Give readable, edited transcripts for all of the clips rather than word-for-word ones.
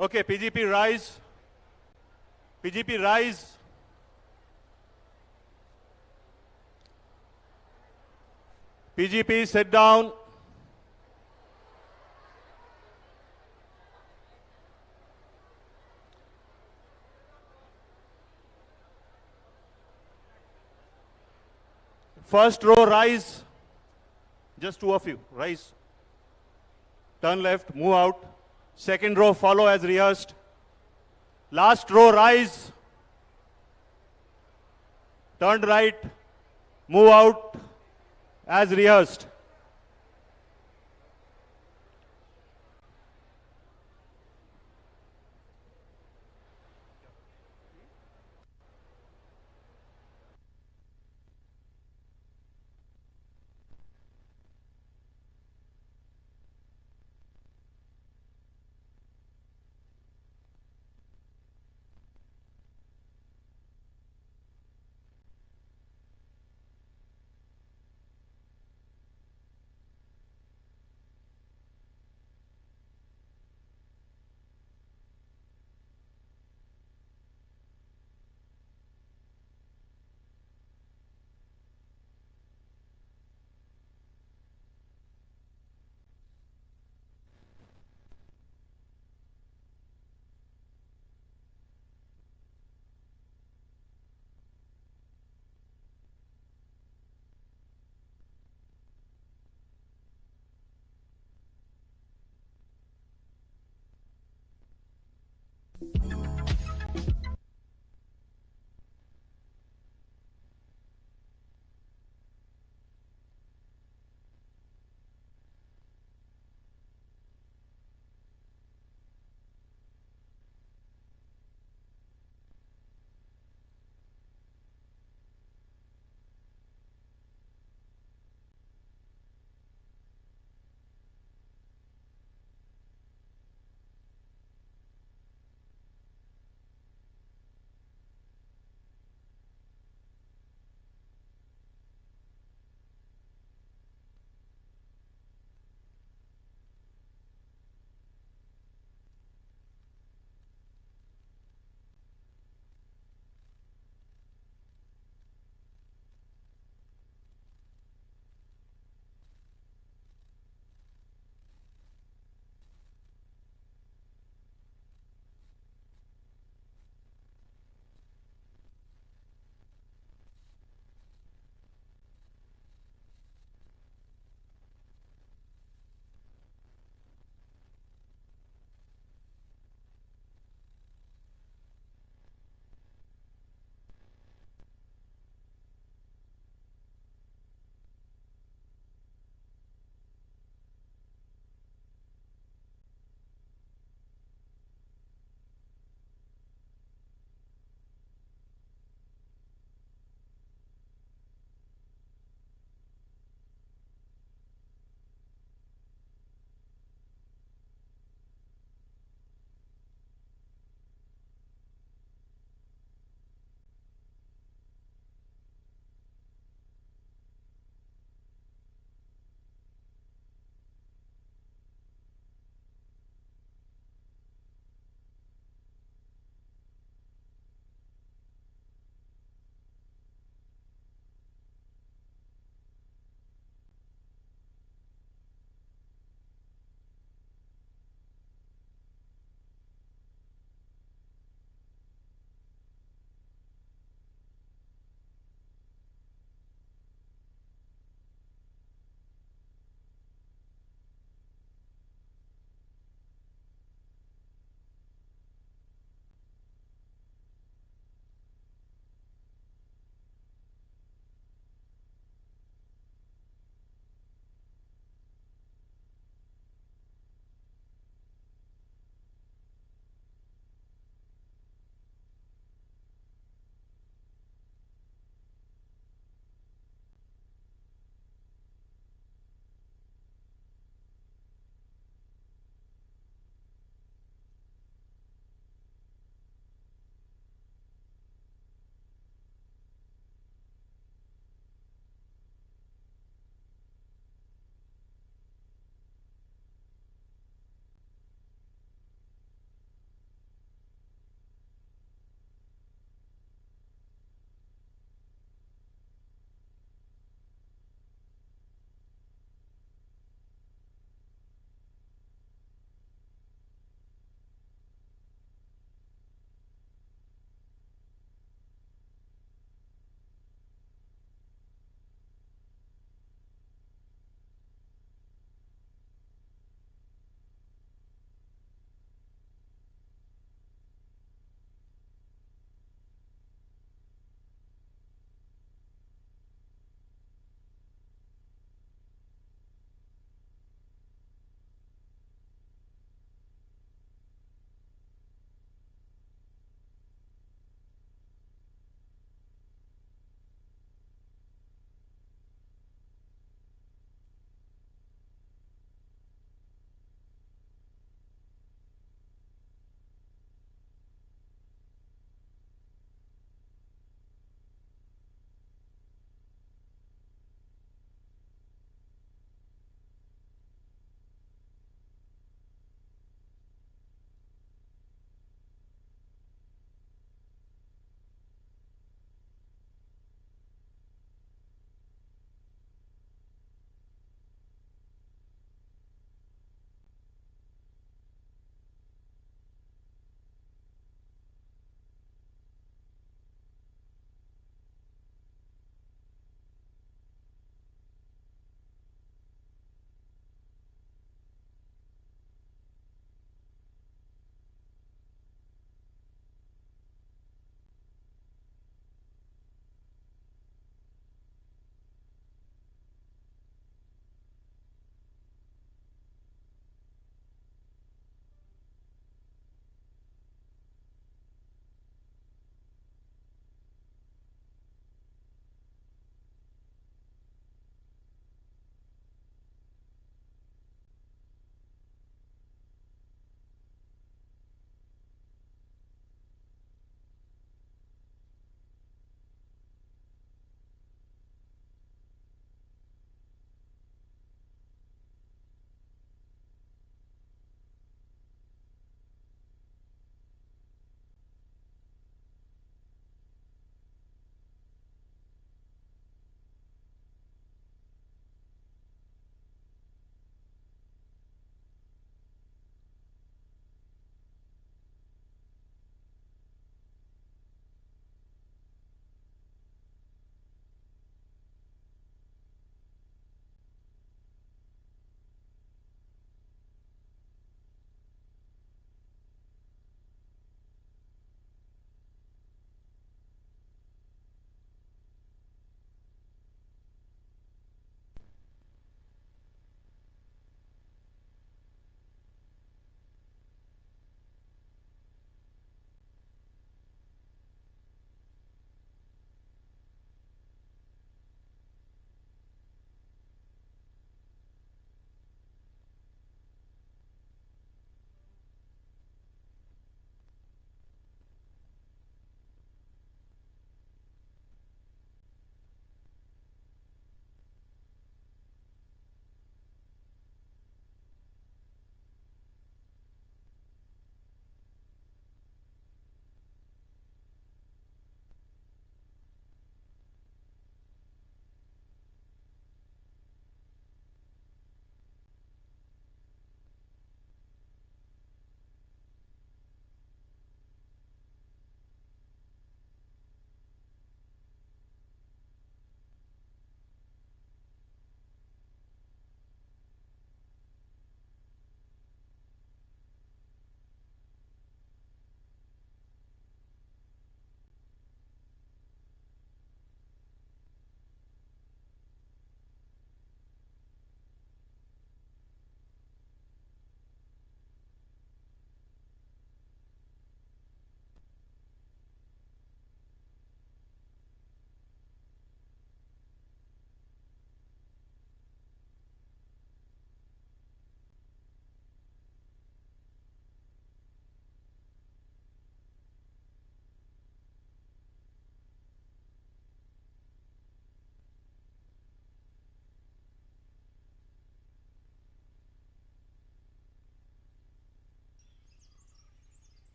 Okay, PGP rise. PGP rise. PGP sit down. First row rise. Just two of you, rise. Turn left, move out. Second row follow as rehearsed. Last row rise. Turn right, move out as rehearsed.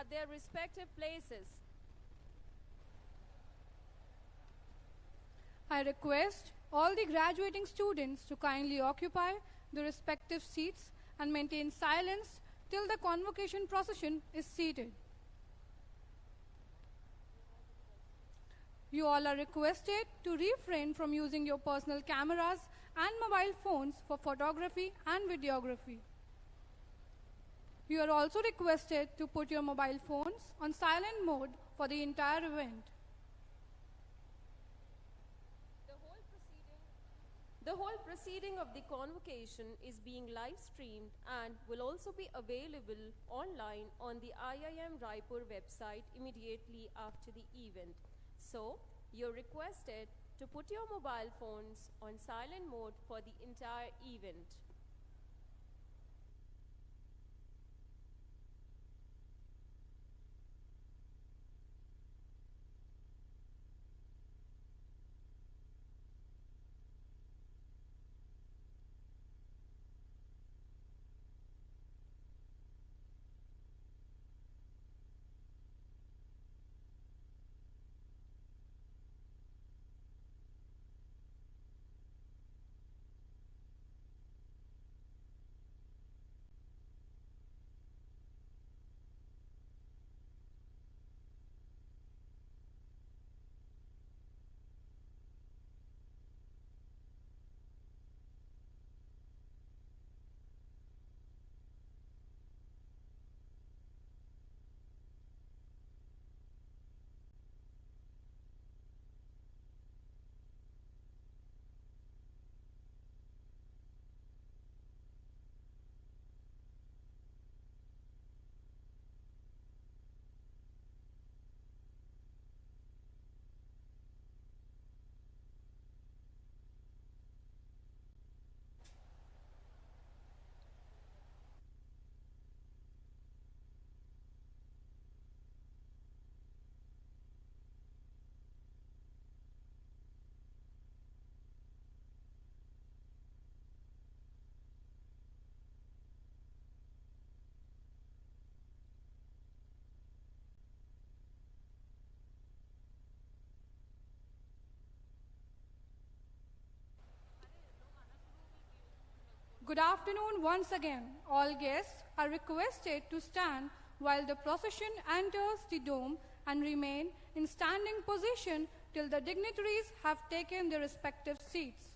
at their respective places. I request all the graduating students to kindly occupy their respective seats and maintain silence till the convocation procession is seated. You all are requested to refrain from using your personal cameras and mobile phones for photography and videography. You are also requested to put your mobile phones on silent mode for the entire event. The whole proceeding of the convocation is being live streamed and will also be available online on the IIM Raipur website immediately after the event. So, you're requested to put your mobile phones on silent mode for the entire event. Good afternoon once again. All guests are requested to stand while the procession enters the dome and remain in standing position till the dignitaries have taken their respective seats.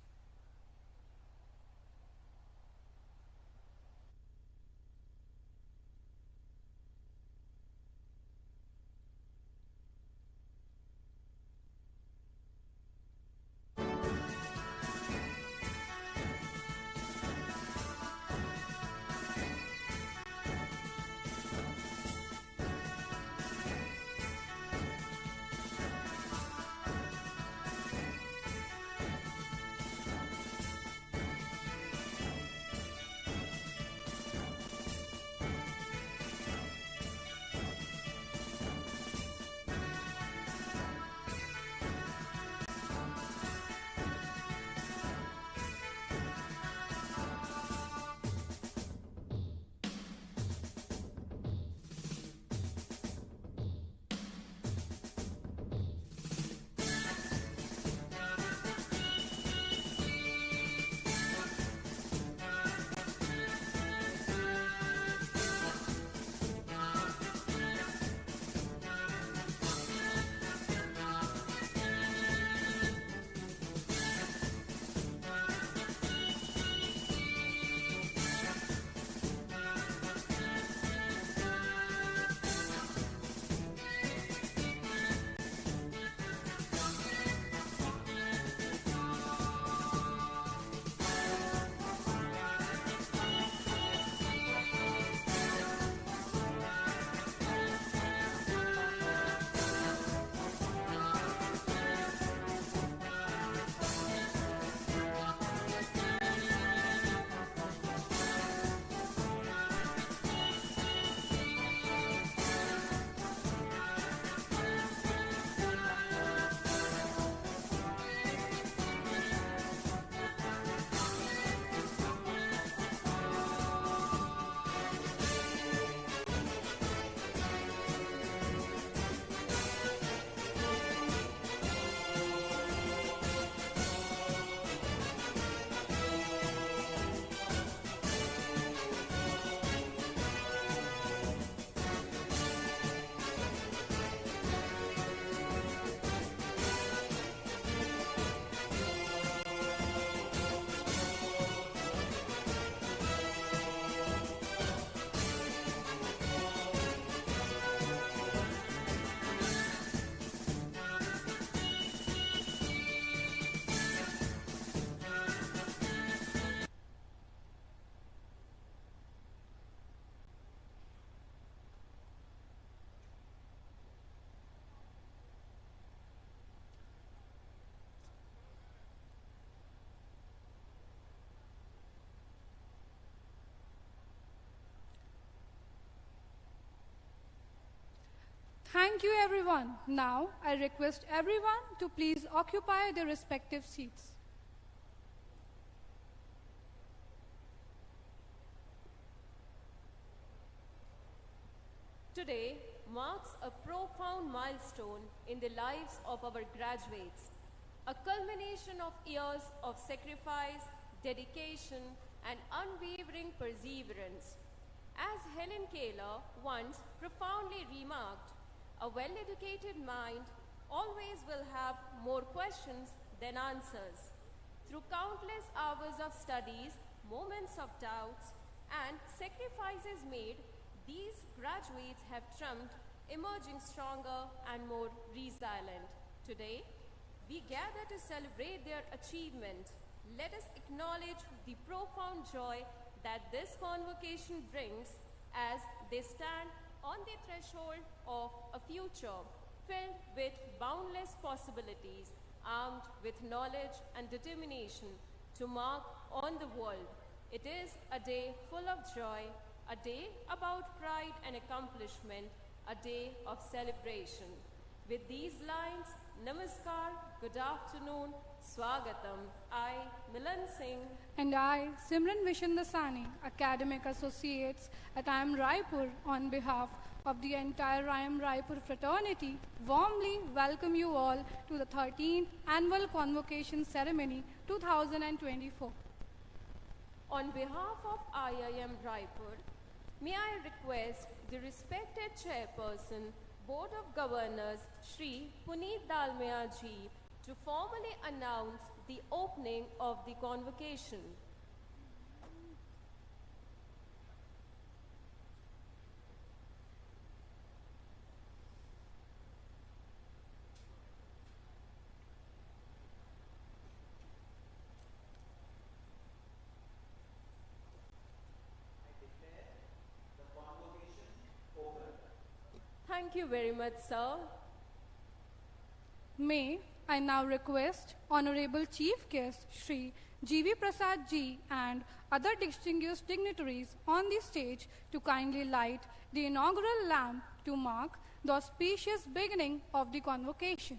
Thank you, everyone. Now, I request everyone to please occupy their respective seats. Today marks a profound milestone in the lives of our graduates, a culmination of years of sacrifice, dedication, and unwavering perseverance. As Helen Keller once profoundly remarked, a well-educated mind always will have more questions than answers. Through countless hours of studies, moments of doubts, and sacrifices made, these graduates have trumped, emerging stronger and more resilient. Today, we gather to celebrate their achievement. Let us acknowledge the profound joy that this convocation brings as they stand on the threshold of a future filled with boundless possibilities, armed with knowledge and determination to mark on the world. It is a day full of joy, a day about pride and accomplishment, a day of celebration. With these lines, Namaskar, good afternoon, Swagatam, I, Milan Singh, And I, Simran Vishandasani, Academic Associates at IIM Raipur, on behalf of the entire IIM Raipur fraternity, warmly welcome you all to the 13th Annual Convocation Ceremony 2024. on behalf of IIM Raipur, may I request the respected Chairperson, Board of Governors, Shri Puneet Dalmia ji, to formally announce the opening of the convocation. Thank you very much, sir. May I now request Honorable Chief Guest Shri G.V. Prasad ji and other distinguished dignitaries on the stage to kindly light the inaugural lamp to mark the auspicious beginning of the convocation.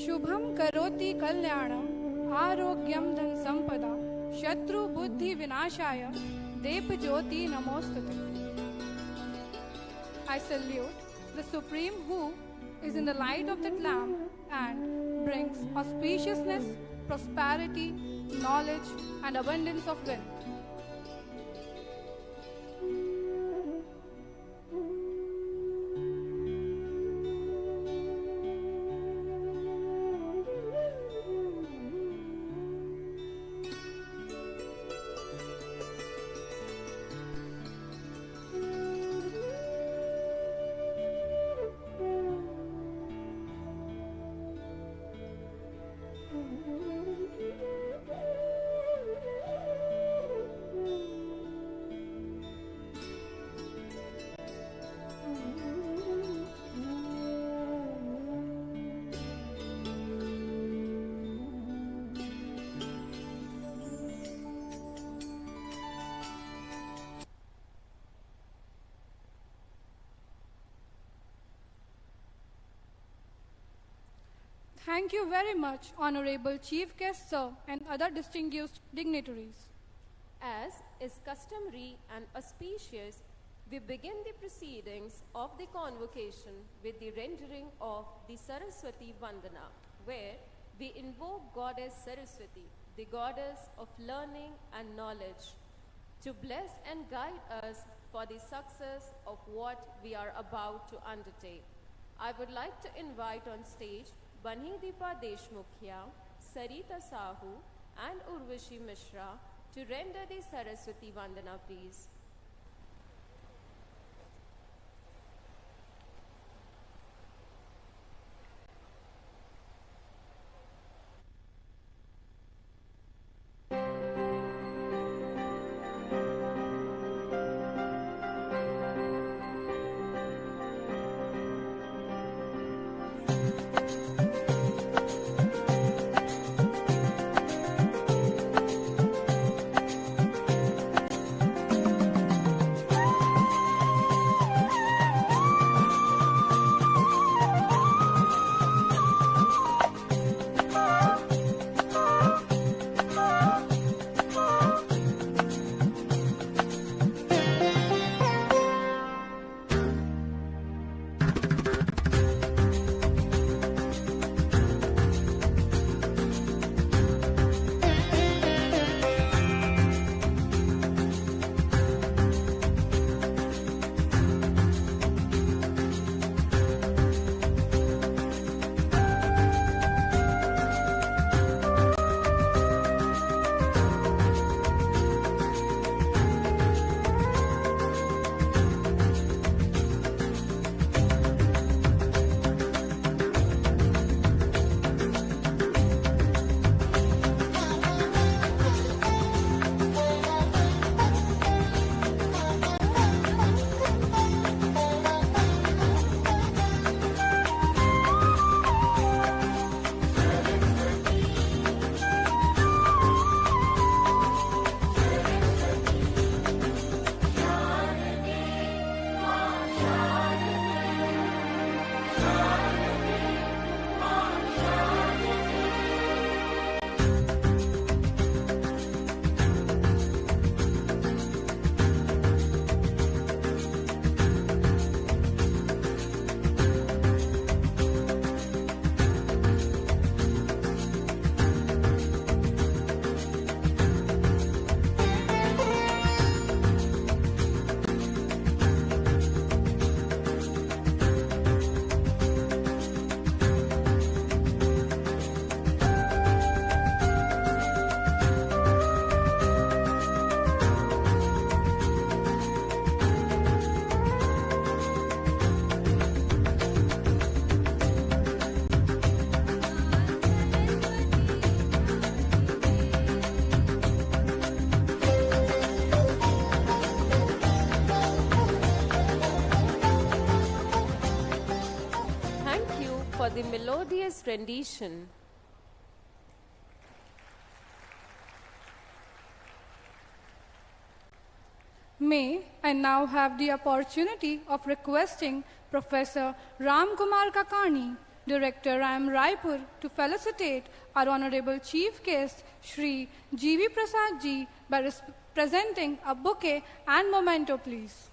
Shubham करोति कल्याणम आरोग्यम धन संपदा शत्रु बुद्धि विनाशाय देव ज्योति नमोस्तुते. I salute the Supreme who is in the light of that lamp and brings auspiciousness, prosperity, knowledge and abundance of wealth. Thank you very much, Honorable Chief Guest Sir and other distinguished dignitaries. As is customary and auspicious, we begin the proceedings of the convocation with the rendering of the Saraswati Vandana, where we invoke Goddess Saraswati, the goddess of learning and knowledge, to bless and guide us for the success of what we are about to undertake. I would like to invite on stage Banhidipa Deshmukhya, Sarita Sahu and Urvashi Mishra to render the Saraswati Vandana, please. the melodious rendition. May I now have the opportunity of requesting Professor Ram Kumar Kakani, Director IIM Raipur, to felicitate our Honorable Chief Guest, Shri G.V. Prasad Ji, by presenting a bouquet and memento, please.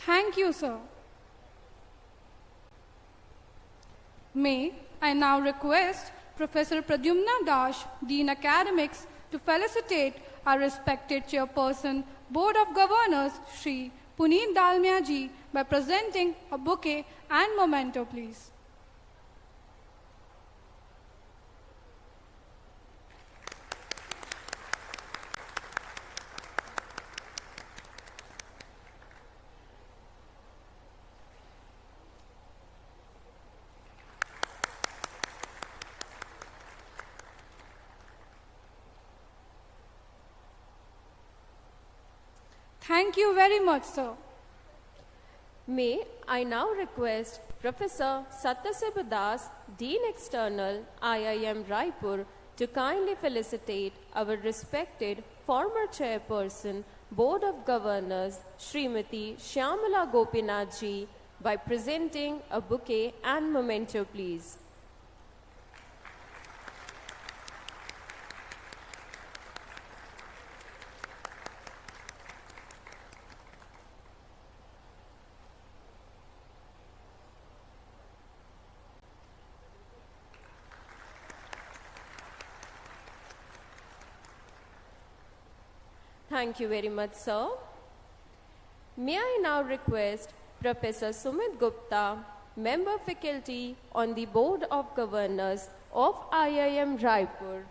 Thank you, sir. May I now request Professor Pradyumna Dash, Dean Academics, to felicitate our respected Chairperson, Board of Governors, Shri Puneet Dalmia Ji, by presenting a bouquet and memento, please. Thank you very much, sir. May I now request Professor Satyasiva Das, Dean External, IIM Raipur, to kindly felicitate our respected former Chairperson, Board of Governors, Srimati Shyamala Gopinath Ji, by presenting a bouquet and memento, please. Thank you very much, sir. May I now request Professor Sumit Gupta, Member Faculty on the Board of Governors of IIM Raipur,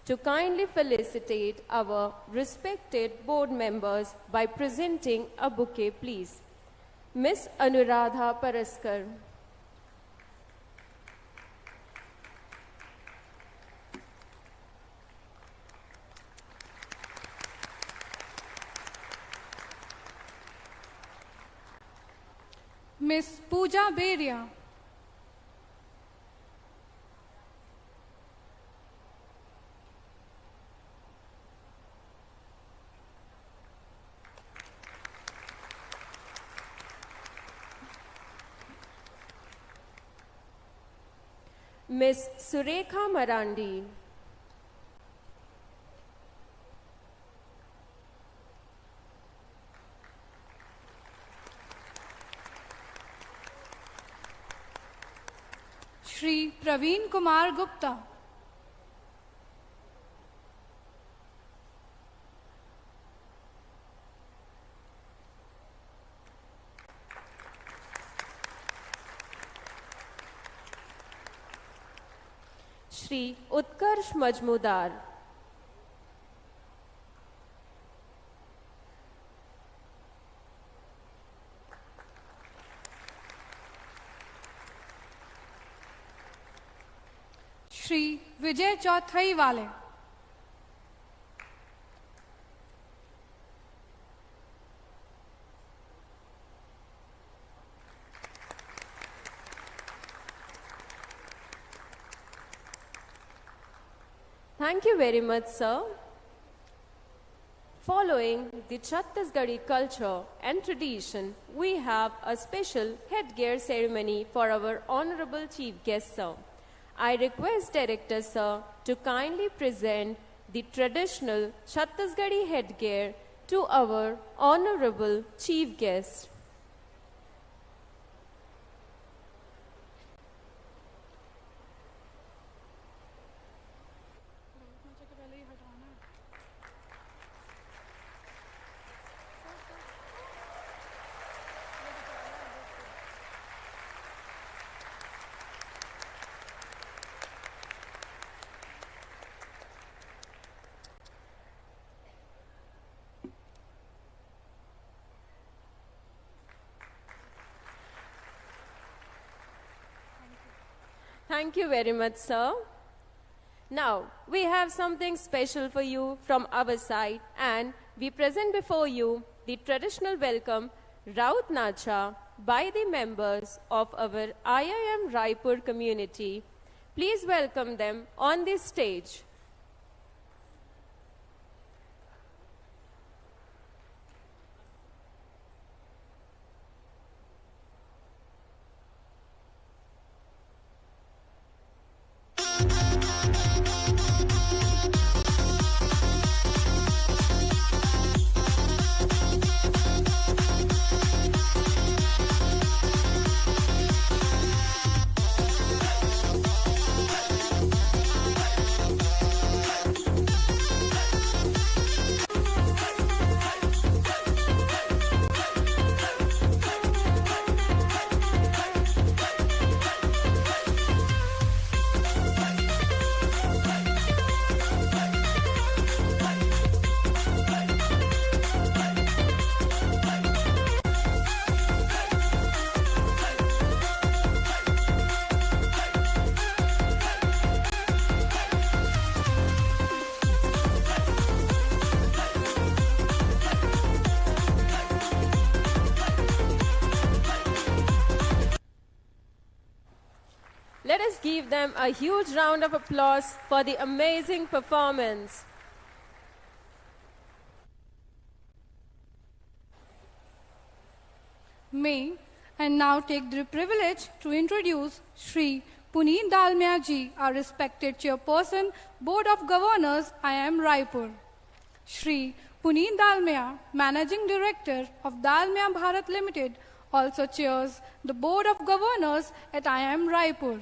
to kindly felicitate our respected board members by presenting a bouquet, please. Ms. Anuradha Paraskar. Miss Pooja Beria. Ms. Surekha Marandi. Shri Praveen Kumar Gupta. Shri Utkarsh Majmudar. Shri Vijay Chauthaiwale. Thank you very much, sir. Following the Chhattisgarhi culture and tradition, we have a special headgear ceremony for our Honorable Chief Guest, sir. I request Director, sir, to kindly present the traditional Chhattisgarhi headgear to our Honorable Chief Guest. Thank you very much, sir. Now, we have something special for you from our side, and we present before you the traditional welcome Raut Nacha by the members of our IIM Raipur community. Please welcome them on this stage. Let us give them a huge round of applause for the amazing performance. May I now take the privilege to introduce Shri Puneet Dalmia ji, our respected Chairperson, Board of Governors, IIM Raipur. Shri Puneet Dalmia, Managing Director of Dalmia Bharat Limited, also chairs the Board of Governors at IIM Raipur.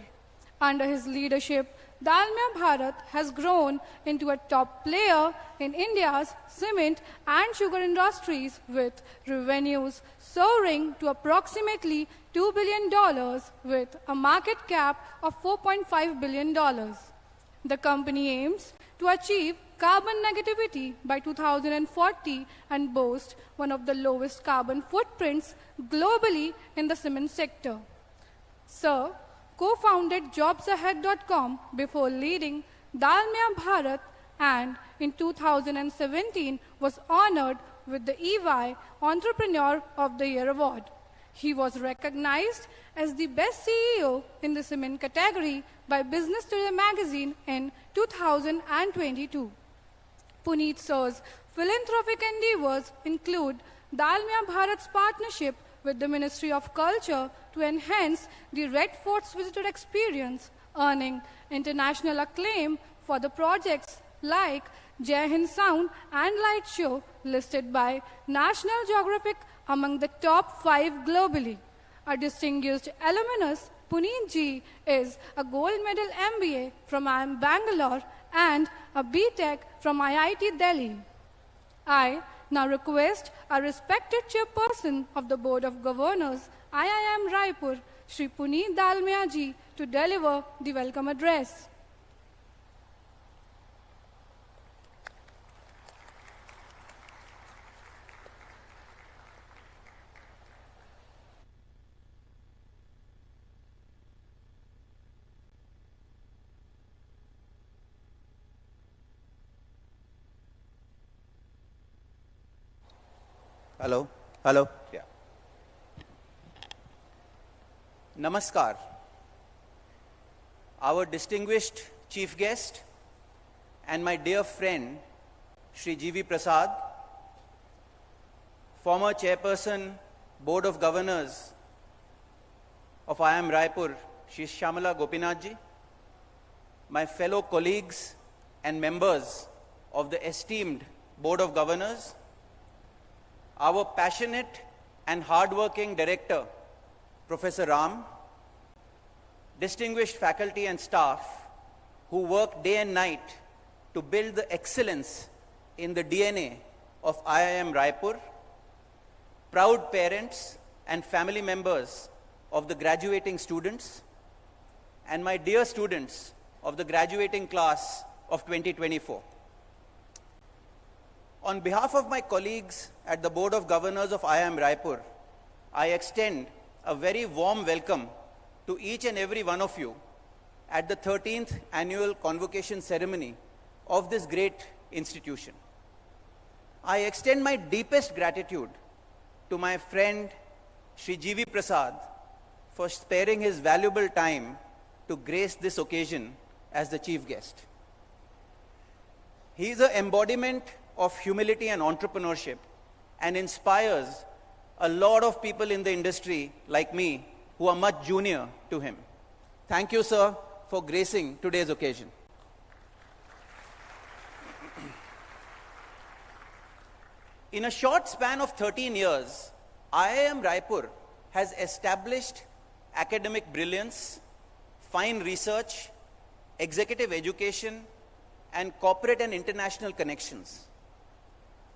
Under his leadership, Dalmia Bharat has grown into a top player in India's cement and sugar industries, with revenues soaring to approximately $2 billion with a market cap of $4.5 billion. The company aims to achieve carbon negativity by 2040 and boast one of the lowest carbon footprints globally in the cement sector. Sir co-founded jobsahead.com before leading Dalmia Bharat, and in 2017 was honored with the EY Entrepreneur of the Year award. He was recognized as the best CEO in the cement category by Business Today magazine in 2022. Puneet sir's philanthropic endeavors include Dalmia Bharat's partnership with the Ministry of Culture to enhance the Red Fort's visitor experience, earning international acclaim for the projects like Jai Hind Sound and Light Show, listed by National Geographic among the top 5 globally. A distinguished alumnus, Puneet ji is a gold medal MBA from IIM Bangalore and a BTech from IIT Delhi. I now request our respected Chairperson of the Board of Governors, IIM Raipur, Shri Puneet Dalmia ji, to deliver the welcome address. Hello, hello, yeah. Namaskar. Our distinguished chief guest and my dear friend, Shri G.V. Prasad, former Chairperson, Board of Governors of IIM Raipur, Shri Shyamala Gopinathji, my fellow colleagues and members of the esteemed Board of Governors, our passionate and hardworking director, Professor Ram, distinguished faculty and staff who work day and night to build the excellence in the DNA of IIM Raipur, proud parents and family members of the graduating students, and my dear students of the graduating class of 2024. On behalf of my colleagues at the Board of Governors of IIM Raipur, I extend a very warm welcome to each and every one of you at the 13th annual convocation ceremony of this great institution. I extend my deepest gratitude to my friend Shri G.V. Prasad for sparing his valuable time to grace this occasion as the chief guest. He is an embodiment of humility and entrepreneurship and inspires a lot of people in the industry like me who are much junior to him. Thank you, sir, for gracing today's occasion. In a short span of 13 years, IIM Raipur has established academic brilliance, fine research, executive education, and corporate and international connections.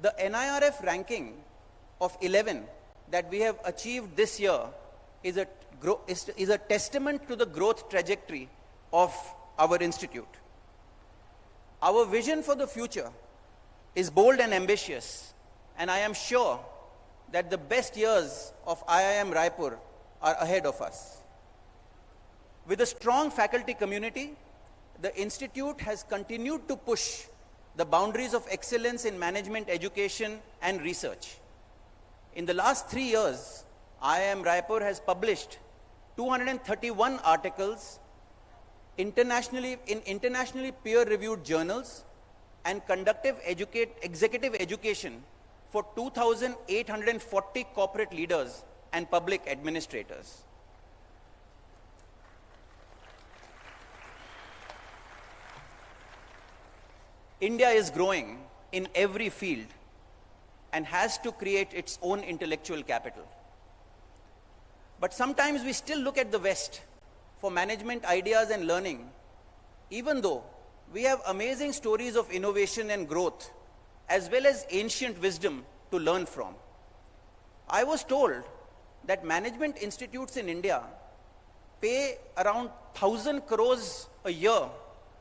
The NIRF ranking of 11 that we have achieved this year is a testament to the growth trajectory of our institute. Our vision for the future is bold and ambitious, and I am sure that the best years of IIM Raipur are ahead of us. With a strong faculty community, the institute has continued to push the boundaries of excellence in management education and research. In the last 3 years, IIM Raipur has published 231 articles in internationally peer-reviewed journals and conducted executive education for 2,840 corporate leaders and public administrators. India is growing in every field and has to create its own intellectual capital. But sometimes we still look at the West for management ideas and learning, even though we have amazing stories of innovation and growth, as well as ancient wisdom to learn from. I was told that management institutes in India pay around 1,000 crores a year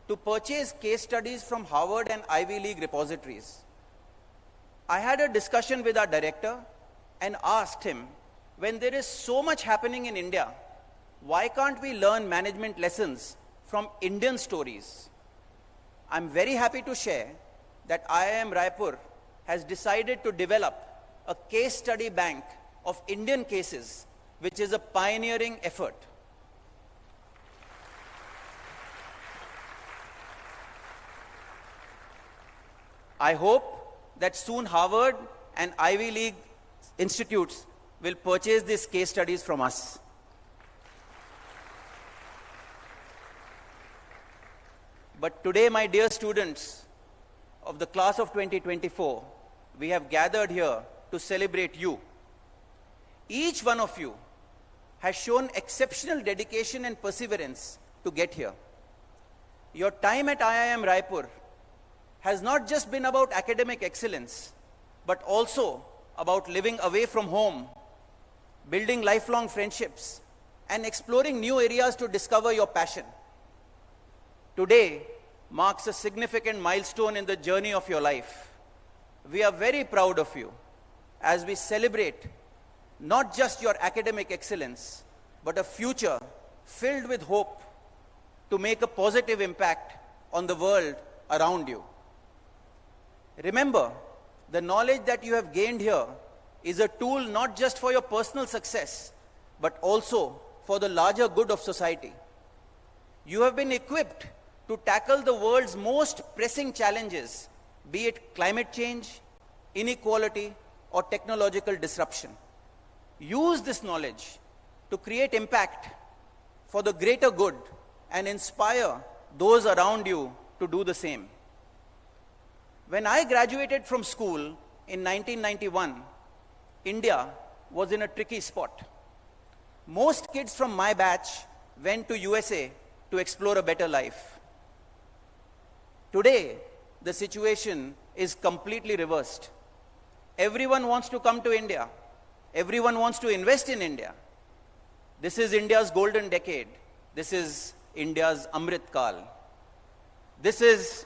to purchase case studies from Harvard and Ivy League repositories. I had a discussion with our director and asked him, when there is so much happening in India, why can't we learn management lessons from Indian stories? I'm very happy to share that IIM Raipur has decided to develop a case study bank of Indian cases, which is a pioneering effort. I hope that soon Harvard and Ivy League institutes will purchase these case studies from us. But today, my dear students of the class of 2024, we have gathered here to celebrate you. Each one of you has shown exceptional dedication and perseverance to get here. Your time at IIM Raipur has not just been about academic excellence, but also about living away from home, building lifelong friendships, and exploring new areas to discover your passion. Today marks a significant milestone in the journey of your life. We are very proud of you as we celebrate not just your academic excellence, but a future filled with hope to make a positive impact on the world around you. Remember, the knowledge that you have gained here is a tool not just for your personal success, but also for the larger good of society. You have been equipped to tackle the world's most pressing challenges, be it climate change, inequality, or technological disruption. Use this knowledge to create impact for the greater good and inspire those around you to do the same. When I graduated from school in 1991, India was in a tricky spot. Most kids from my batch went to USA to explore a better life. Today, the situation is completely reversed. Everyone wants to come to India. Everyone wants to invest in India. This is India's golden decade. This is India's Amrit Kal. This is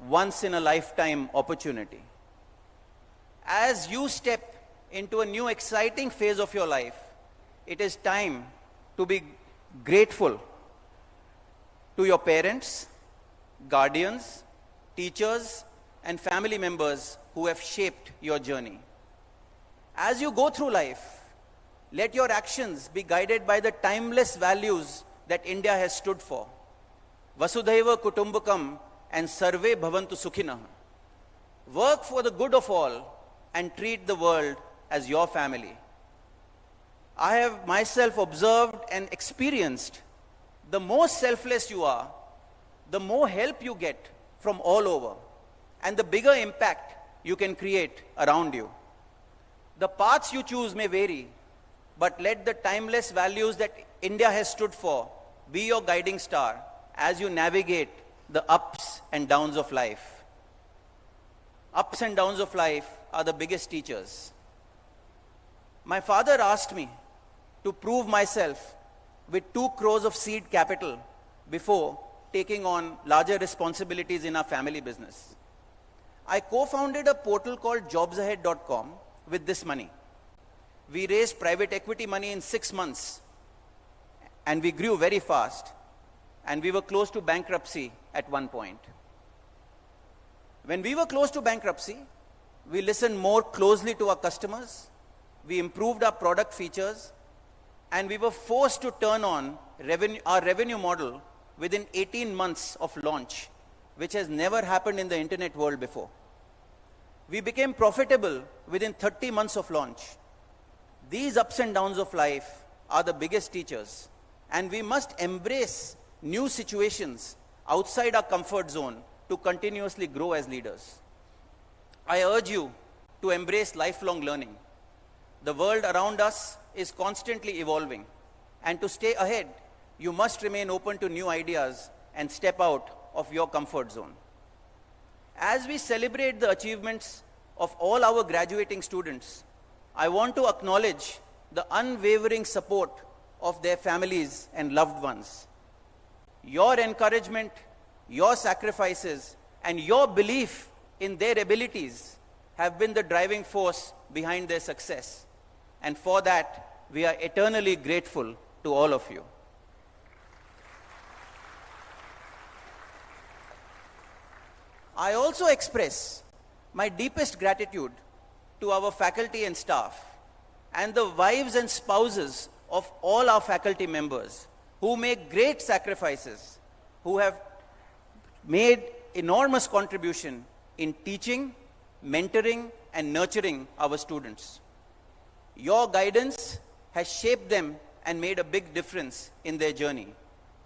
once in a lifetime opportunity. As you step into a new exciting phase of your life, it is time to be grateful to your parents, guardians, teachers, and family members who have shaped your journey. As you go through life, let your actions be guided by the timeless values that India has stood for. Vasudhaiva Kutumbakam and Sarve Bhavantu Sukhinah. Work for the good of all and treat the world as your family. I have myself observed and experienced the more selfless you are, the more help you get from all over, and the bigger impact you can create around you. The paths you choose may vary, but let the timeless values that India has stood for be your guiding star as you navigate the ups and downs of life. Ups and downs of life are the biggest teachers. My father asked me to prove myself with 2 crores of seed capital before taking on larger responsibilities in our family business. I co-founded a portal called jobsahead.com with this money. We raised private equity money in 6 months, and we grew very fast, and we were close to bankruptcy at one point. When we were close to bankruptcy, we listened more closely to our customers, we improved our product features, and we were forced to turn on our revenue model within 18 months of launch, which has never happened in the internet world before. We became profitable within 30 months of launch. These ups and downs of life are the biggest teachers, and we must embrace new situations outside our comfort zone to continuously grow as leaders. I urge you to embrace lifelong learning. The world around us is constantly evolving, and to stay ahead, you must remain open to new ideas and step out of your comfort zone. As we celebrate the achievements of all our graduating students, I want to acknowledge the unwavering support of their families and loved ones. Your encouragement, your sacrifices, and your belief in their abilities have been the driving force behind their success. And for that, we are eternally grateful to all of you. I also express my deepest gratitude to our faculty and staff, and the wives and spouses of all our faculty members who make great sacrifices, who have made enormous contribution in teaching, mentoring, and nurturing our students. Your guidance has shaped them and made a big difference in their journey.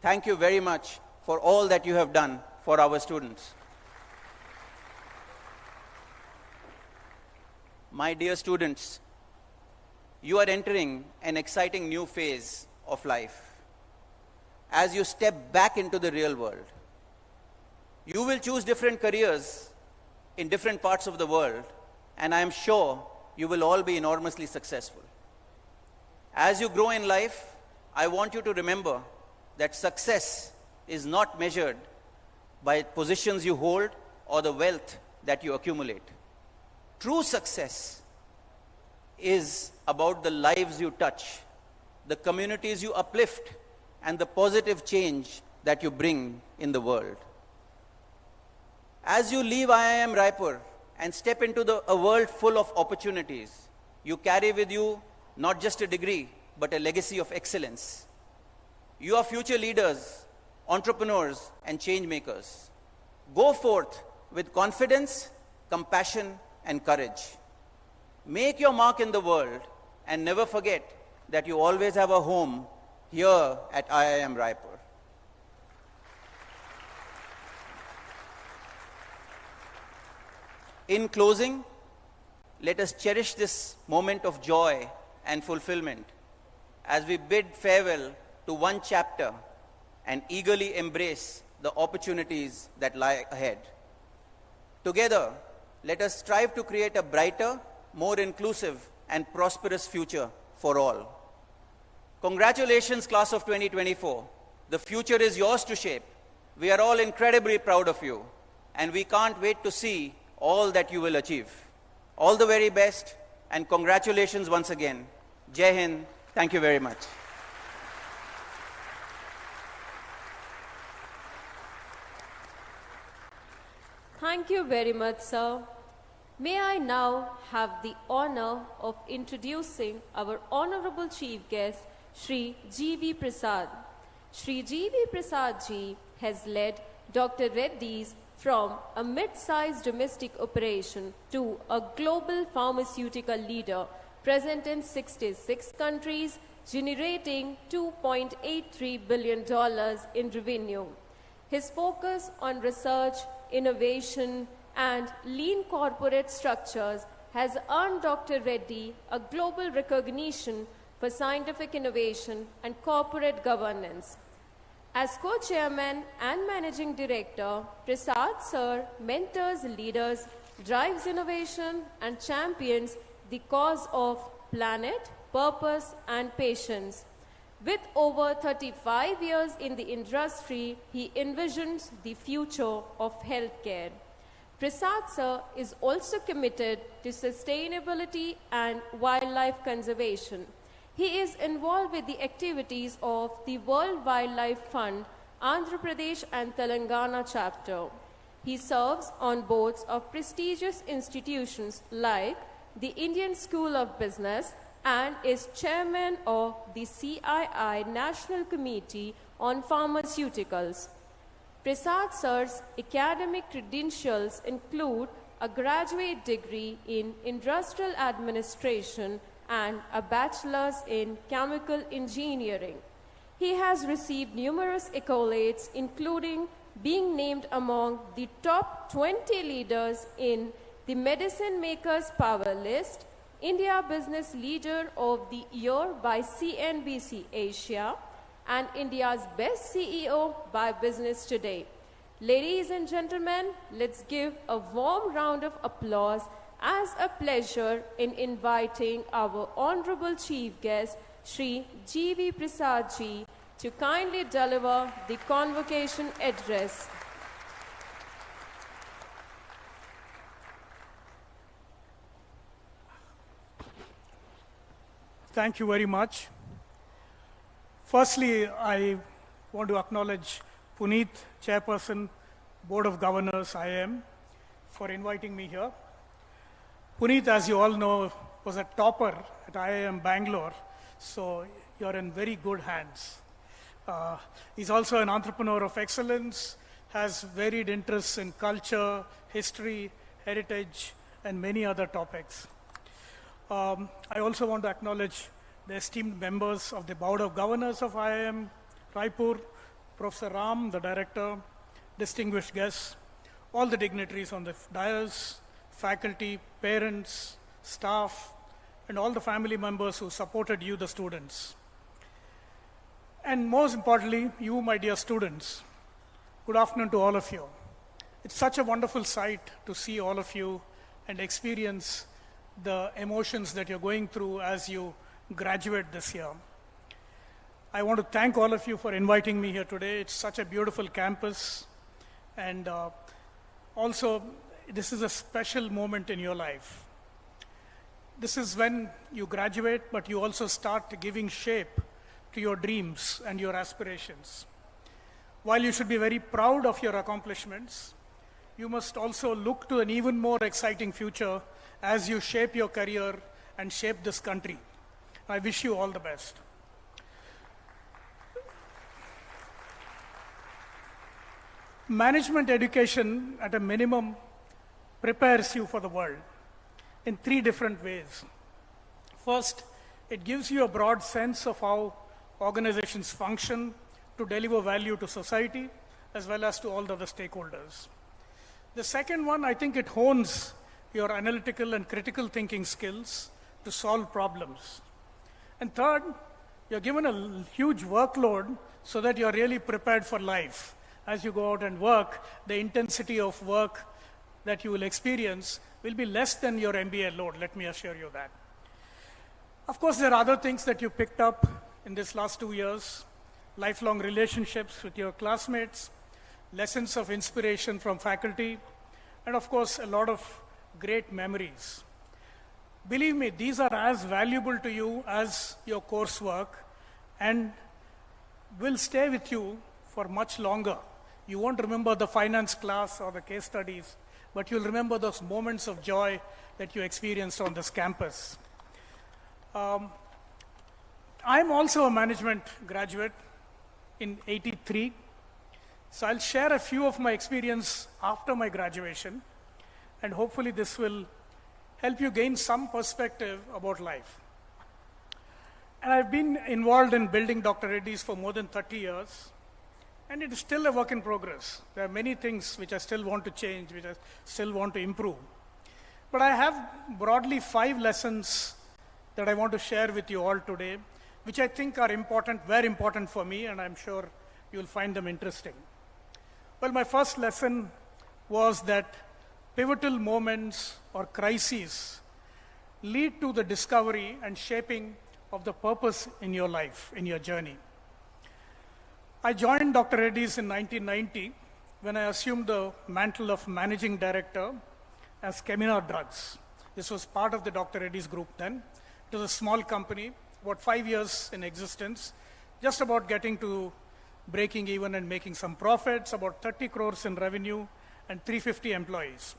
Thank you very much for all that you have done for our students. My dear students, you are entering an exciting new phase of life. As you step back into the real world, you will choose different careers in different parts of the world, and I am sure you will all be enormously successful. As you grow in life, I want you to remember that success is not measured by positions you hold or the wealth that you accumulate. True success is about the lives you touch, the communities you uplift, and the positive change that you bring in the world. As you leave IIM Raipur and step into a world full of opportunities, you carry with you not just a degree, but a legacy of excellence. You are future leaders, entrepreneurs, and change makers. Go forth with confidence, compassion, and courage. Make your mark in the world, and never forget that you always have a home here at IIM Raipur. In closing, let us cherish this moment of joy and fulfillment as we bid farewell to one chapter and eagerly embrace the opportunities that lie ahead. Together, let us strive to create a brighter, more inclusive, and prosperous future for all. Congratulations, class of 2024. The future is yours to shape. We are all incredibly proud of you, and we can't wait to see all that you will achieve. All the very best. and congratulations once again. Jai Hind. Thank you very much. Thank you very much, sir. May I now have the honor of introducing our Honorable Chief Guest, Shri G.V. Prasad. Shri G.V. Prasad ji has led Dr. Reddy's from a mid-sized domestic operation to a global pharmaceutical leader present in 66 countries, generating $2.83 billion in revenue. His focus on research, innovation, and lean corporate structures has earned Dr. Reddy a global recognition for scientific innovation and corporate governance. As co-chairman and managing director, Prasad sir mentors leaders, drives innovation, and champions the cause of planet, purpose, and patience. With over 35 years in the industry, he envisions the future of healthcare. Prasad sir is also committed to sustainability and wildlife conservation. He is involved with the activities of the World Wildlife Fund, Andhra Pradesh and Telangana chapter. He serves on boards of prestigious institutions like the Indian School of Business and is chairman of the CII National Committee on Pharmaceuticals. Prasad sir's academic credentials include a graduate degree in industrial administration and a bachelor's in chemical engineering. He has received numerous accolades, including being named among the top 20 leaders in the Medicine Makers Power List, India Business Leader of the Year by CNBC Asia, and India's Best CEO by Business Today. Ladies and gentlemen, let's give a warm round of applause as a pleasure in inviting our Honorable Chief Guest, Shri G.V. Prasad ji, to kindly deliver the convocation address. Thank you very much. Firstly, I want to acknowledge Puneet, Chairperson, Board of Governors, IIM, for inviting me here. Puneet, as you all know, was a topper at IIM Bangalore, so you're in very good hands. He's also an entrepreneur of excellence, has varied interests in culture, history, heritage, and many other topics. I also want to acknowledge the esteemed members of the Board of Governors of IIM Raipur, Professor Ram, the Director, distinguished guests, all the dignitaries on the dais, faculty, parents, staff, and all the family members who supported you, the students. And most importantly, you, my dear students, good afternoon to all of you. It's such a wonderful sight to see all of you and experience the emotions that you're going through as you graduate this year. I want to thank all of you for inviting me here today. It's such a beautiful campus. And also, this is a special moment in your life. This is when you graduate, but you also start giving shape to your dreams and your aspirations. While you should be very proud of your accomplishments, you must also look to an even more exciting future as you shape your career and shape this country. I wish you all the best. Management education, at a minimum, prepares you for the world in 3 different ways. First, it gives you a broad sense of how organizations function to deliver value to society as well as to all the other stakeholders. The second one, I think it hones your analytical and critical thinking skills to solve problems. And third, you're given a huge workload so that you're really prepared for life. As you go out and work, the intensity of work that you will experience will be less than your MBA load, let me assure you that. Of course, there are other things that you picked up in this last 2 years, lifelong relationships with your classmates, lessons of inspiration from faculty, and of course, a lot of great memories. Believe me, these are as valuable to you as your coursework and will stay with you for much longer. You won't remember the finance class or the case studies, but you'll remember those moments of joy that you experienced on this campus. I'm also a management graduate in '83, so I'll share a few of my experience after my graduation, and hopefully this will help you gain some perspective about life. And I've been involved in building Dr. Reddy's for more than 30 years, and it is still a work in progress. There are many things which I still want to change, which I still want to improve. But I have broadly 5 lessons that I want to share with you all today, which I think are important, very important for me, and I'm sure you'll find them interesting. Well, my first lesson was that pivotal moments or crises lead to the discovery and shaping of the purpose in your life, in your journey. I joined Dr. Reddy's in 1990 when I assumed the mantle of managing director as Kemina Drugs. This was part of the Dr. Reddy's group then. It was a small company, about 5 years in existence, just about getting to breaking even and making some profits, about 30 crores in revenue and 350 employees.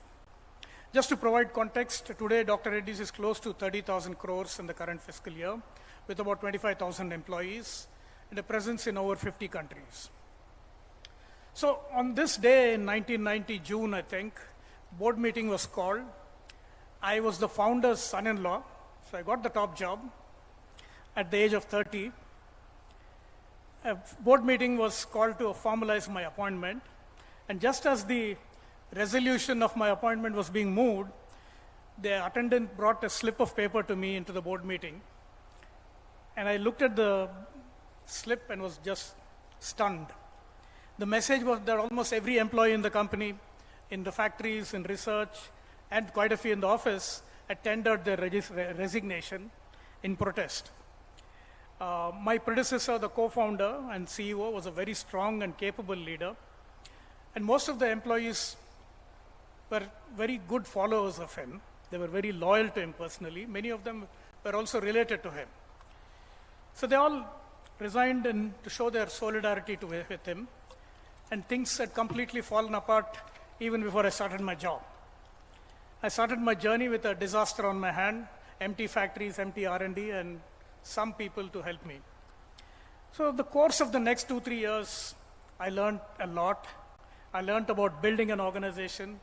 Just to provide context, today Dr. Reddy's is close to 30,000 crores in the current fiscal year, with about 25,000 employees and a presence in over 50 countries. So on this day in 1990, June, I think, board meeting was called. I was the founder's son-in-law, so I got the top job at the age of 30. A board meeting was called to formalize my appointment, and just as the resolution of my appointment was being moved, the attendant brought a slip of paper to me into the board meeting, and I looked at the slip and was just stunned. The message was that almost every employee in the company, in the factories, in research, and quite a few in the office, had tendered their resignation in protest. My predecessor, the co-founder and CEO, was a very strong and capable leader, and most of the employees were very good followers of him. They were very loyal to him personally. Many of them were also related to him. So they all resigned to show their solidarity with him, and things had completely fallen apart even before I started my job. I started my journey with a disaster on my hand, empty factories, empty R&D, and some people to help me. So the course of the next 2-3 years, I learned a lot. I learned about building an organization,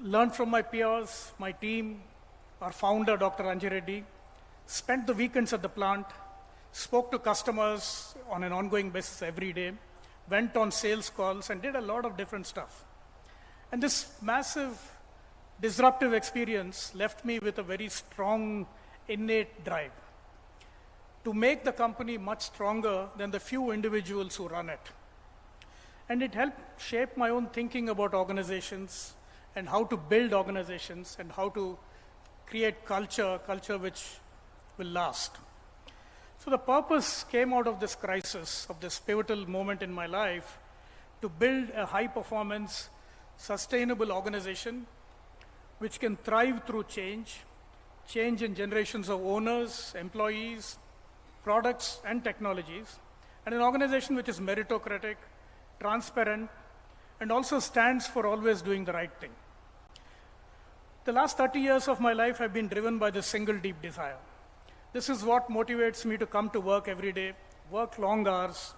learned from my peers, my team, our founder, Dr. Anji Reddy, spent the weekends at the plant, spoke to customers on an ongoing basis every day, went on sales calls, and did a lot of different stuff. And this massive disruptive experience left me with a very strong, innate drive to make the company much stronger than the few individuals who run it. And it helped shape my own thinking about organizations and how to build organizations and how to create culture which will last. So the purpose came out of this crisis, of this pivotal moment in my life, to build a high-performance, sustainable organization which can thrive through change in generations of owners, employees, products, and technologies, and an organization which is meritocratic, transparent, and also stands for always doing the right thing. The last 30 years of my life have been driven by this single deep desire. This is what motivates me to come to work every day, work long hours,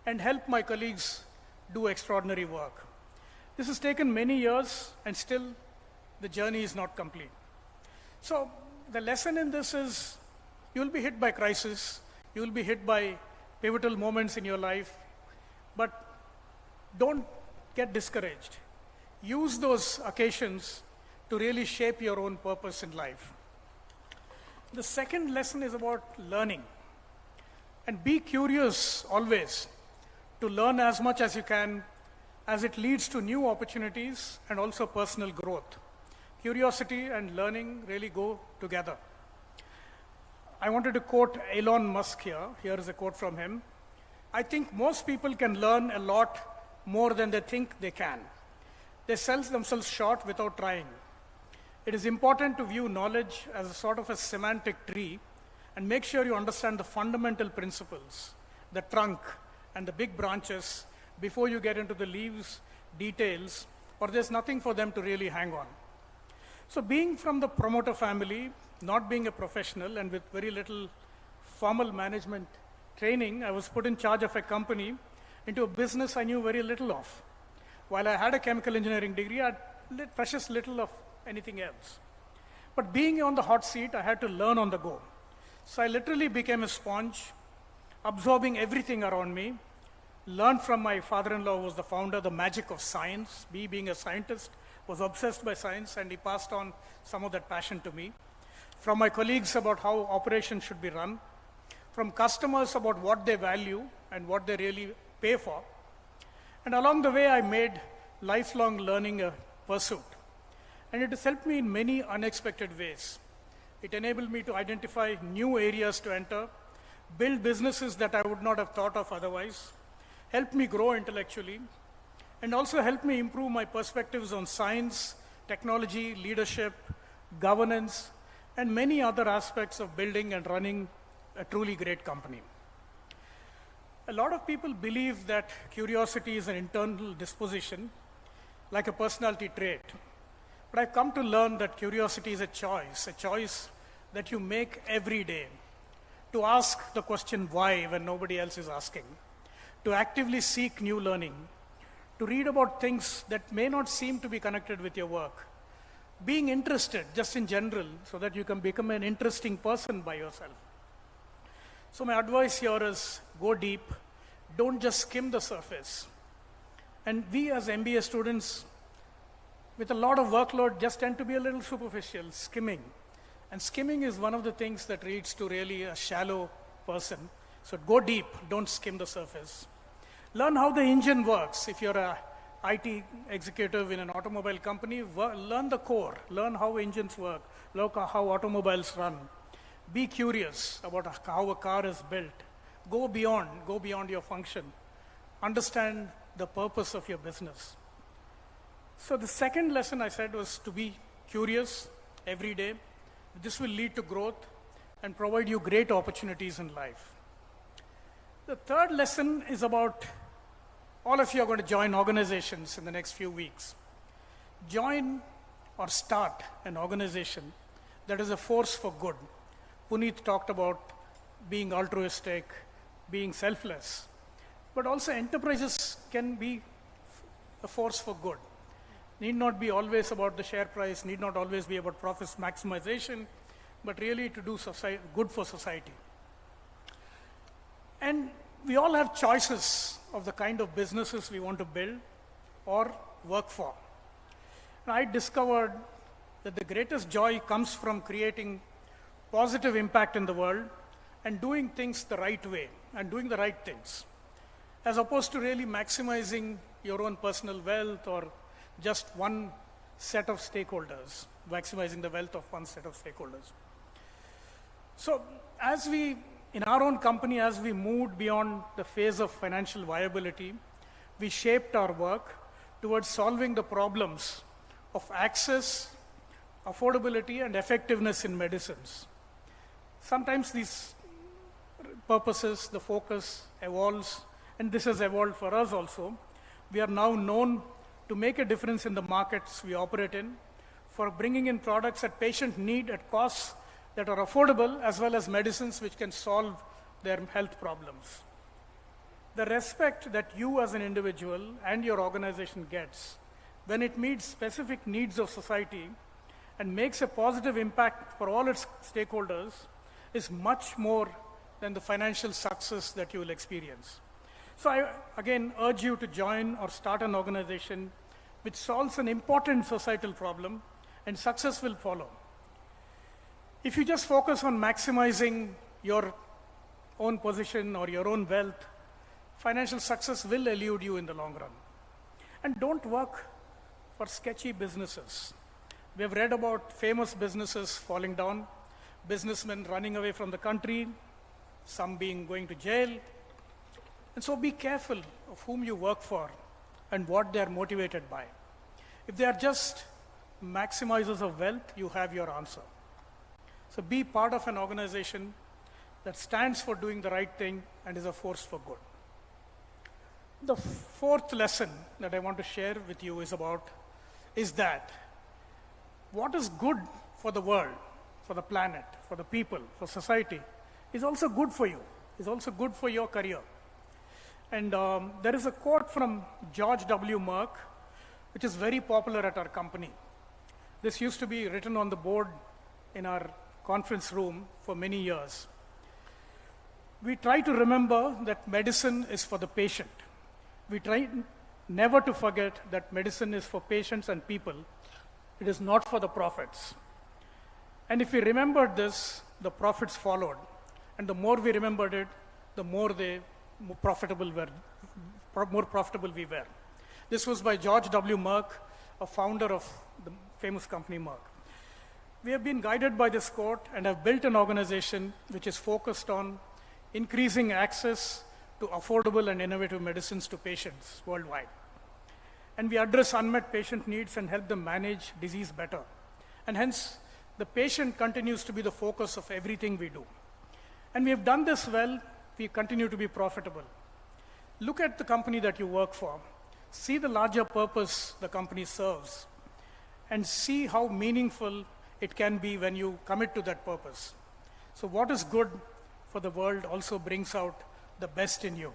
and help my colleagues do extraordinary work. This has taken many years, and still the journey is not complete. So the lesson in this is you will be hit by crisis, you will be hit by pivotal moments in your life, but don't get discouraged. Use those occasions to really shape your own purpose in life. The second lesson is about learning. And be curious always to learn as much as you can, as it leads to new opportunities and also personal growth. Curiosity and learning really go together. I wanted to quote Elon Musk here. Here is a quote from him. I think most people can learn a lot more than they think they can. They sell themselves short without trying. It is important to view knowledge as a sort of a semantic tree and make sure you understand the fundamental principles, the trunk and the big branches before you get into the leaves, details, or there's nothing for them to really hang on. So being from the promoter family, not being a professional and with very little formal management training, I was put in charge of a company into a business I knew very little of. While I had a chemical engineering degree, I had precious little of anything else. But being on the hot seat, I had to learn on the go. So I literally became a sponge, absorbing everything around me, learned from my father-in-law, who was the founder, the magic of science. Me, being a scientist, was obsessed by science, and he passed on some of that passion to me. From my colleagues about how operations should be run, from customers about what they value and what they really pay for. And along the way, I made lifelong learning a pursuit. And it has helped me in many unexpected ways. It enabled me to identify new areas to enter, build businesses that I would not have thought of otherwise, helped me grow intellectually, and also helped me improve my perspectives on science, technology, leadership, governance, and many other aspects of building and running a truly great company. A lot of people believe that curiosity is an internal disposition, like a personality trait. But I've come to learn that curiosity is a choice that you make every day, to ask the question why when nobody else is asking, to actively seek new learning, to read about things that may not seem to be connected with your work, being interested just in general so that you can become an interesting person by yourself. So my advice here is go deep, don't just skim the surface. And we as MBA students with a lot of workload just tend to be a little superficial, skimming. And skimming is one of the things that leads to really a shallow person. So go deep, don't skim the surface. Learn how the engine works. If you're a IT executive in an automobile company, learn the core, learn how engines work, look how automobiles run. Be curious about how a car is built. Go beyond your function. Understand the purpose of your business. So the second lesson I said was to be curious every day. This will lead to growth and provide you great opportunities in life. The third lesson is about all of you are going to join organizations in the next few weeks. Join or start an organization that is a force for good. Puneet talked about being altruistic, being selfless, but also enterprises can be a force for good. Need not be always about the share price, need not always be about profit maximization, but really to do good for society. And we all have choices of the kind of businesses we want to build or work for. And I discovered that the greatest joy comes from creating positive impact in the world and doing things the right way and doing the right things, as opposed to really maximizing your own personal wealth or just one set of stakeholders, maximizing the wealth of one set of stakeholders. So in our own company, as we moved beyond the phase of financial viability, we shaped our work towards solving the problems of access, affordability, and effectiveness in medicines. Sometimes these purposes, the focus evolves, and this has evolved for us also. We are now known to make a difference in the markets we operate in, for bringing in products that patients need at costs that are affordable, as well as medicines which can solve their health problems. The respect that you as an individual and your organization gets when it meets specific needs of society and makes a positive impact for all its stakeholders is much more than the financial success that you will experience. So I, again, urge you to join or start an organization which solves an important societal problem, and success will follow. If you just focus on maximizing your own position or your own wealth, financial success will elude you in the long run. And don't work for sketchy businesses. We have read about famous businesses falling down, businessmen running away from the country, some going to jail. And so be careful of whom you work for and what they are motivated by. If they are just maximizers of wealth, you have your answer. So be part of an organization that stands for doing the right thing and is a force for good. The fourth lesson that I want to share with you is that what is good for the world, for the planet, for the people, for society, is also good for you, is also good for your career. And there is a quote from George W. Merck, which is very popular at our company. This used to be written on the board in our conference room for many years. We try to remember that medicine is for the patient. We try never to forget that medicine is for patients and people. It is not for the profits. And if we remembered this, the profits followed. And the more we remembered it, the more profitable we were. This was by George W. Merck, a founder of the famous company Merck. We have been guided by this quote and have built an organization which is focused on increasing access to affordable and innovative medicines to patients worldwide. And we address unmet patient needs and help them manage disease better. And hence, the patient continues to be the focus of everything we do. And we have done this well, we continue to be profitable. Look at the company that you work for. See the larger purpose the company serves, and see how meaningful it can be when you commit to that purpose. So what is good for the world also brings out the best in you.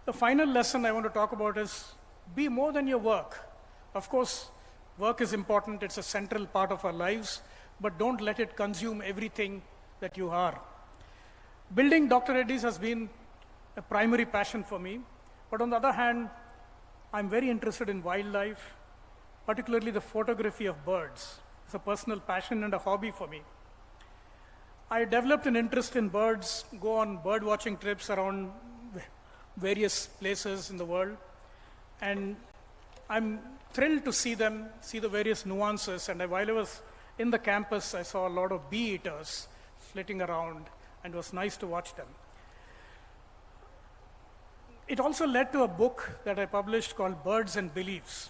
The final lesson I want to talk about is be more than your work. Of course, work is important, it's a central part of our lives, but don't let it consume everything that you are. Building Dr. Reddy's has been a primary passion for me, but on the other hand, I'm very interested in wildlife, particularly the photography of birds. It's a personal passion and a hobby for me. I developed an interest in birds, go on bird watching trips around various places in the world, and I'm thrilled to see them, see the various nuances. And while I was in the campus, I saw a lot of bee eaters flitting around, and it was nice to watch them. It also led to a book that I published called Birds and Beliefs.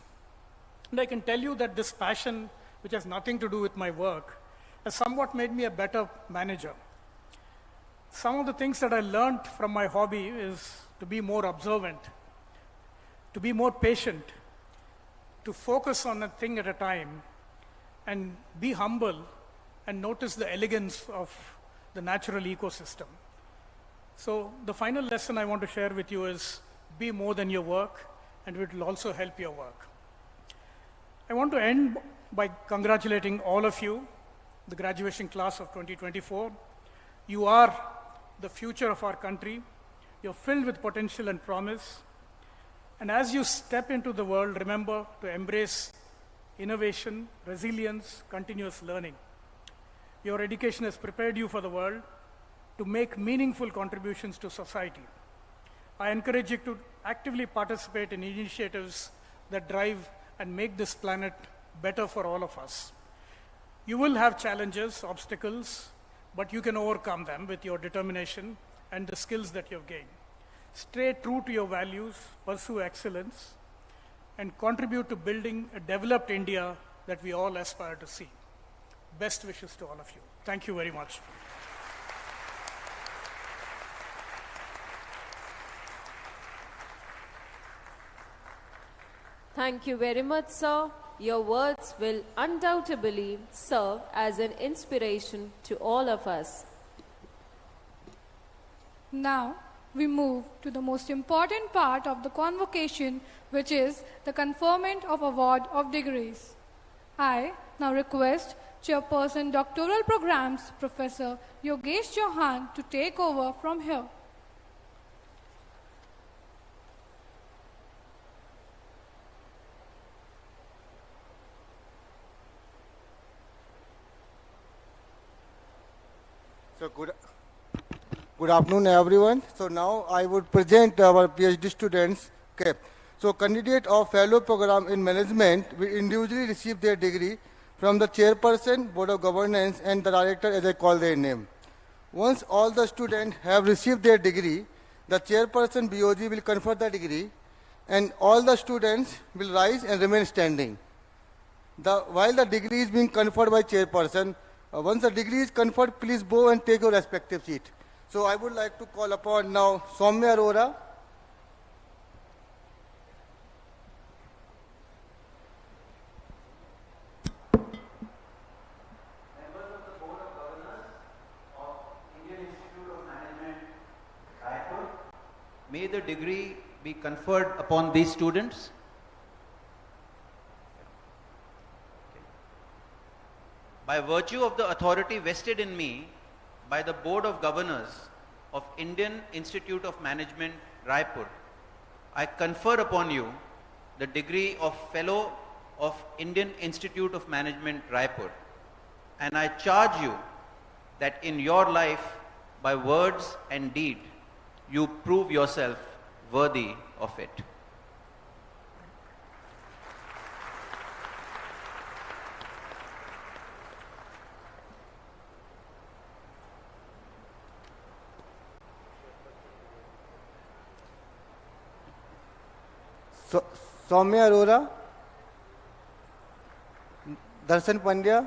And I can tell you that this passion, which has nothing to do with my work, has somewhat made me a better manager. Some of the things that I learned from my hobby is to be more observant, to be more patient, to focus on a thing at a time, and be humble and notice the elegance of the natural ecosystem. So the final lesson I want to share with you is be more than your work, and it will also help your work. I want to end by congratulating all of you, the graduation class of 2024. You are the future of our country. You're filled with potential and promise. And as you step into the world, remember to embrace innovation, resilience, continuous learning. Your education has prepared you for the world to make meaningful contributions to society. I encourage you to actively participate in initiatives that drive and make this planet better for all of us. You will have challenges, obstacles, but you can overcome them with your determination and the skills that you've gained. Stay true to your values, pursue excellence, and contribute to building a developed India that we all aspire to see. Best wishes to all of you. Thank you very much. Thank you very much, sir. Your words will undoubtedly serve as an inspiration to all of us. Now, we move to the most important part of the convocation, which is the conferment of award of degrees. I now request Chairperson Doctoral Programs, Professor Yogesh Chauhan, to take over from here. So good afternoon, everyone. So now I would present our PhD students. Okay. So candidate of fellow program in management will individually receive their degree from the chairperson, board of governance, and the director, as I call their name. Once all the students have received their degree, the chairperson BOG will confer the degree, and all the students will rise and remain standing. While the degree is being conferred by chairperson, once the degree is conferred, please go and take your respective seat. So I would like to call upon now Soumya Arora. May the degree be conferred upon these students. By virtue of the authority vested in me by the Board of Governors of Indian Institute of Management, Raipur, I confer upon you the degree of Fellow of Indian Institute of Management, Raipur, and I charge you that in your life, by words and deed, you prove yourself worthy of it. Soumya Arora, Darshan Pandya,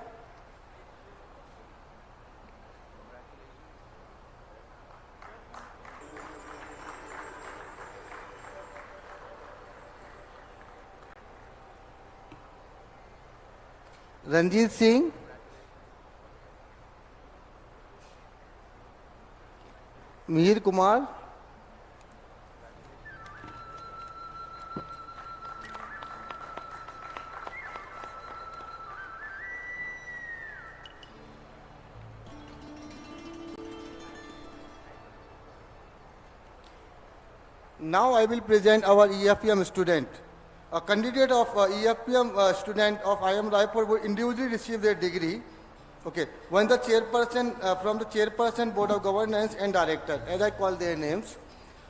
Ranjit Singh, Mihir Kumar, now I will present our EFPM student. A candidate of EFPM student of IIM Raipur will individually receive their degree. Okay, when the chairperson, from the chairperson, board of governance and director, as I call their names.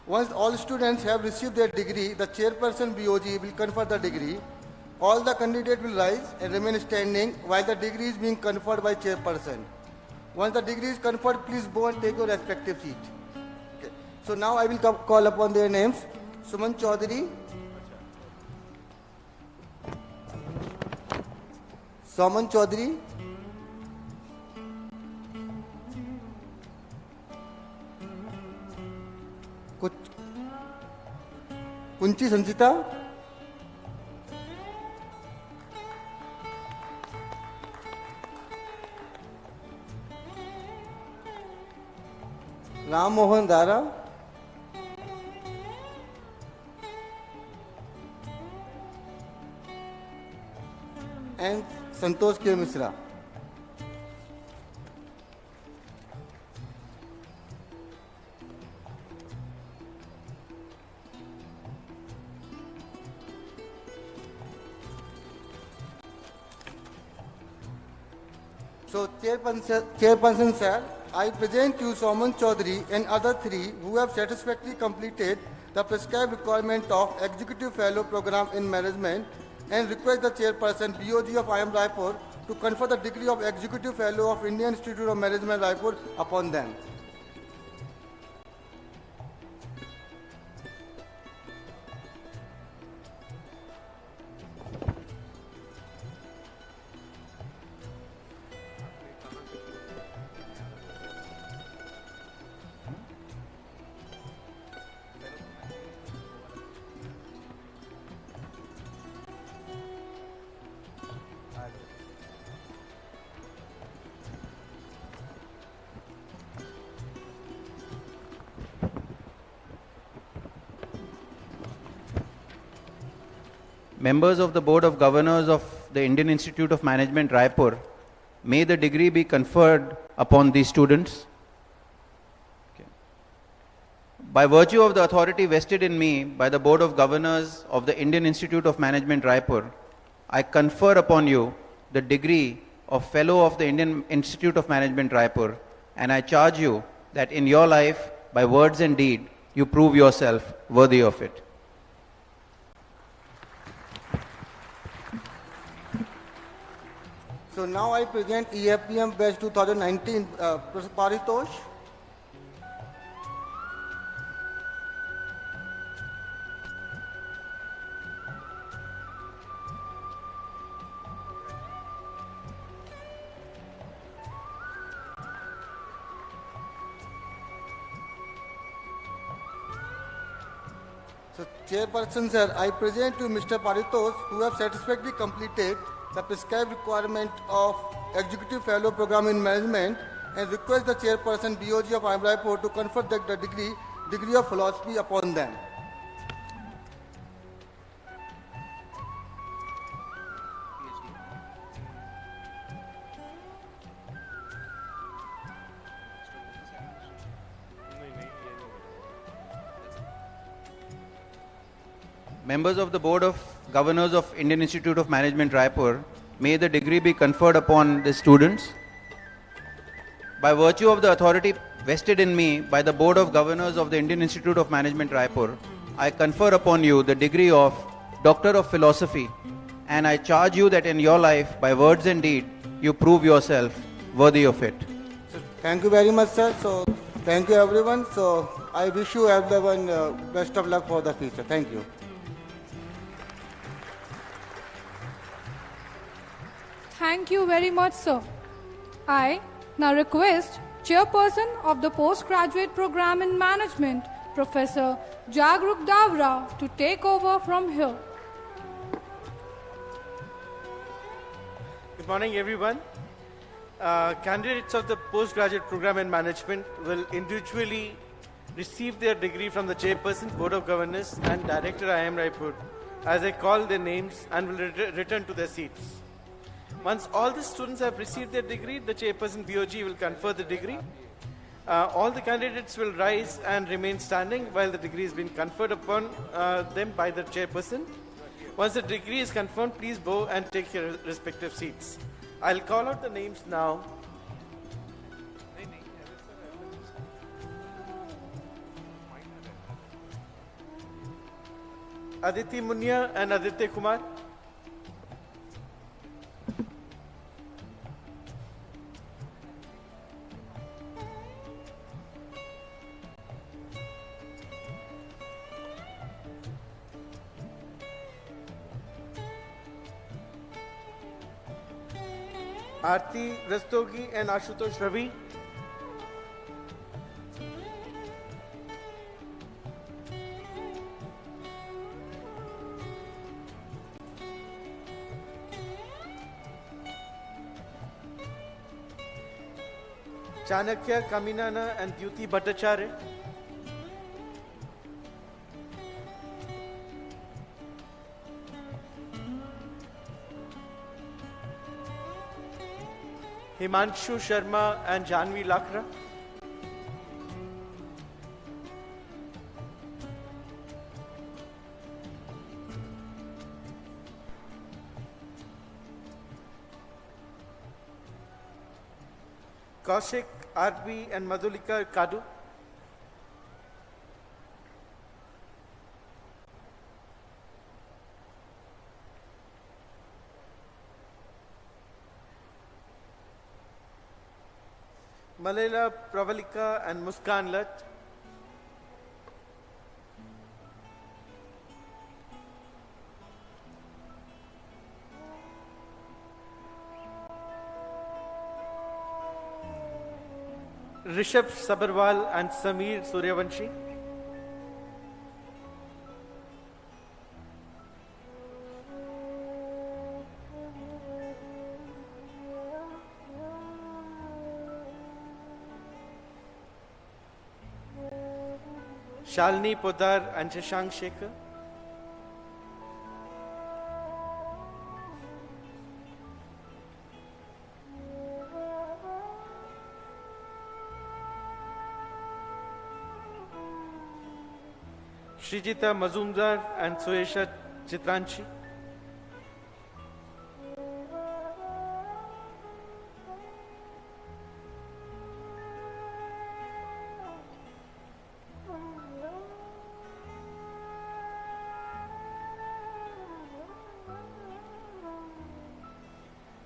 Once all students have received their degree, the chairperson BOG will confer the degree. All the candidates will rise and remain standing while the degree is being conferred by chairperson. Once the degree is conferred, please go and take your respective seat. Okay. So now I will call upon their names. Suman Chaudhary, Sauman Chaudhary, Kunchi Sanchita, Ram Mohan Dara, and Santosh K. Misra. So, Chairperson sir, I present you Sauman Chaudhary and other three who have satisfactorily completed the prescribed requirement of Executive Fellow Program in Management and request the Chairperson BOG of IIM Raipur to confer the degree of Executive Fellow of Indian Institute of Management Raipur upon them. Members of the Board of Governors of the Indian Institute of Management, Raipur, may the degree be conferred upon these students. Okay. By virtue of the authority vested in me by the Board of Governors of the Indian Institute of Management, Raipur, I confer upon you the degree of Fellow of the Indian Institute of Management, Raipur, and I charge you that in your life, by words and deed, you prove yourself worthy of it. So now I present EFPM Batch 2019 Paritosh. So, Chairperson, sir, I present to Mr. Paritos, who have satisfactorily completed the prescribed requirement of Executive Fellow Program in Management, and request the Chairperson BOG of IIM Raipur to confer the degree of philosophy upon them. Members of the Board of Governors of Indian Institute of Management Raipur, may the degree be conferred upon the students. By virtue of the authority vested in me by the Board of Governors of the Indian Institute of Management Raipur, I confer upon you the degree of Doctor of Philosophy, and I charge you that in your life, by words and deed, you prove yourself worthy of it. So, thank you very much, sir. So, thank you everyone. So, I wish you everyone best of luck for the future. Thank you. Thank you very much, sir. I now request Chairperson of the Postgraduate Program in Management, Professor Jagruk Davra, to take over from here. Good morning, everyone. Candidates of the Postgraduate Program in Management will individually receive their degree from the Chairperson, Board of Governors, and Director IIM Raipur, as I call their names, and will return to their seats. Once all the students have received their degree, the Chairperson BOG will confer the degree. All the candidates will rise and remain standing while the degree is being conferred upon them by the Chairperson. Once the degree is confirmed, please bow and take your respective seats. I'll call out the names now. Aditi Munya and Aditya Kumar. Aarti Rastogi and Ashutosh Ravi. Chanakya Kaminana and Dyuti Bhattacharya. Himanshu Sharma and Janvi Lakra. Kaushik RB and Madhulika Kadu. Malela Pravalika and Muskan Lat. Rishabh Sabarwal and Sameer Suryavanshi. Shalini Podar and Shashank Shekhar. Srijita Mazumdar and Suesha Chitranchi.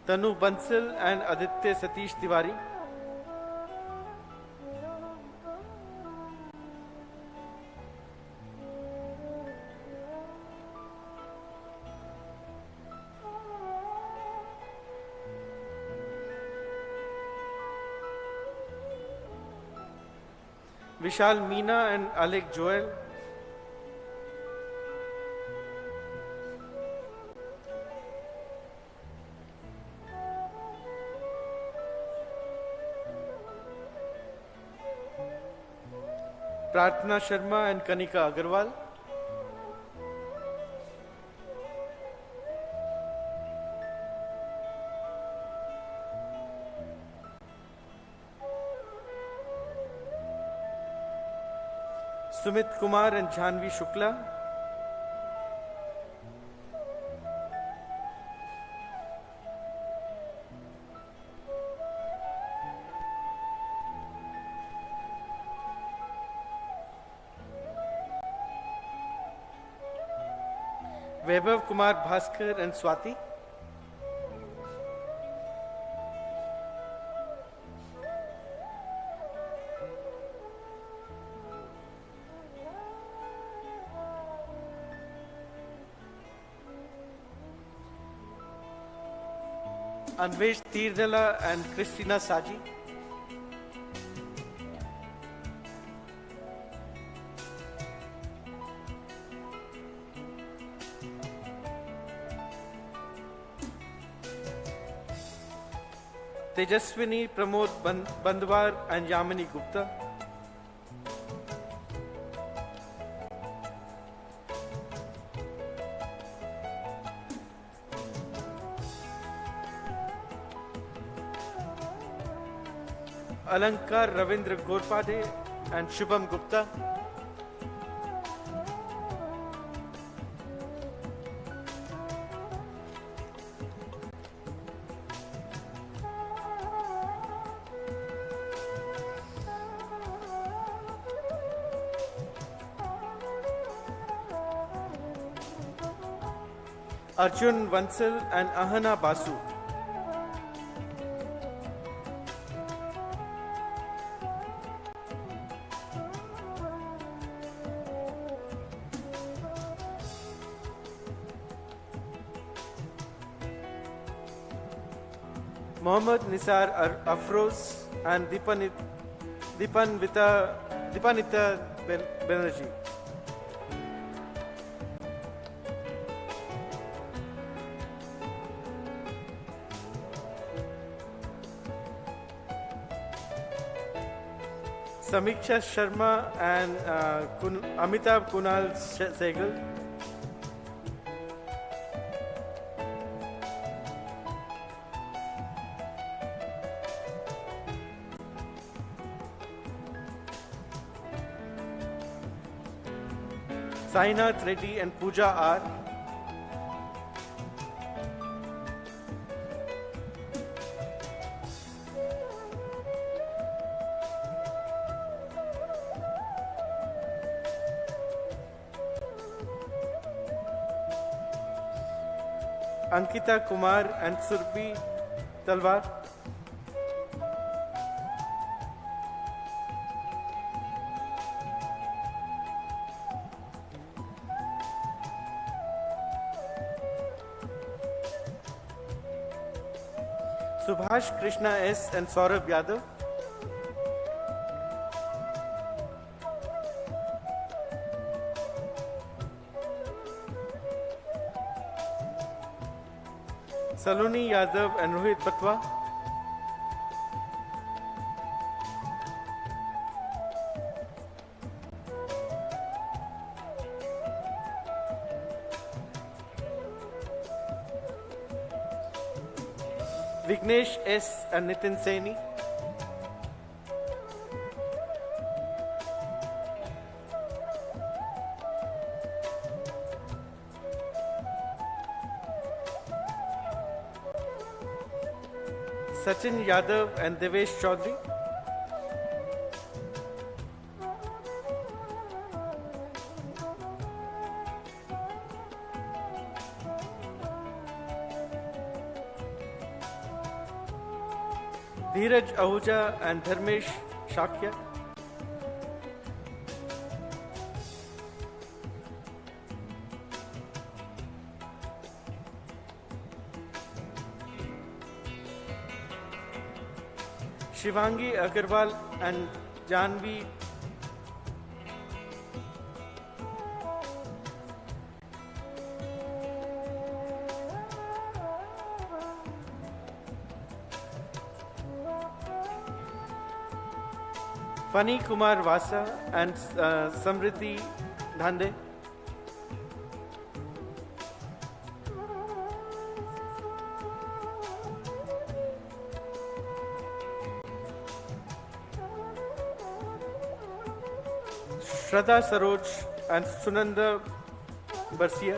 Tanu Bansal and Aditya Satish Tiwari. Vishal Meena and Alec Joel. Prarthana Sharma and Kanika Agarwal. Sumit Kumar and Jhanvi Shukla. Vaibhav Kumar Bhaskar and Swati. Anvesh Tirnala and Christina Saji. Tejaswini Pramod Bandwar and Yamini Gupta. Alankar Ravindra Gorpade and Shubham Gupta. Arjun Vansal and Ahana Basu. Mohammad Nisar Afroz and Dipanita Banerjee. Samiksha Sharma and Amitabh Kunal Sehgal. Sainath Reddy and Pooja R. Ankita Kumar and Surbhi Talwar. Subhash Krishna S and Saurabh Yadav. Saloni Yadav and Rohit Batwa. Vignesh S and Nitin Saini. Sachin Yadav and Devesh Chaudhary. Dheeraj Ahuja and Dharmesh Shakya. Shivangi Agarwal and Janvi Fani Kumar Vasa and Samriddhi Dhande. Shraddha Saroj and Sunanda Barsia.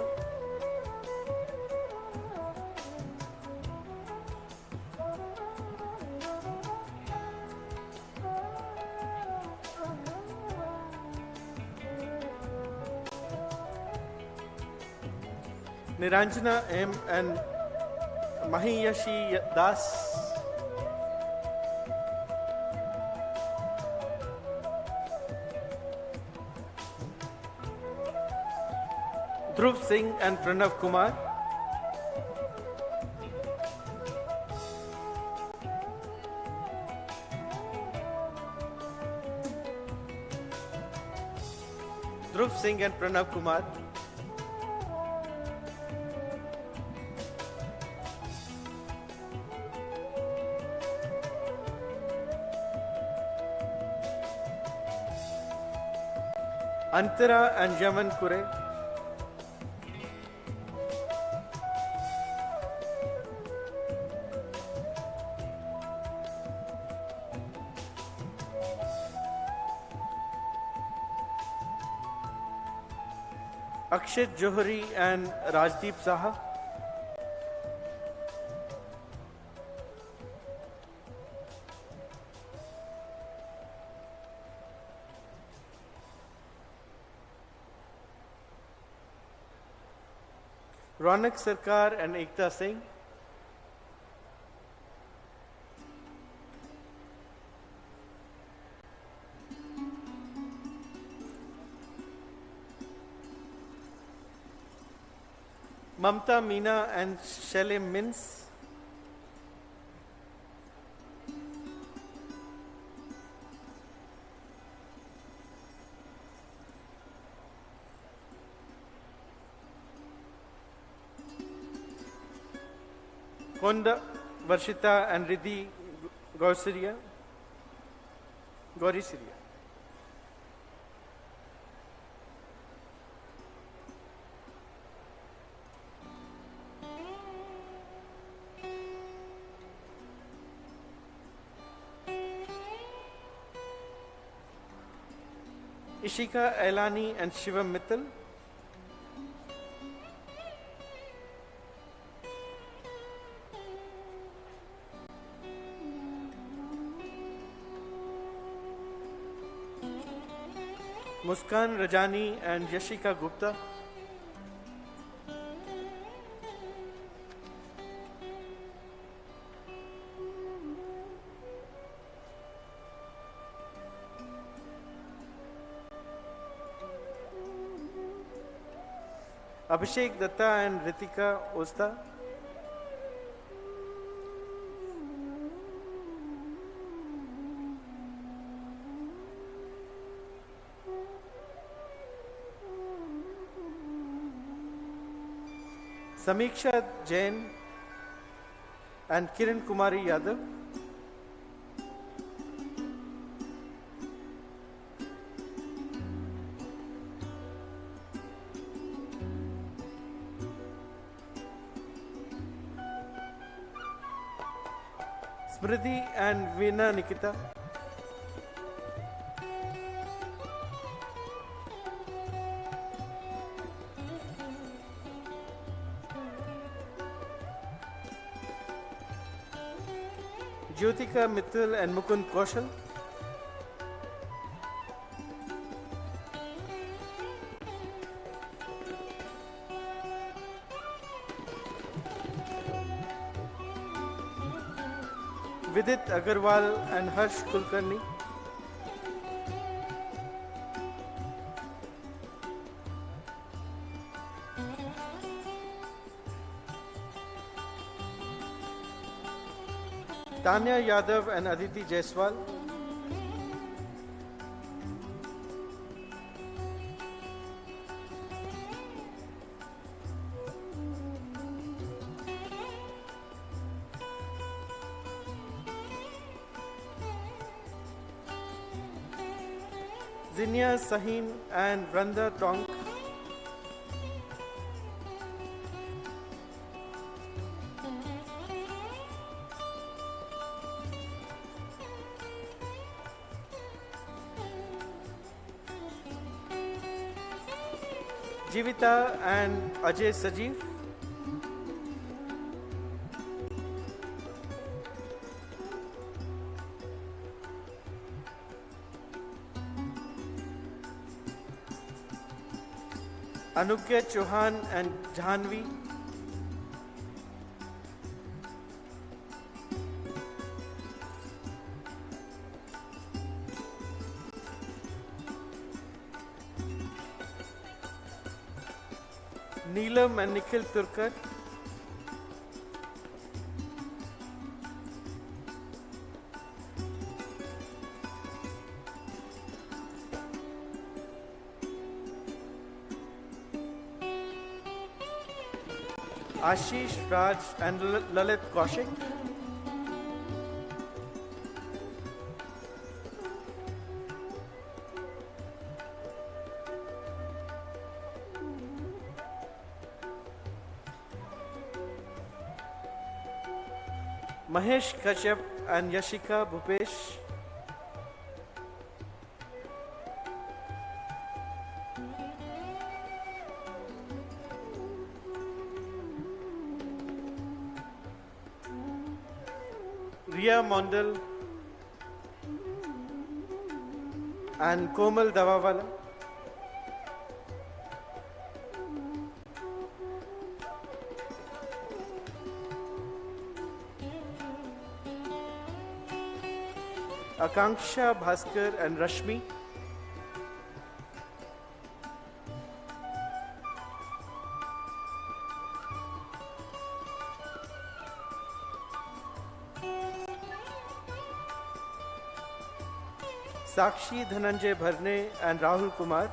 Niranjana M and Mahiyashi Das. Dhruv Singh and Pranav Kumar. Dhruv Singh and Pranav Kumar. Antara and Yaman Kure. Akshit Johari and Rajdeep Saha. Ronak Sarkar and Ekta Singh. Mamta Meena and Shelley Mins. Konda Varshita and Riddhi Gauri Siria. Ishika Ailani and Shivam Mittal. Muskan Rajani and Yashika Gupta. Abhishek Datta and Ritika Osta. Samiksha Jain and Kiran Kumari Yadav. Smriti and Veena Nikita. Jyotika Mittal and Mukund Kaushal. Vidit Agarwal and Harsh Kulkarni. Tanya Yadav and Aditi Jaiswal. Zinia Sahin and Vranda Tonk. Jivita and Ajay Sajeev. Anugya Chauhan and Jahanvi. Neelam and Nikhil Turkar. Ashish, Raj and Lalit Kaushik. Mahesh Kashyap and Yashika Bhupesh. Riya Mondal and Komal Davawala. Akanksha Bhaskar and Rashmi. Sakshi Dhananjay Bharne and Rahul Kumar.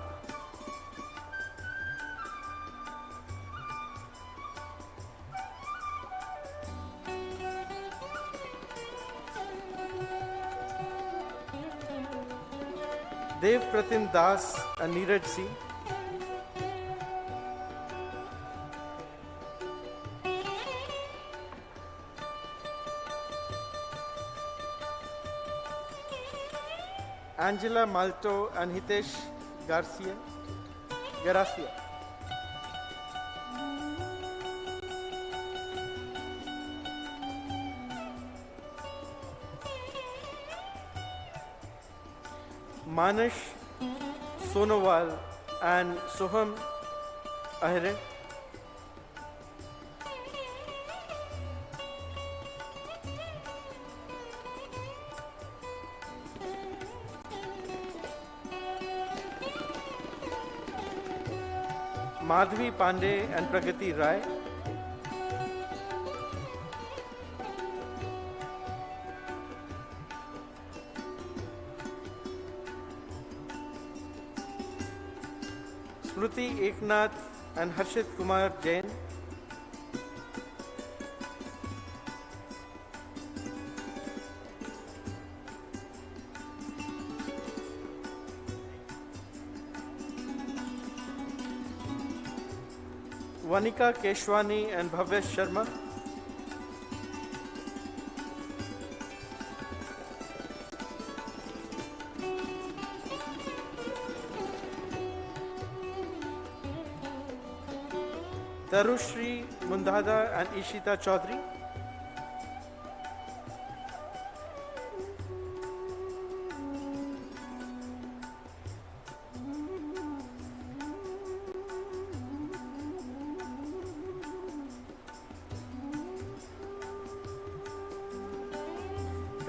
Dev Pratim Das and Neeraj Singh. Angela Malto and Hitesh Garcia. Manish Sonowal and Soham Ahre. Madhvi Pandey and Pragati Rai. Smruti Eknath and Harshit Kumar Jain. Vanika Keshwani and Bhavesh Sharma. Tarushri Mundhada and Ishita Chaudhary.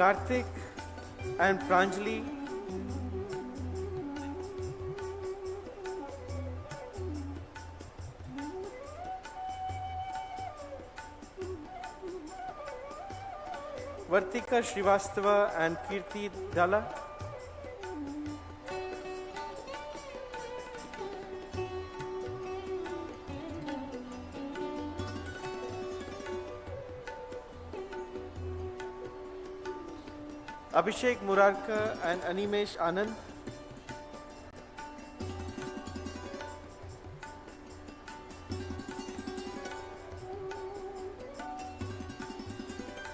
Karthik and Pranjali. Vartika Srivastava and Kirti Dala. Abhishek Murarka and Animesh Anand.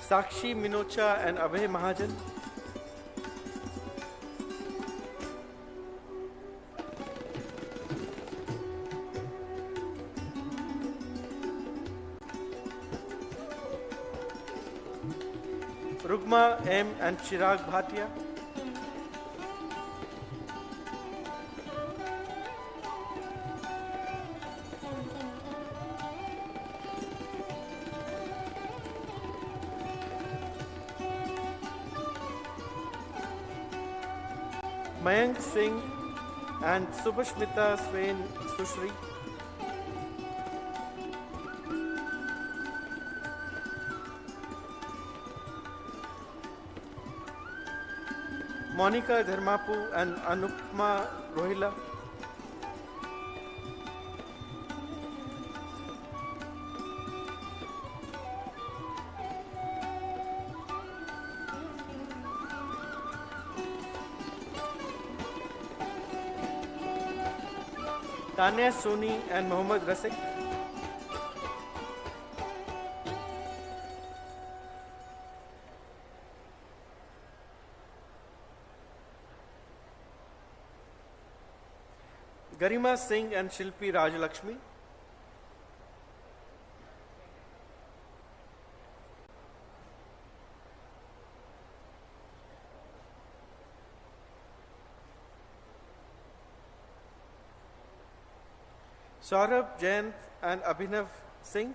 Sakshi Minocha and Abhay Mahajan. Rugma M and Chirag Bhatia. Mayank Singh and Subhashmita Swain Sushri. Monica Dharmapu and Anupma Rohila. Tanya Soni and Mohammad Rasik. Garima Singh and Shilpi Rajalakshmi. Saurabh Jain and Abhinav Singh.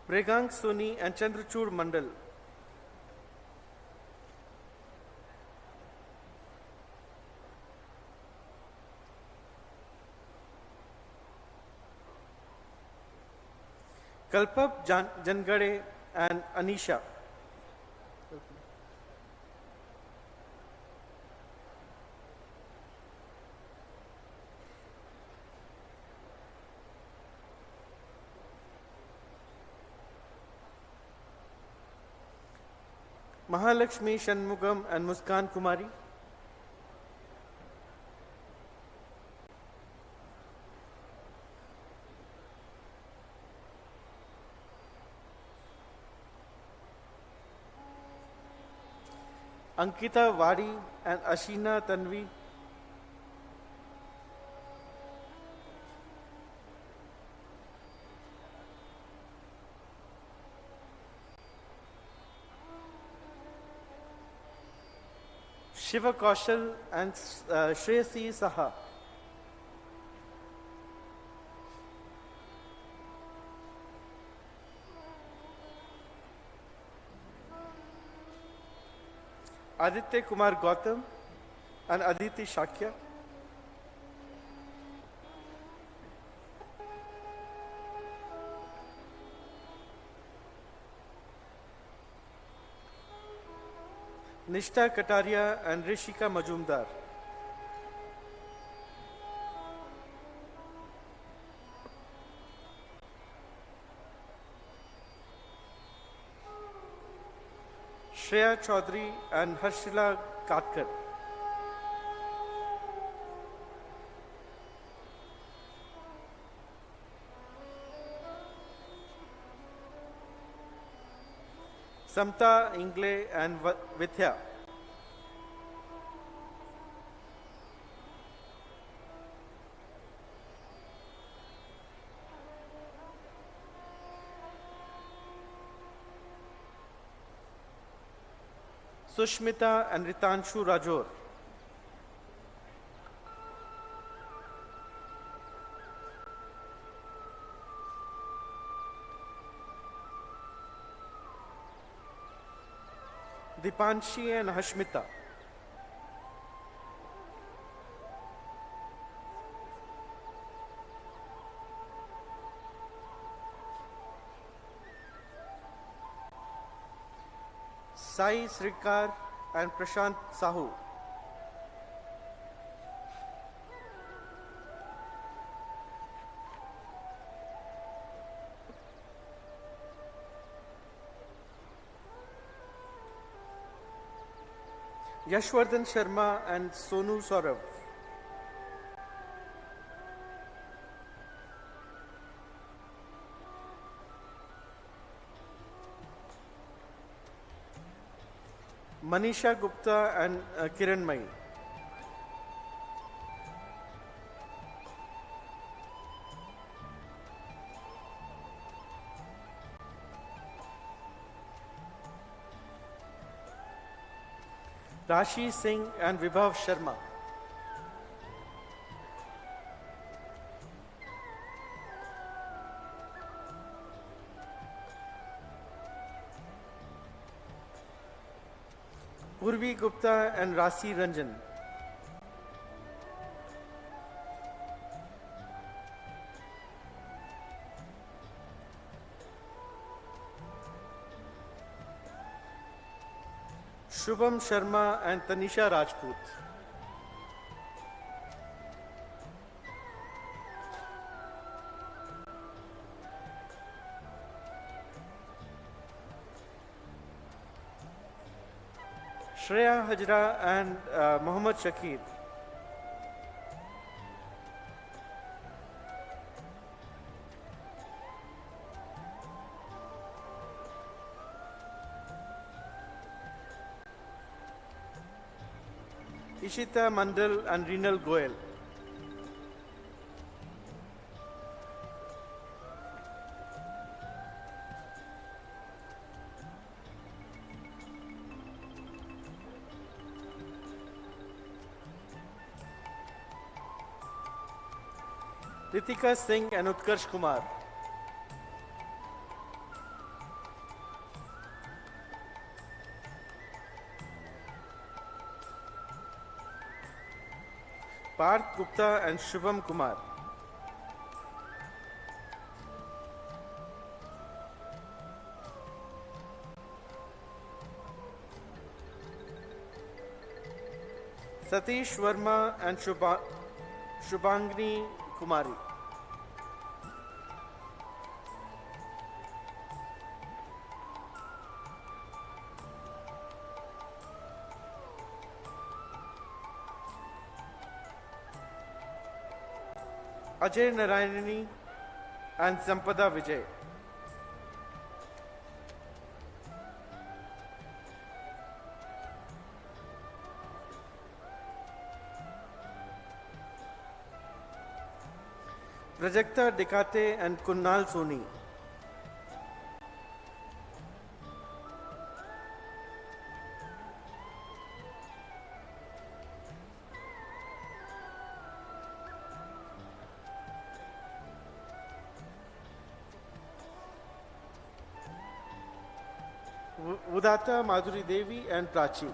Pregang Soni and Chandrachud Mandal. Kalpap Jangade and Anisha. Mahalakshmi Shanmugam and Muskan Kumari. Ankita Wadi and Ashina Tanvi. Shiva Kaushal and Shreyasi Saha. Aditya Kumar Gautam and Aditi Shakya. Nishta Kataria and Rishika Majumdar. Shreya Chaudhary and Harshila Katkar. Samta Ingle and Vidya. Sushmita and Ritanshu Rajor. Dipanshi and Hashmita. Sai Srikar and Prashant Sahu. Yashwardhan Sharma and Sonu Saurav. Manisha Gupta and Kiran Mai. Rashi Singh and Vibhav Sharma. Purvi Gupta and Rasi Ranjan. Shubham Sharma and Tanisha Rajput. Shreya Hajra and Mohammad Shakir. Ishita Mandal and Rinal Goel. Ritika Singh and Utkarsh Kumar. Parth Gupta and Shubham Kumar. Satish Verma and Shubhangini Kumari. Ajay Narayani and Sampada Vijay. Prajakta Dekate and Kunnal Soni. Udata Madhuri Devi and Prachi.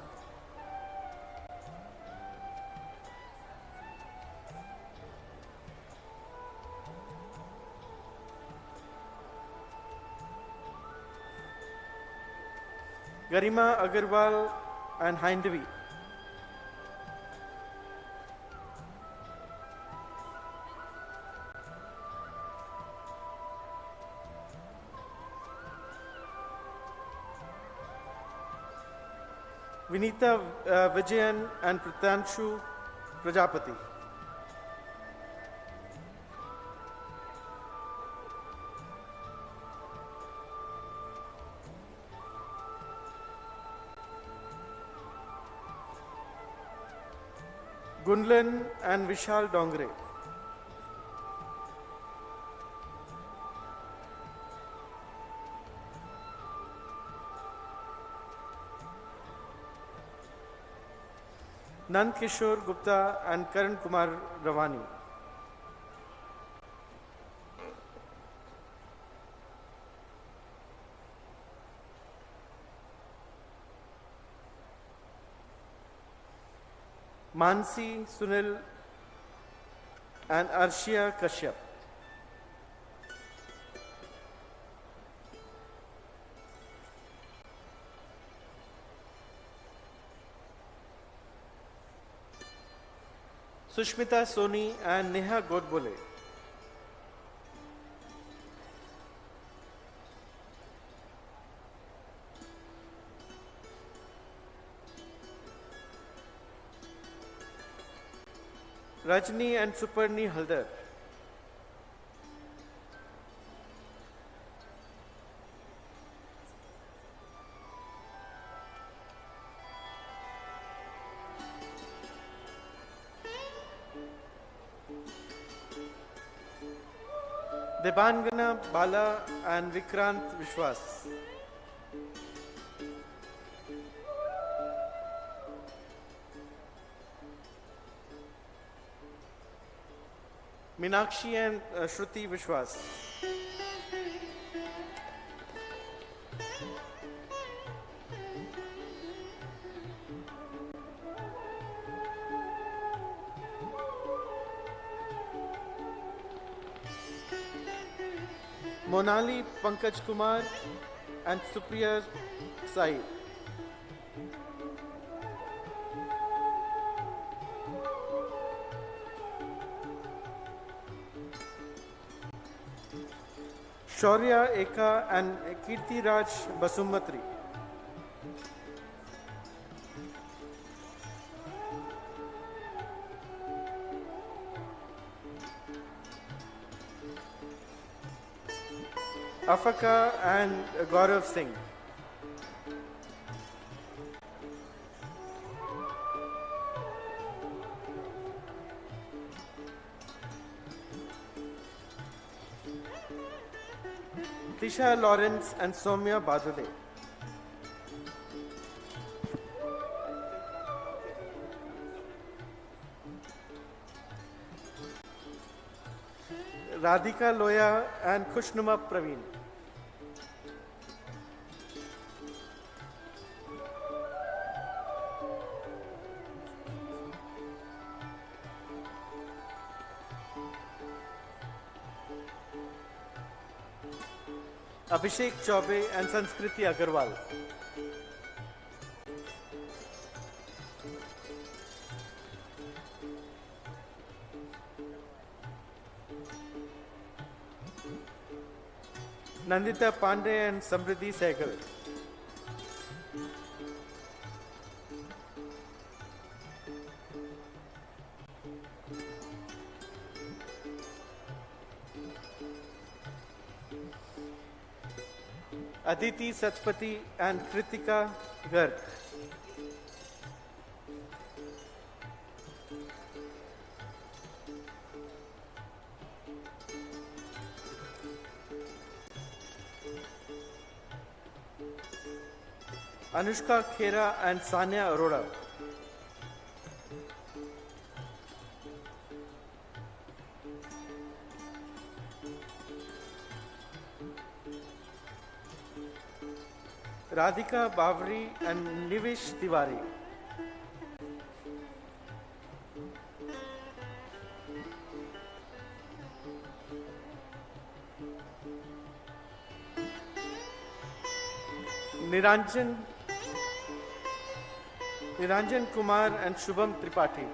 Garima Agarwal and Hindvi. Vinita Vijayan and Pratanshu Prajapati. Gunlan and Vishal Dongre. Nand Kishore Gupta and Karan Kumar Ravani. Mansi Sunil and Arshia Kashyap. Sushmita Soni and Neha Godbole. Rajni and Suparni Haldar. Debangana Bala and Vikrant Vishwas. Meenakshi and Shruti Vishwas. Monali Pankaj Kumar and Supriya Sai. Shaurya Eka and Kirti Raj Basumatri. Afaka and Gaurav Singh. Tisha Lawrence and Soumya Badude. Radhika Loya and Kushnuma Praveen. Abhishek Chaube and Sanskriti Agarwal. Nandita Pandey and Samriddhi Sehgal. Aditi Satpati and Kritika Garg. Anushka Khera and Sanya Arora. Radhika Bavri and Nivish Tiwari. Niranjan Kumar and Shubham Tripathi.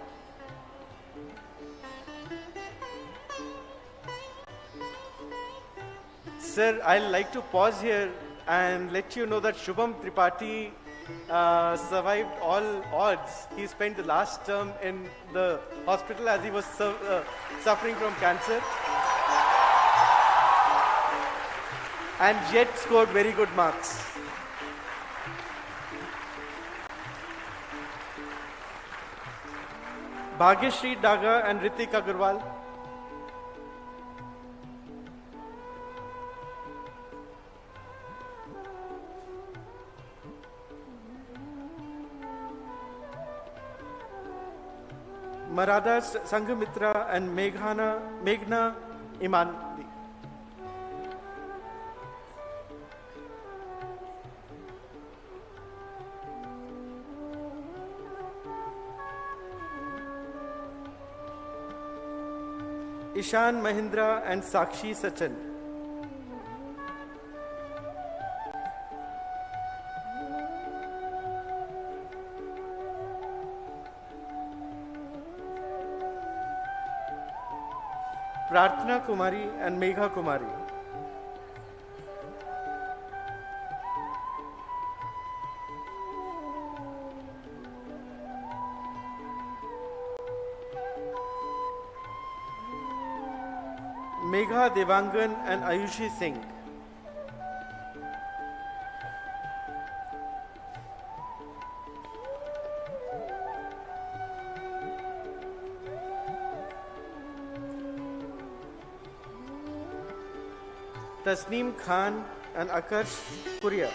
Sir, I'd like to pause here and let you know that Shubham Tripathi survived all odds. He spent the last term in the hospital as he was suffering from cancer. And yet scored very good marks. Bhagyashree Daga and Ritik Agarwal. Marada Sanghamitra and Meghna Imandi. Ishan Mahindra and Sakshi Sachin. Prarthana Kumari and Megha Kumari. Megha Devangan and Ayushi Singh. Tasneem Khan and Akarsh Puria.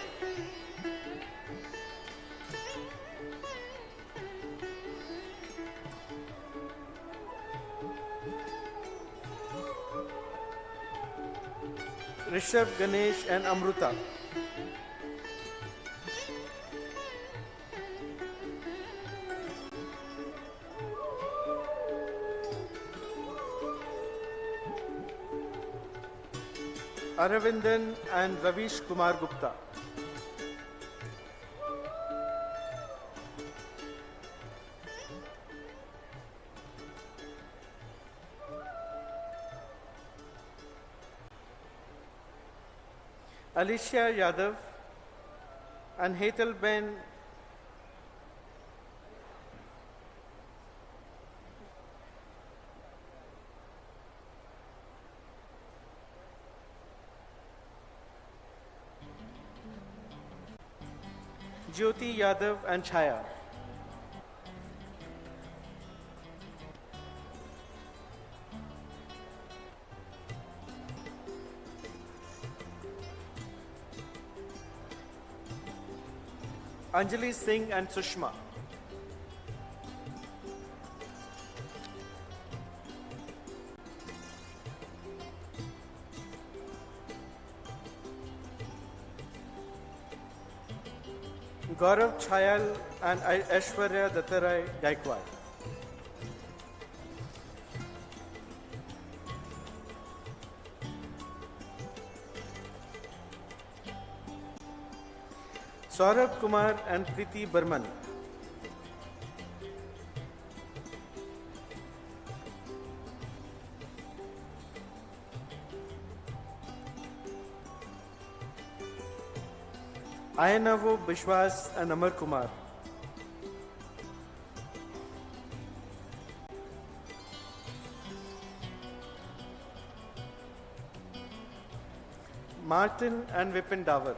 Rishabh Ganesh and Amruta. Aravindan and Ravish Kumar Gupta. Alicia Yadav and Hetal Ben Jyoti Yadav and Chaya. Anjali Singh and Sushma. Gaurav Chayal and Aishwarya Dattarai Gaikwad. Saurabh Kumar and Preeti Burman. Ayanavo Bishwas and Amar Kumar. Martin and Vipin Davar.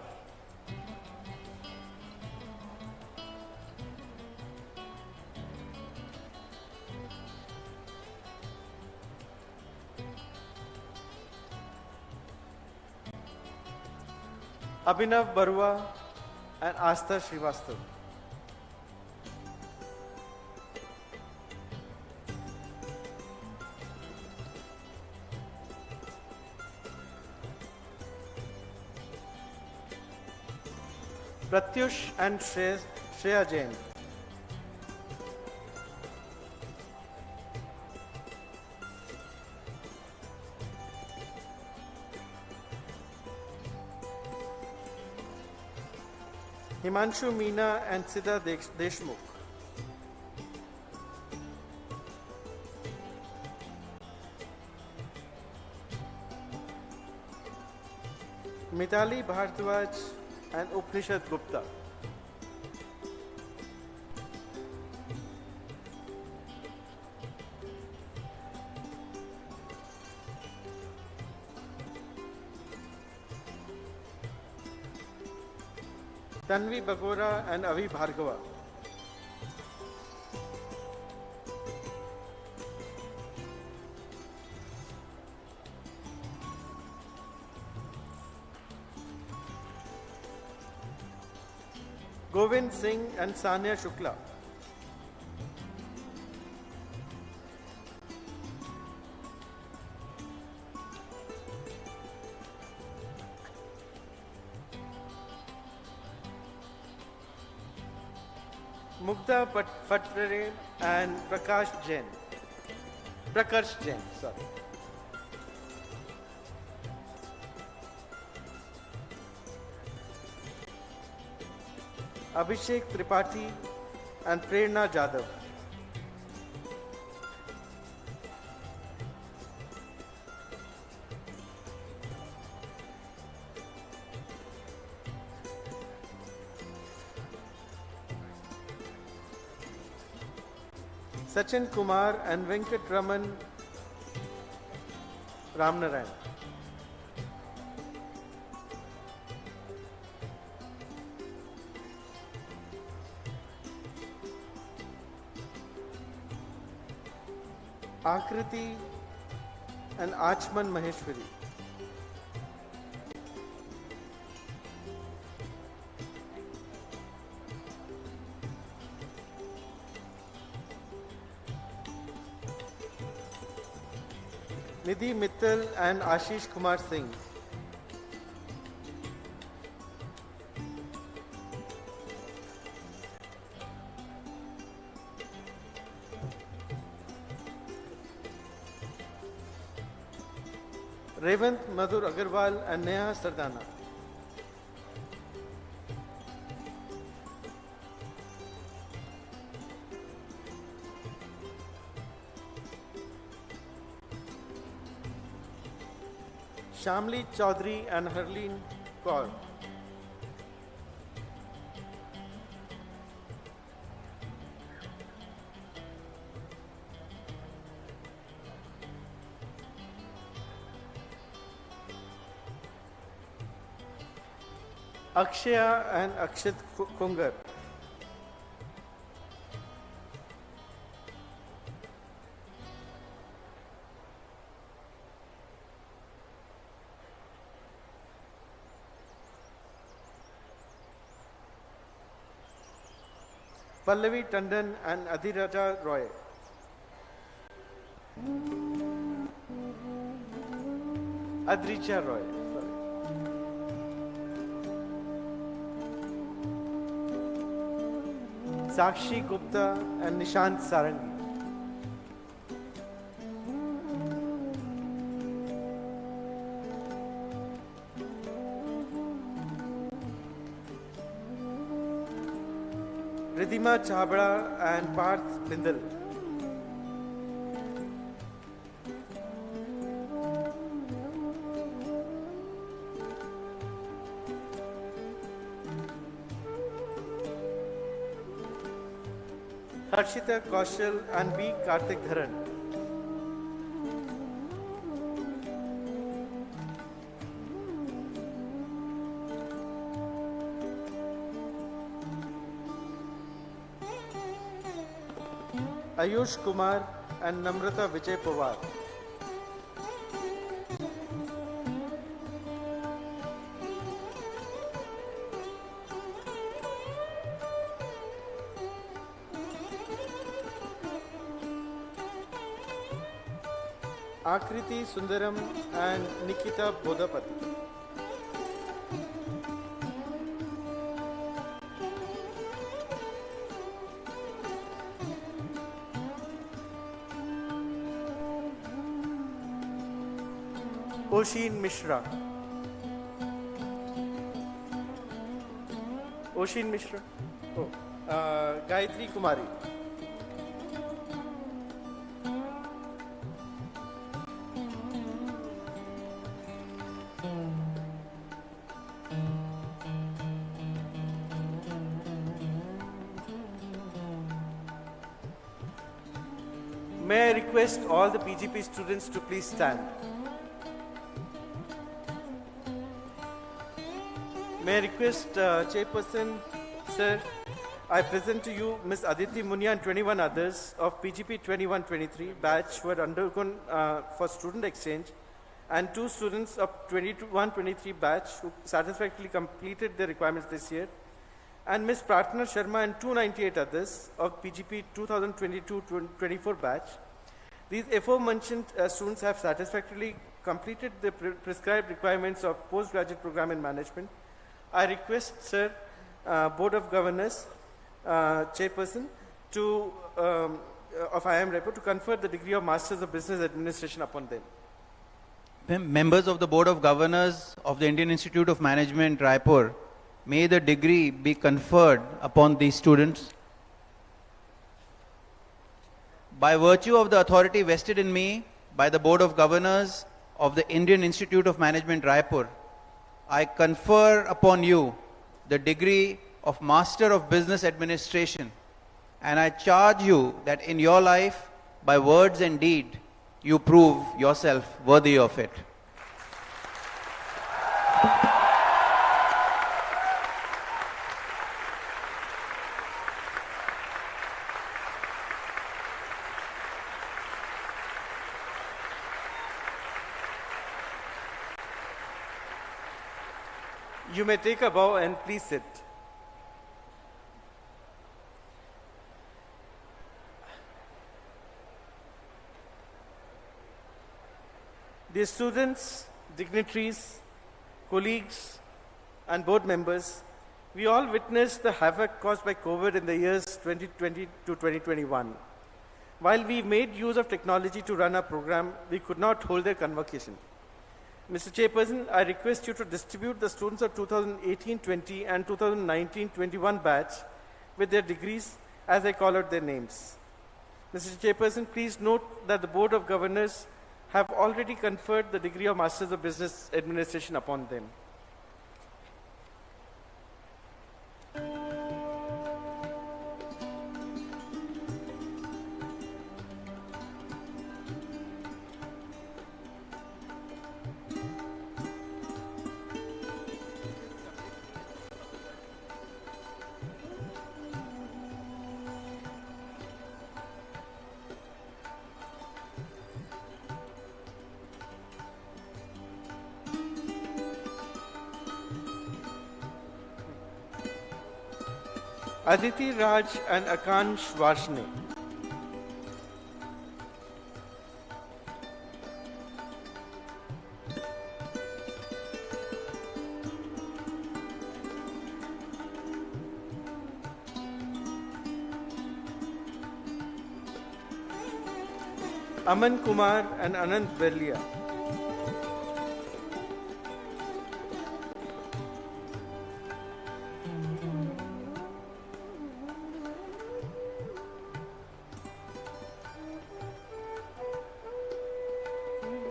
Abhinav Barua and Astha Srivastav. Pratyush and Shreya Jain. Himanshu Meena and Siddha Deshmukh. Mitali Bhardwaj and Upnishad Gupta. Tanvi Bagora and Avi Bhargava. Govind Singh and Sanya Shukla. Mugdha Patre and Prakash Jain. Prakarsh Jain, sorry. Abhishek Tripathi and Prerna Jadhav. Sachin Kumar and Venkat Ramnarayan. Akriti and Achman Maheshwari. Nidhi Mittal and Ashish Kumar Singh. Revant Madhur Agarwal and Neha Sardana. Shamli Chaudhary and Harleen Kaur. Akshaya and Akshit Kungar. Pallavi Tandon and Adhiraja Roy. Adricha Roy. Sakshi Gupta and Nishant Sarangi. Ridhima Chabra and Parth Bindal. Harshita Kaushal and B. Karthik Dharan. Ayush Kumar and Namrata Vijay Pawar. Akriti Sundaram and Nikita Bodapati. Oshin Mishra. Oshin Mishra. Oh, Gayatri Kumari. May I request all the PGP students to please stand. May I request Chairperson, sir, I present to you Ms. Aditi Munia and 21 others of PGP 21-23 batch who had undergone for student exchange, and 2 students of 21-23 batch who satisfactorily completed their requirements this year, and Ms. Pratna Sharma and 298 others of PGP 2022-24 batch. These aforementioned students have satisfactorily completed the prescribed requirements of postgraduate program in management. I request, sir, Board of Governors, Chairperson of IIM Raipur to confer the degree of Masters of Business Administration upon them. Members of the Board of Governors of the Indian Institute of Management, Raipur, may the degree be conferred upon these students. By virtue of the authority vested in me by the Board of Governors of the Indian Institute of Management, Raipur, I confer upon you the degree of Master of Business Administration, and I charge you that in your life, by words and deed, you prove yourself worthy of it. You may take a bow and please sit. Dear students, dignitaries, colleagues, and board members, we all witnessed the havoc caused by COVID in the years 2020 to 2021. While we made use of technology to run our program, we could not hold a convocation. Mr. Chairperson, I request you to distribute the students of 2018-20 and 2019-21 batch with their degrees as I call out their names. Mr. Chairperson, please note that the Board of Governors have already conferred the degree of Masters of Business Administration upon them. Aditi Raj and Akansh Varshney. Aman Kumar and Anand Berlia.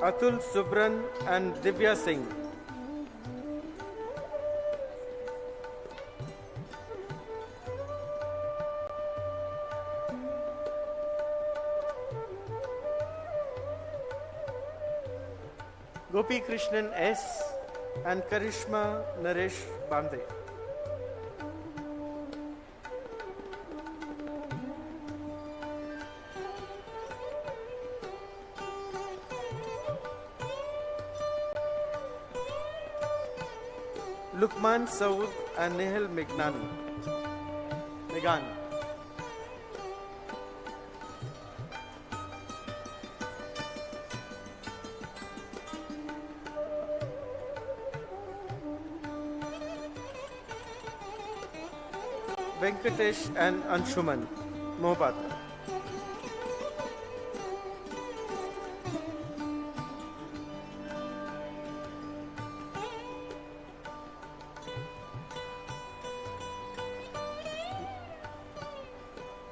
Atul Subran and Divya Singh. Gopi Krishnan S. and Karishma Naresh Bande. Lukman Saud and Nehal Meghani. Venkatesh and Anshuman Mohbatra.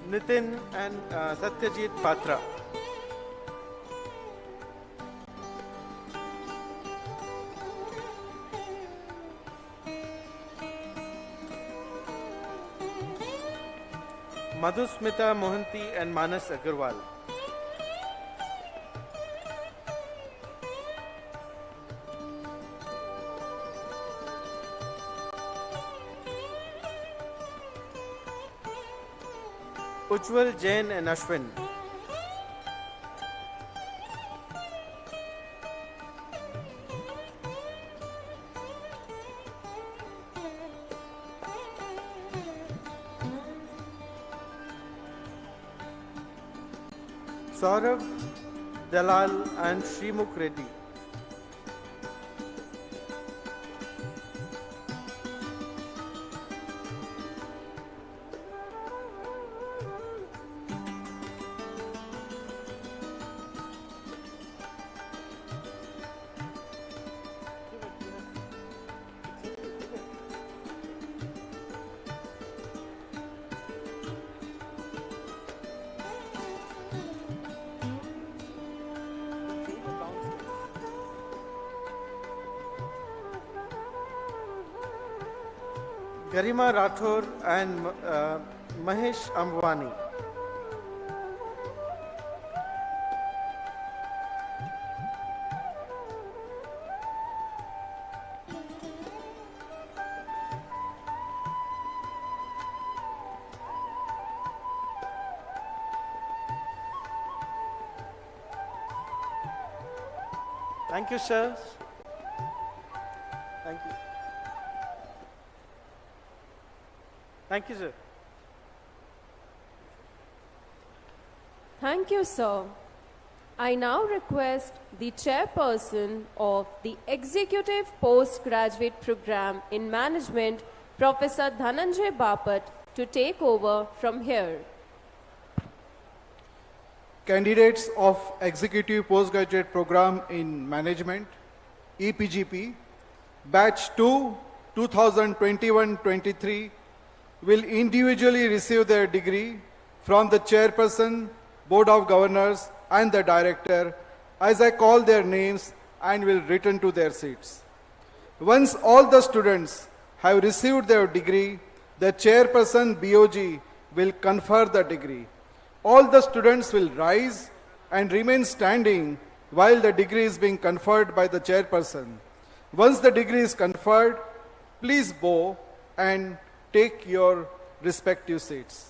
Nitin and Satyajit Patra. Madhusmita Mohanty and Manas Agarwal. Ujjwal Jain and Ashwin. Saurabh Dalal and Srimukh Reddy. Garima Rathore and Mahesh Ambwani. Thank you, sir. Thank you. Thank you, sir. Thank you, sir. I now request the Chairperson of the Executive Postgraduate Program in Management, Professor Dhananjay Bapat, to take over from here. Candidates of Executive Postgraduate Program in Management, EPGP, Batch 2, 2021-23, will individually receive their degree from the Chairperson, Board of Governors, and the Director as I call their names and will return to their seats. Once all the students have received their degree, the Chairperson BOG will confer the degree. All the students will rise and remain standing while the degree is being conferred by the Chairperson. Once the degree is conferred, please bow and take your respective seats.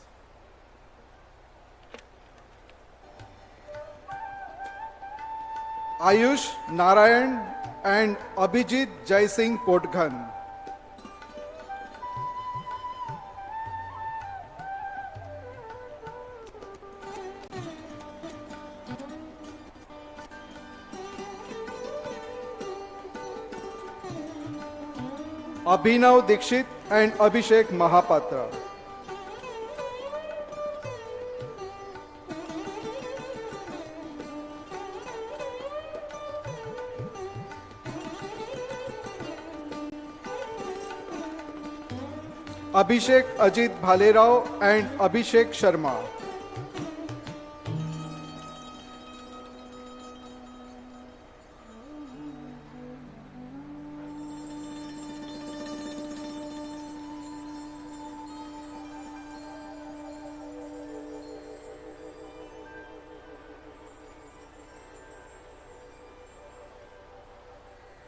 Ayush Narayan and Abhijit Jaisingh Potghan. Abhinav Dikshit and Abhishek Mahapatra. Abhishek Ajit Bhalerao and Abhishek Sharma.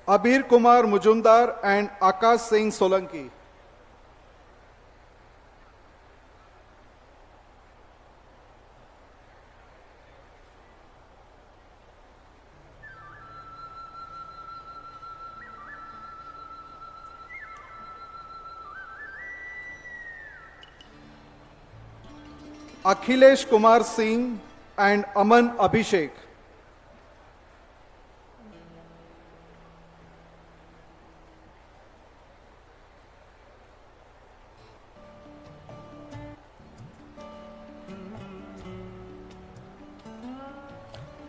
Abir Kumar Mujumdar and Akash Singh Solanki. Akhilesh Kumar Singh and Aman Abhishek.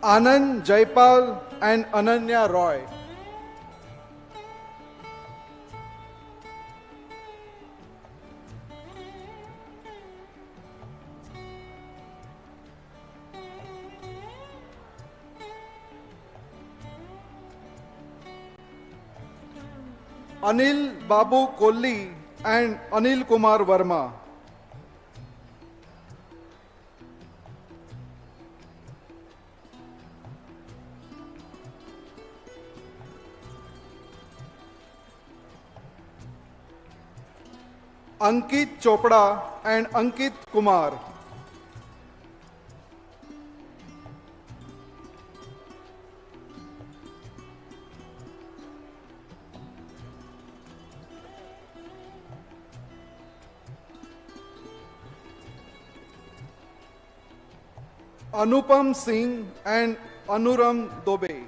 Anand Jaipal and Ananya Roy. Anil Babu Kolli and Anil Kumar Verma. Ankit Chopra and Ankit Kumar. Anupam Singh and Anuram Dobe.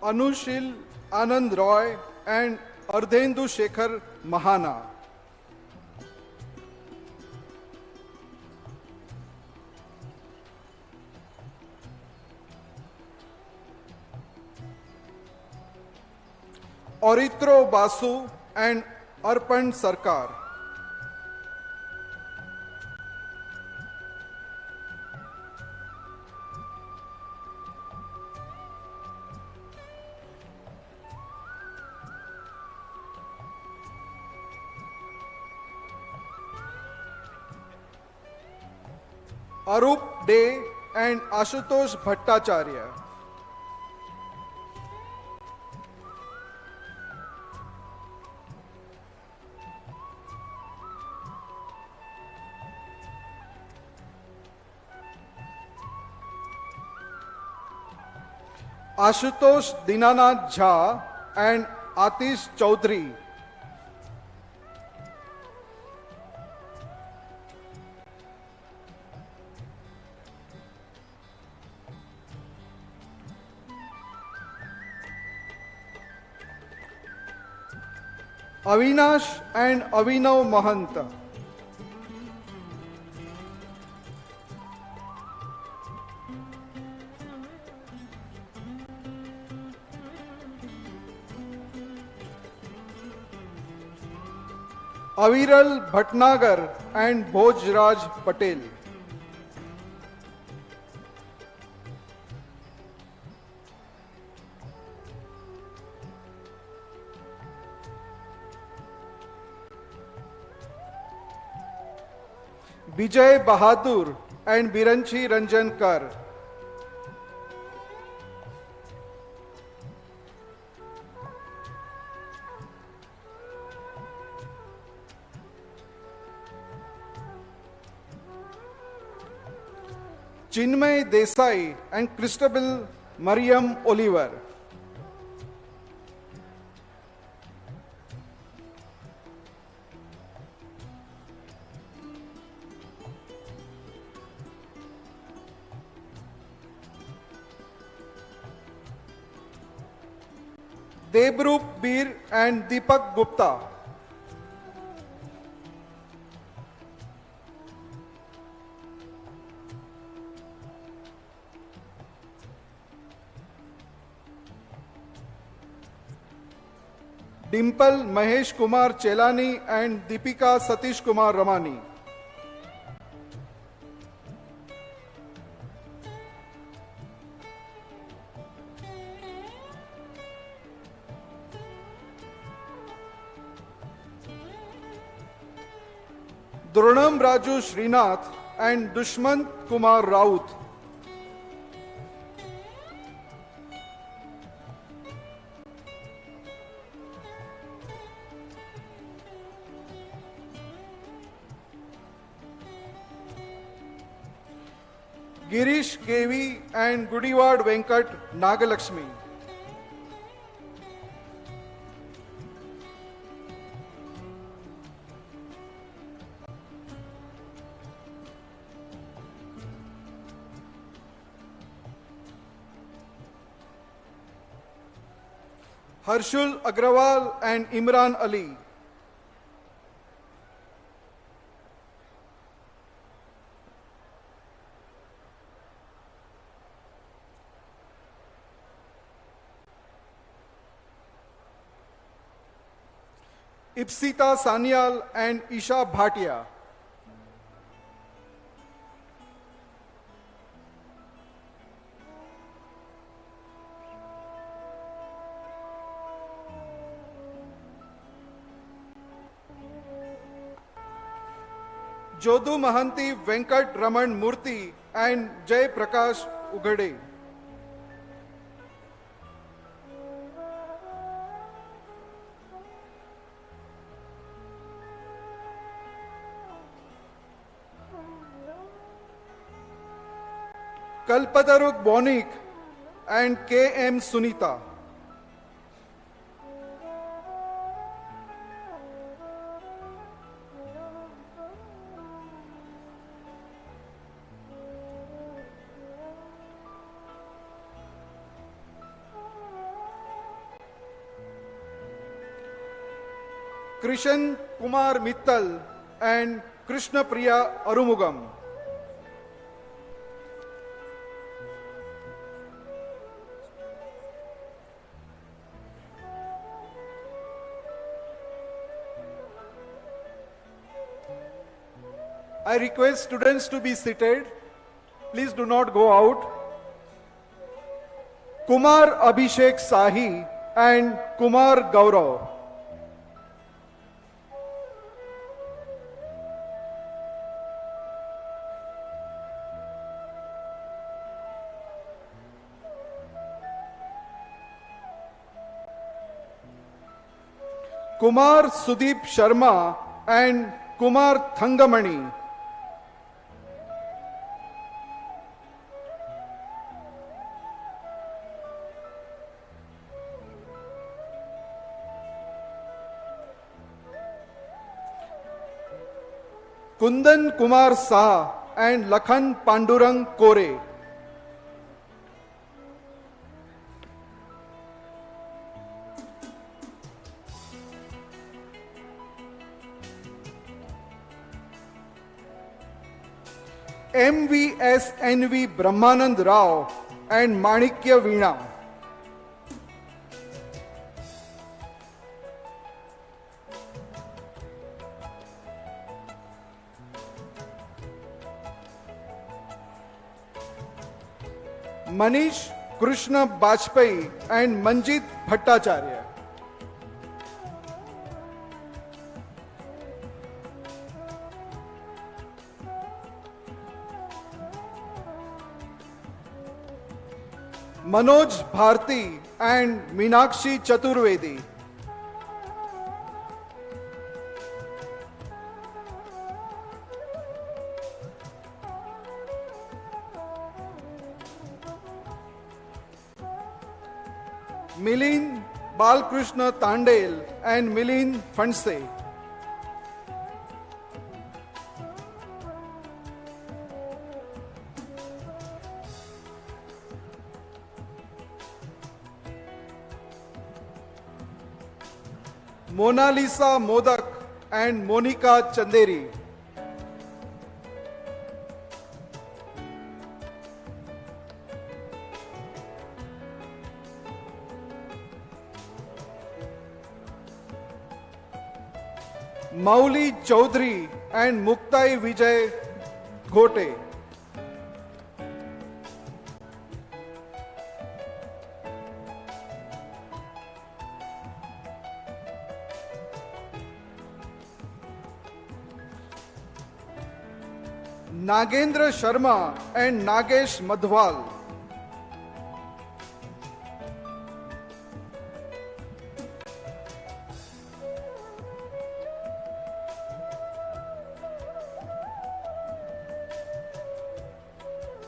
Anushil Anand Roy and Ardhendu Shekhar Mahana. Oritro Basu and Arpan Sarkar. Arup Dey and Ashutosh Bhattacharya. Ashutosh Dinanath Jha and Atish Chaudhary. Avinash and Avinav Mahanta. Aviral Bhatnagar and Bhojraj Patel. Vijay Bahadur and Biranchi Ranjan Kar. Chinmay Desai and Christabel Mariam Oliver. Devrup Bir and Deepak Gupta. Dimple Mahesh Kumar Chelani and Deepika Satish Kumar Ramani. Dronam Raju Srinath and Dushmant Kumar Raut. Girish KV and Gudiwad Venkat Nagalakshmi. Harshul Agrawal and Imran Ali. Ipsita Sanyal and Isha Bhatia. Jodu Mahanti Venkat Raman Murthy and Jay Prakash Ugade. Kalpataruk Bonik and K.M. Sunita. Krishan Kumar Mittal and Krishna Priya Arumugam. I request students to be seated. Please do not go out. Kumar Abhishek Sahi and Kumar Gaurav. Kumar Sudeep Sharma and Kumar Thangamani. Kundan Kumar Saha and Lakhan Pandurang Kore. MVSNV Brahmanand Rao and Manikya Veena. Manish Krishna Bajpayee and Manjit Bhattacharya. Manoj Bharti and Meenakshi Chaturvedi. Milin Balkrishna Tandel and Milin Phandse. Mona Lisa Modak and Monica Chanderi. Mauli Chaudhary and Muktai Vijay Ghote. Nagendra Sharma and Nagesh Madhwal.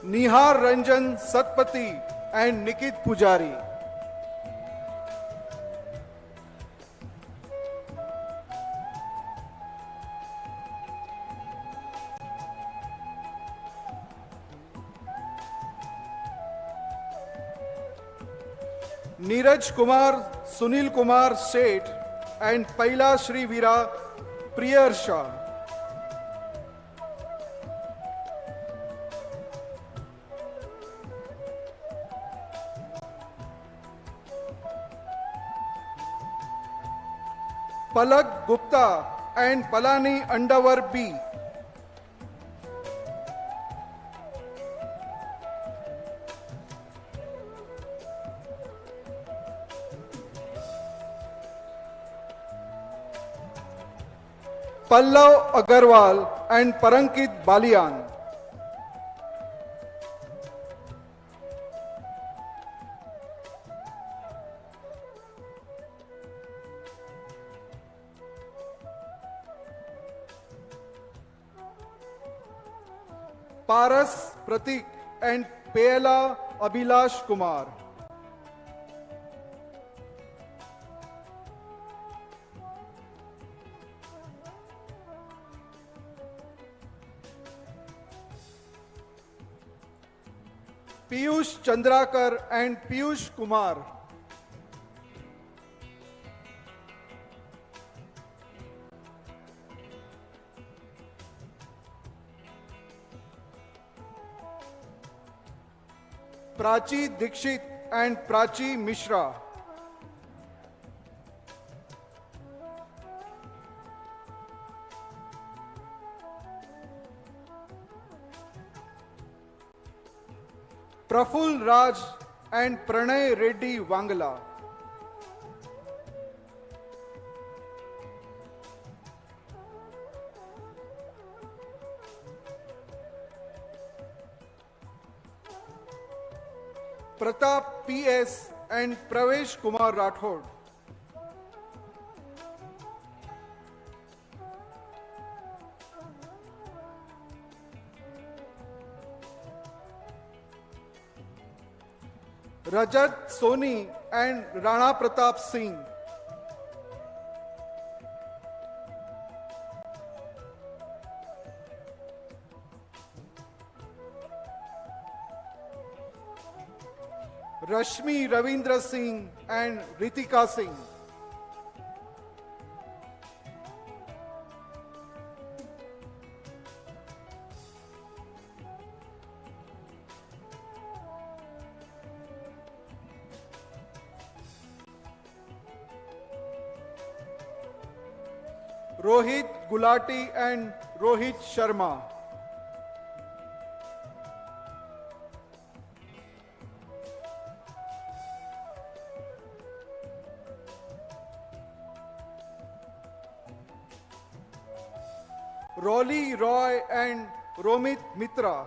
Nihar Ranjan Satpati and Nikit Pujari. Neeraj Kumar, Sunil Kumar Seth and Paila Shri Veera Priyar Shah. Palak Gupta and Palani Andavar B. Pallav Agarwal and Parankit Balian. Paras Pratik and Pela Abhilash Kumar. Piyush Chandrakar and Piyush Kumar. Prachi Dikshit and Prachi Mishra. Praful Raj and Pranay Reddy Wangala. Pratap PS and Pravesh Kumar Rathod. Rajat Soni and Rana Pratap Singh. Rashmi Ravindra Singh and Ritika Singh. Rohit Gulati and Rohit Sharma. Rolly Roy and Romit Mitra.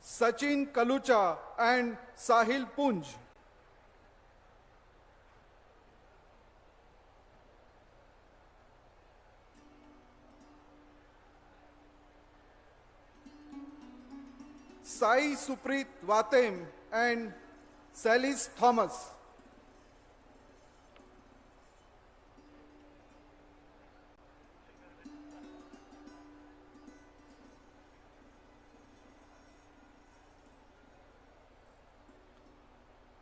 Sachin Kalucha and Sahil Punj. Sai Suprit Vatem and Salis Thomas.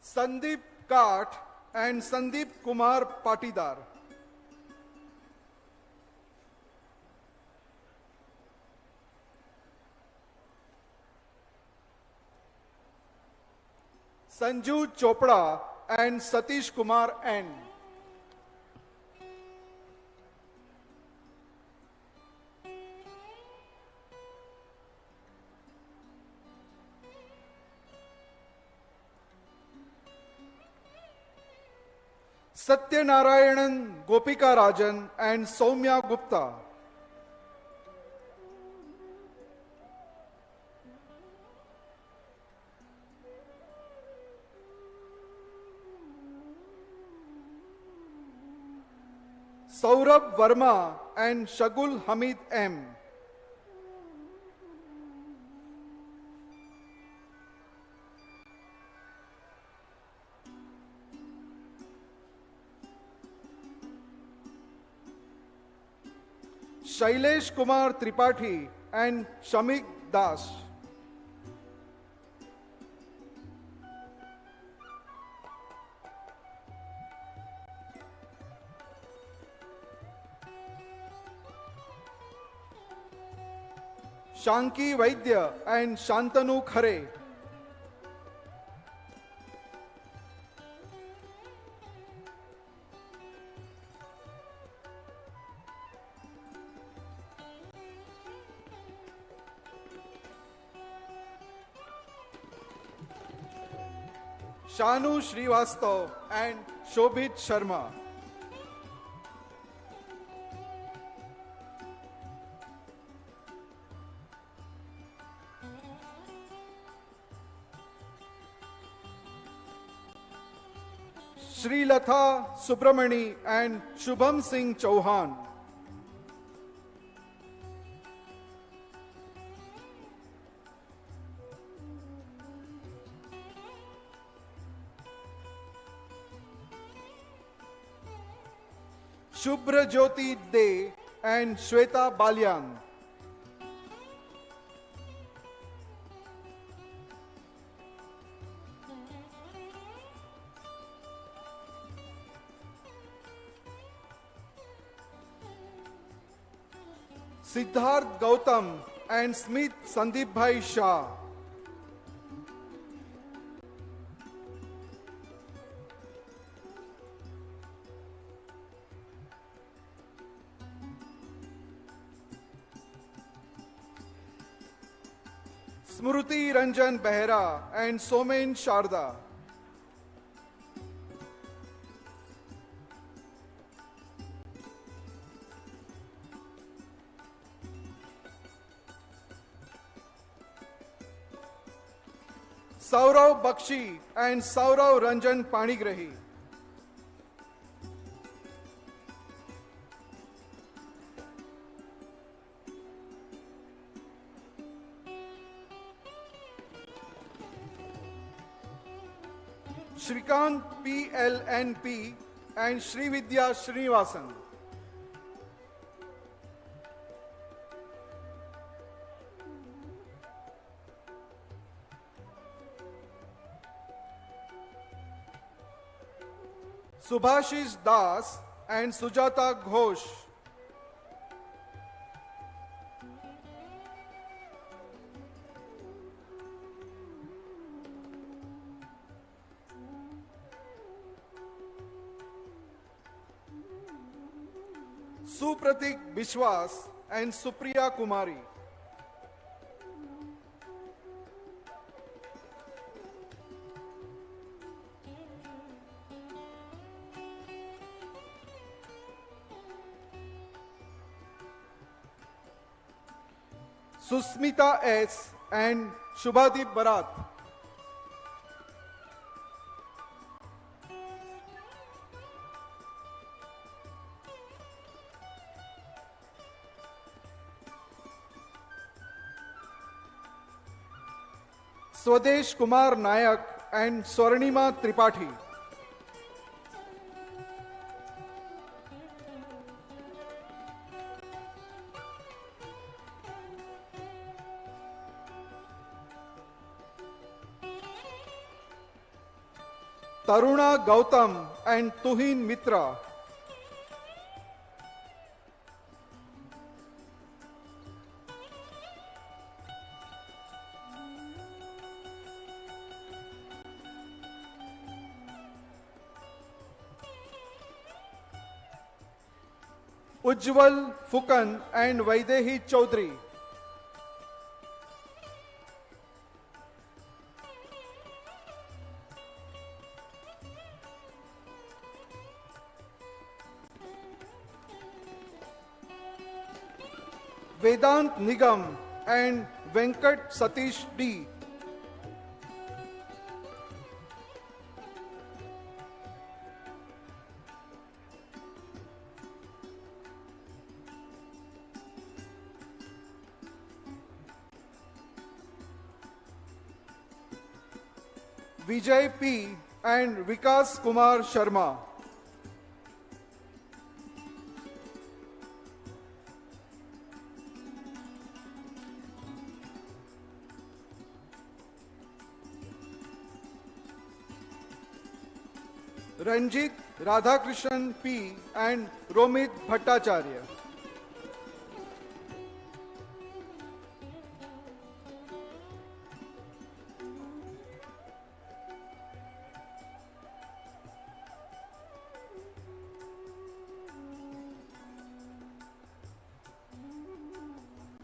Sandeep Kart and Sandeep Kumar Patidar. Sanju Chopra and Satish Kumar N. Satyanarayanan Gopika Rajan and Soumya Gupta. Saurabh Verma and Shagul Hamid M. Shailesh Kumar Tripathi and Shamik Das. Shanki Vaidya and Shantanu Khare. Shanu Srivastav and Shobhit Sharma. Srilatha Subramani and Shubham Singh Chauhan. Shubhra Jyoti De and Shweta Balyan. Siddharth Gautam and Smith Sandeep Bhai Shah. Smruti Ranjan Behra and Somen Sharda. Saurav Bakshi and Saurav Ranjan Panigrahi. Shrikant PLNP and Srividya Srinivasan. Subhashish Das and Sujata Ghosh. Supratik Bishwas and Supriya Kumari. Susmita S. and Shubhadeep Bharat. Swadesh Kumar Nayak and Swarnima Tripathi. Taruna Gautam and Tuhin Mitra. Ujjwal Fukan and Vaidehi Chaudhary. Vedant Nigam and Venkat Satish D. Vijay P. and Vikas Kumar Sharma. Ranjit Radhakrishnan P. and Romit Bhattacharya.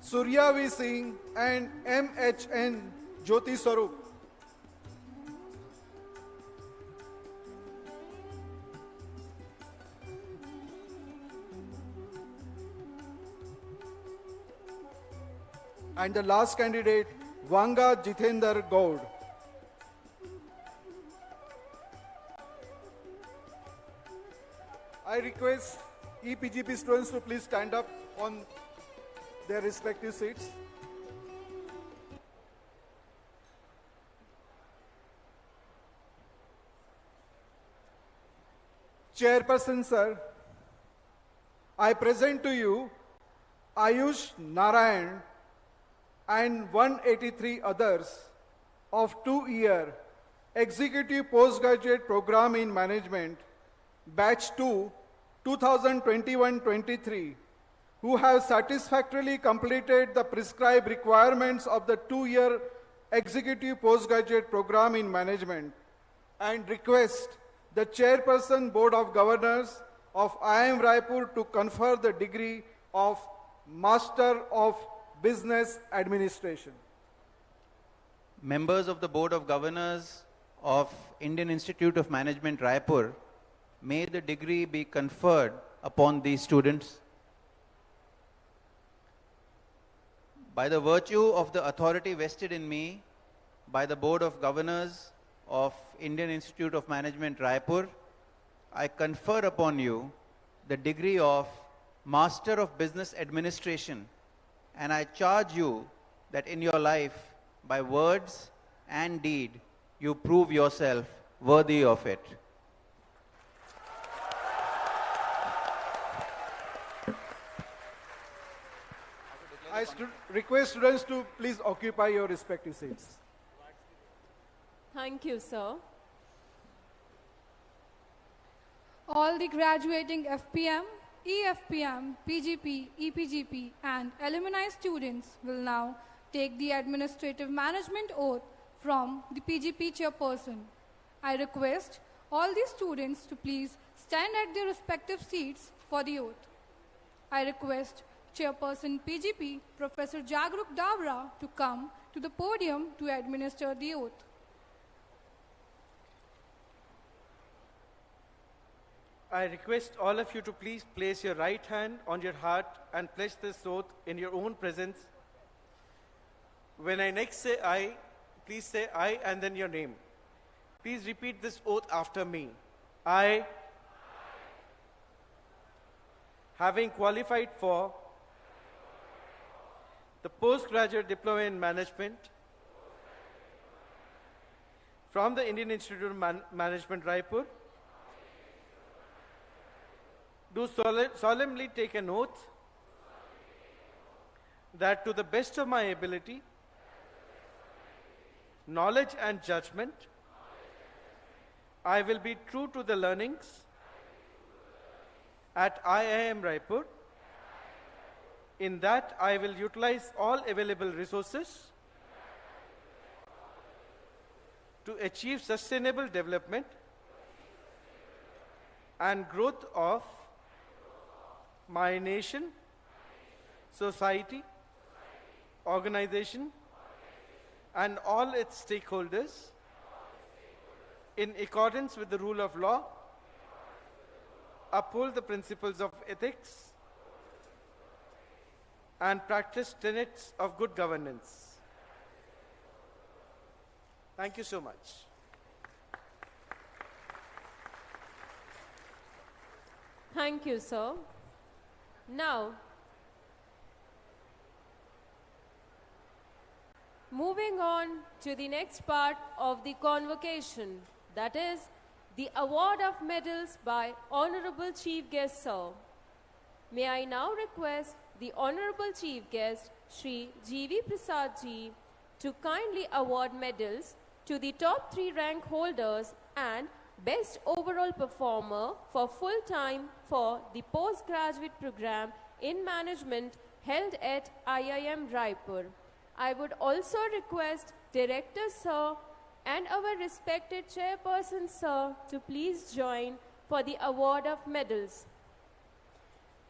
Surya V. Singh and MHN Jyoti Sarup. And the last candidate, Vanga Jitender Gaud. I request EPGP students to please stand up on their respective seats. Chairperson, sir, I present to you Ayush Narayan and 183 others of 2-year Executive Postgraduate Program in Management, Batch 2, 2021-23, who have satisfactorily completed the prescribed requirements of the 2-year Executive Postgraduate Program in Management, and request the Chairperson Board of Governors of IIM Raipur to confer the degree of Master of Business Administration. Members of the Board of Governors of Indian Institute of Management Raipur, may the degree be conferred upon these students. By the virtue of the authority vested in me by the Board of Governors of Indian Institute of Management Raipur, I confer upon you the degree of Master of Business Administration, and I charge you that in your life, by words and deed, you prove yourself worthy of it. I request students to please occupy your respective seats. Thank you, sir. All the graduating FPM, EFPM, PGP, EPGP, and alumni students will now take the administrative management oath from the PGP chairperson. I request all the students to please stand at their respective seats for the oath. I request Chairperson PGP, Professor Jagruk Davra, to come to the podium to administer the oath. I request all of you to please place your right hand on your heart and pledge this oath in your own presence. When I next say I, please say I and then your name. Please repeat this oath after me. I, having qualified for the postgraduate diploma in management from the Indian Institute of Management, Raipur, do solemnly take an oath that to the best of my ability, knowledge and judgment, I will be true to the learnings at IIM Raipur. In that, I will utilize all available resources to achieve sustainable development and growth of my nation, society, organization, and all its stakeholders in accordance with the rule of law, uphold the principles of ethics, and practice tenets of good governance. Thank you so much. Thank you, sir. Now, moving on to the next part of the convocation, that is the award of medals by Honorable Chief Guest, sir. May I now request the Honorable Chief Guest, Shri G.V. Prasad ji, to kindly award medals to the top 3 rank holders and Best Overall Performer for full time for the postgraduate program in management held at IIM Raipur. I would also request Director Sir and our respected Chairperson Sir to please join for the award of medals.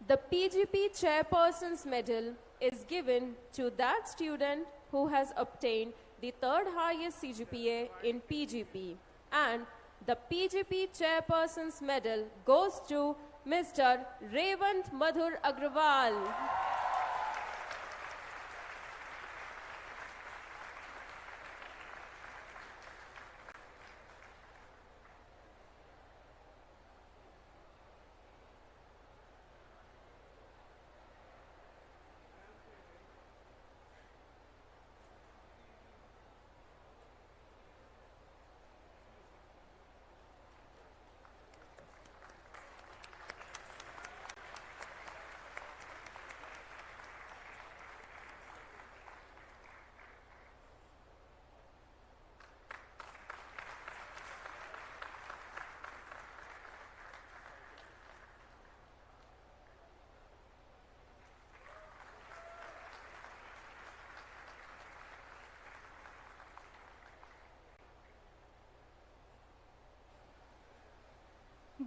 The PGP Chairperson's Medal is given to that student who has obtained the 3rd highest CGPA in PGP, and the PGP Chairperson's Medal goes to Mr. Revant Madhur Agrawal.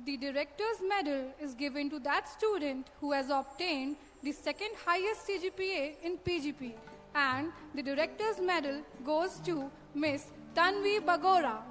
The Director's Medal is given to that student who has obtained the 2nd highest CGPA in PGP, and the Director's Medal goes to Miss Tanvi Bagora.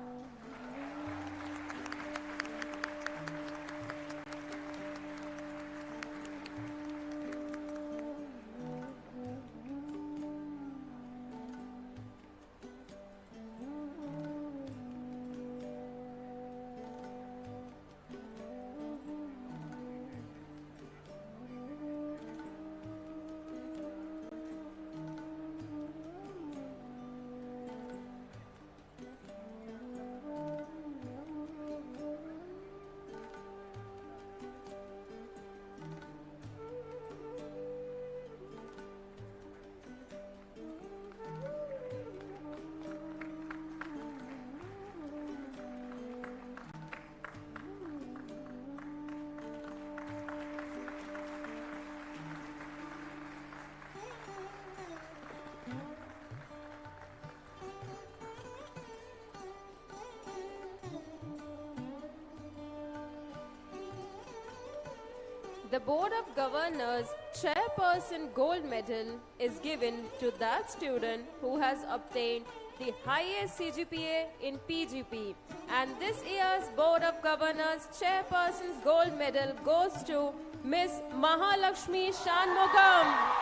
The Board of Governors Chairperson Gold Medal is given to that student who has obtained the highest CGPA in PGP. And this year's Board of Governors Chairperson's Gold Medal goes to Miss Mahalakshmi Shanmugam.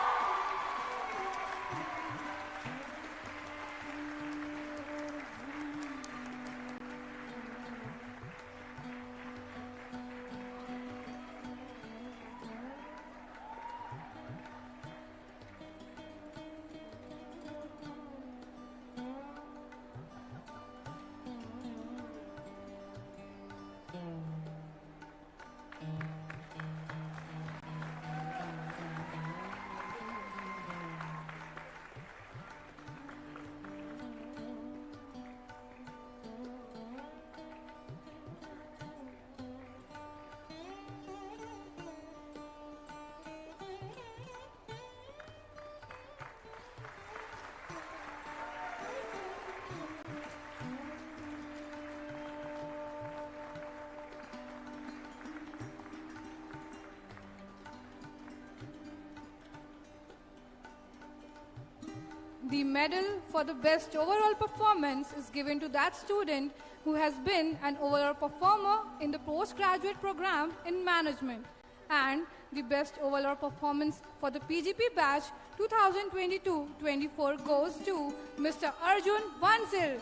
The medal for the best overall performance is given to that student who has been an overall performer in the postgraduate program in management. And the best overall performance for the PGP batch 2022-24 goes to Mr. Arjun Vansil.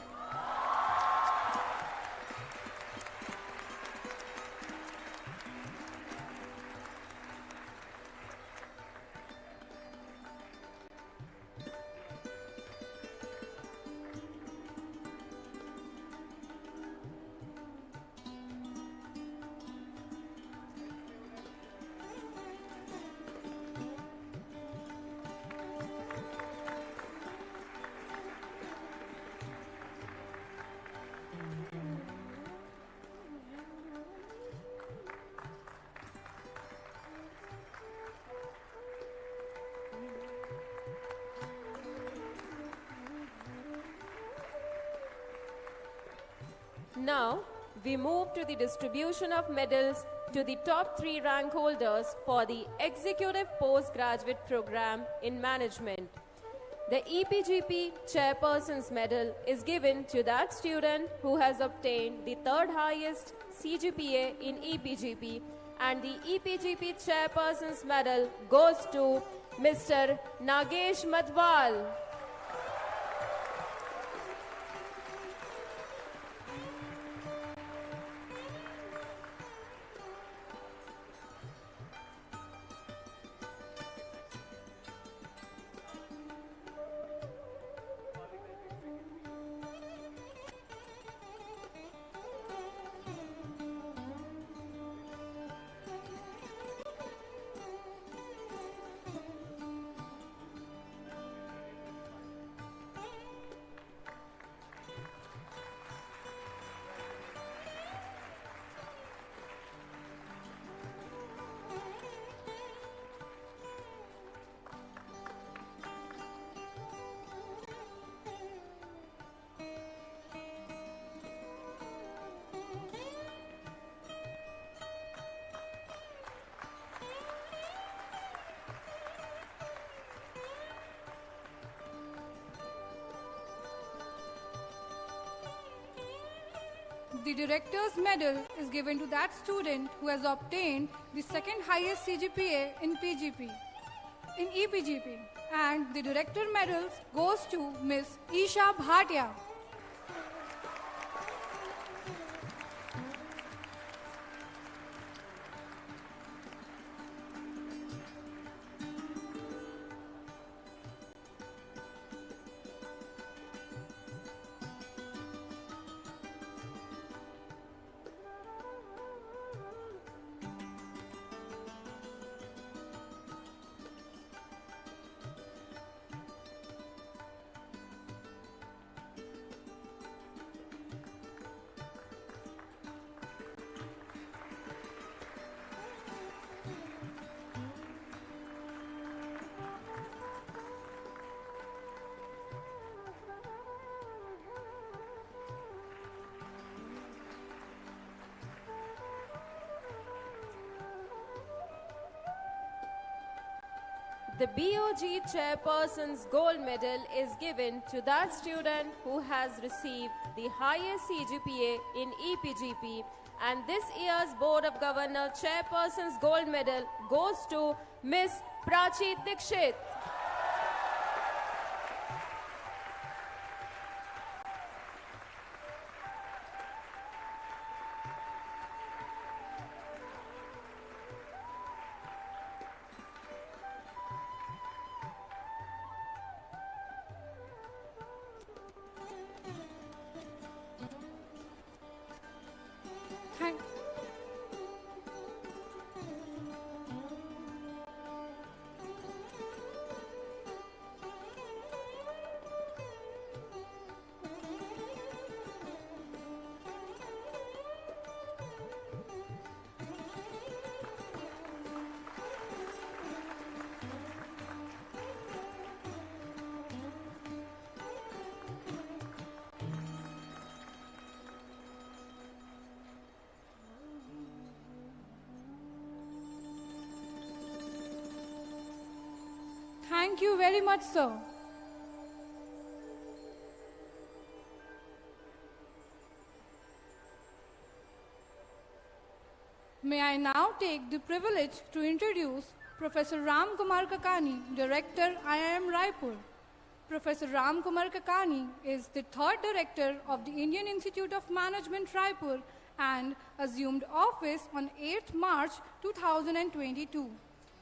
Now, we move to the distribution of medals to the top 3 rank holders for the Executive Postgraduate Program in Management. The EPGP Chairperson's Medal is given to that student who has obtained the 3rd highest CGPA in EPGP, and the EPGP Chairperson's Medal goes to Mr. Nagesh Madwal. The Director's Medal is given to that student who has obtained the 2nd highest CGPA in EPGP, and the Director Medals goes to Miss Isha Bhatia. The BOG Chairperson's Gold Medal is given to that student who has received the highest CGPA in EPGP, and this year's Board of Governors Chairperson's Gold Medal goes to Miss Prachi Dikshit. Thank Thank you very much, sir. May I now take the privilege to introduce Professor Ram Kumar Kakani, Director, IIM Raipur. Professor Ram Kumar Kakani is the third director of the Indian Institute of Management Raipur and assumed office on 8th March 2022.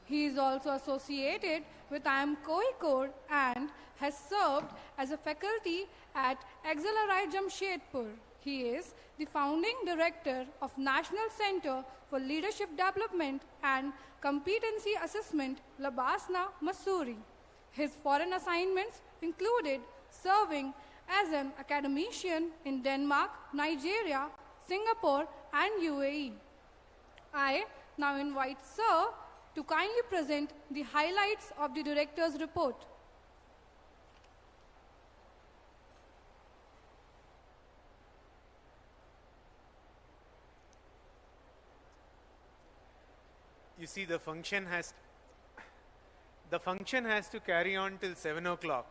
He is also associated with IIM Kozhikode and has served as a faculty at XLRI Jamshedpur. He is the founding director of National Center for Leadership Development and Competency Assessment, Labasna, Mussoorie. His foreign assignments included serving as an academician in Denmark, Nigeria, Singapore, and UAE. I now invite Sir to kindly present the highlights of the Director's report. You see, the function has to carry on till 7 o'clock.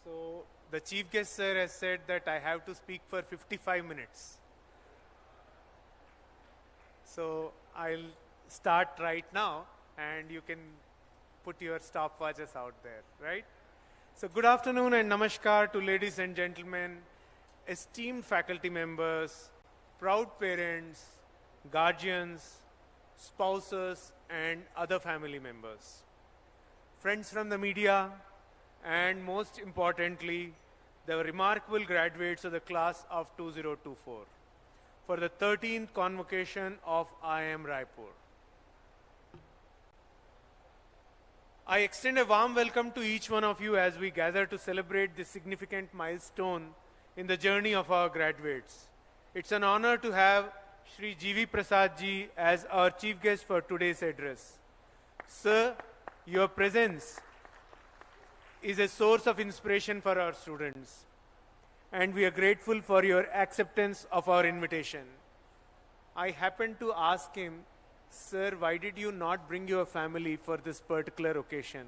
So the chief guest sir has said that I have to speak for 55 minutes. So I'll start right now, and you can put your stopwatches out there, right? So good afternoon and namaskar to ladies and gentlemen, esteemed faculty members, proud parents, guardians, spouses, and other family members, friends from the media, and most importantly, the remarkable graduates of the class of 2024 for the 13th convocation of IIM Raipur. I extend a warm welcome to each one of you as we gather to celebrate this significant milestone in the journey of our graduates. It's an honor to have Shri G.V. Prasad ji as our chief guest for today's address. Sir, your presence is a source of inspiration for our students, and we are grateful for your acceptance of our invitation. I happened to ask him, Sir, why did you not bring your family for this particular occasion?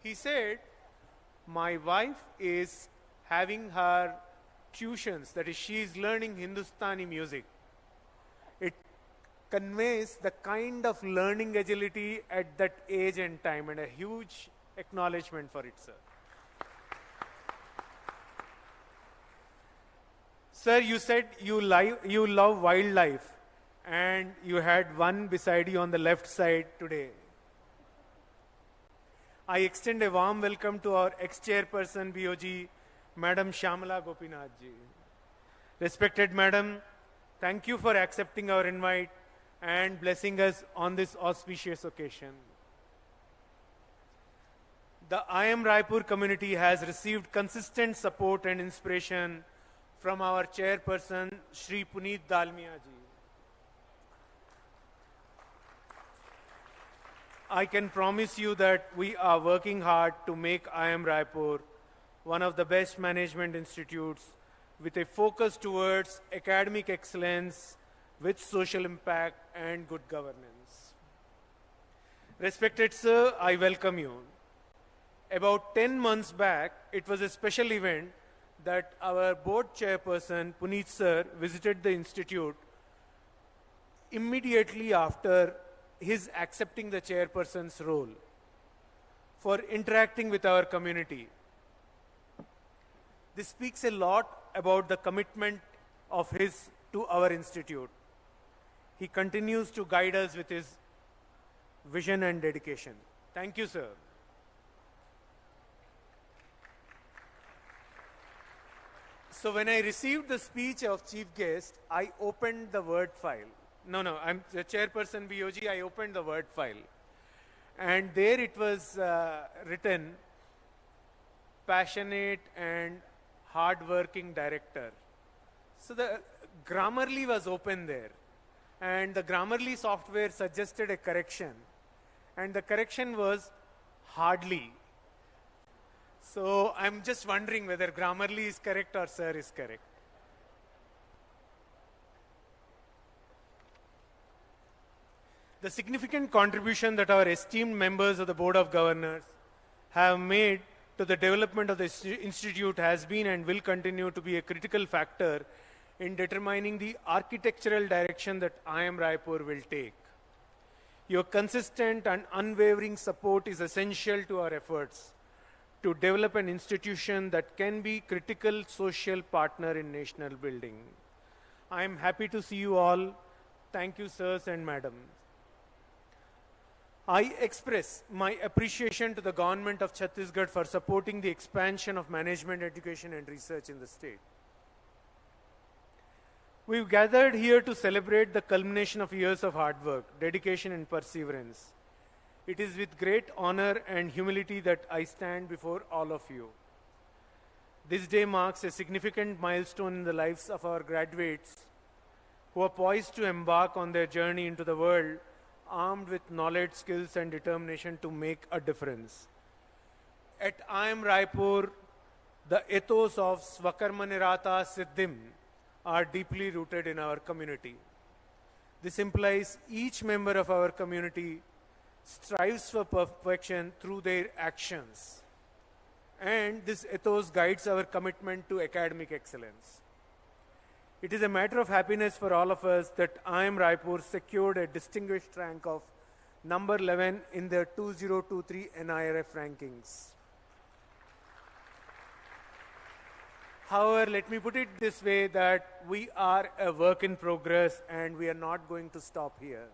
He said, my wife is having her tuitions, that is, she is learning Hindustani music. It conveys the kind of learning agility at that age and time, and a huge acknowledgement for it, sir. Sir, you said you love wildlife, and you had one beside you on the left side today. I extend a warm welcome to our ex-chairperson BOG, Madam Shyamala Gopinath ji. Respected Madam, thank you for accepting our invite and blessing us on this auspicious occasion. The IIM Raipur community has received consistent support and inspiration from our chairperson, Shri Puneet Dalmia ji. I can promise you that we are working hard to make IIM Raipur one of the best management institutes with a focus towards academic excellence with social impact and good governance. Respected sir, I welcome you about 10 months back, it was a special event that our board chairperson, Puneet sir, visited the institute immediately after his accepting the chairperson's role for interacting with our community. This speaks a lot about the commitment of his to our institute. He continues to guide us with his vision and dedication. Thank you, sir. So when I received the speech of chief guest, I opened the Word file. No, I'm the chairperson BOG, I opened the Word file. And there it was written, passionate and hard-working director. So the Grammarly was open there. And the Grammarly software suggested a correction. And the correction was hardly. So I'm just wondering whether Grammarly is correct or sir is correct. The significant contribution that our esteemed members of the Board of Governors have made to the development of the institute has been and will continue to be a critical factor in determining the architectural direction that IIM Raipur will take. Your consistent and unwavering support is essential to our efforts to develop an institution that can be critical social partner in national building. I am happy to see you all. Thank you, sirs and madams. I express my appreciation to the government of Chhattisgarh for supporting the expansion of management, education and research in the state. We've gathered here to celebrate the culmination of years of hard work, dedication and perseverance. It is with great honor and humility that I stand before all of you. This day marks a significant milestone in the lives of our graduates who are poised to embark on their journey into the world armed with knowledge, skills and determination to make a difference. At IIM Raipur, the ethos of Swakarma Nirata Siddhim are deeply rooted in our community. This implies each member of our community strives for perfection through their actions. And this ethos guides our commitment to academic excellence. It is a matter of happiness for all of us that IIM Raipur secured a distinguished rank of number 11 in the 2023 NIRF rankings. However, let me put it this way, that we are a work in progress and we are not going to stop here.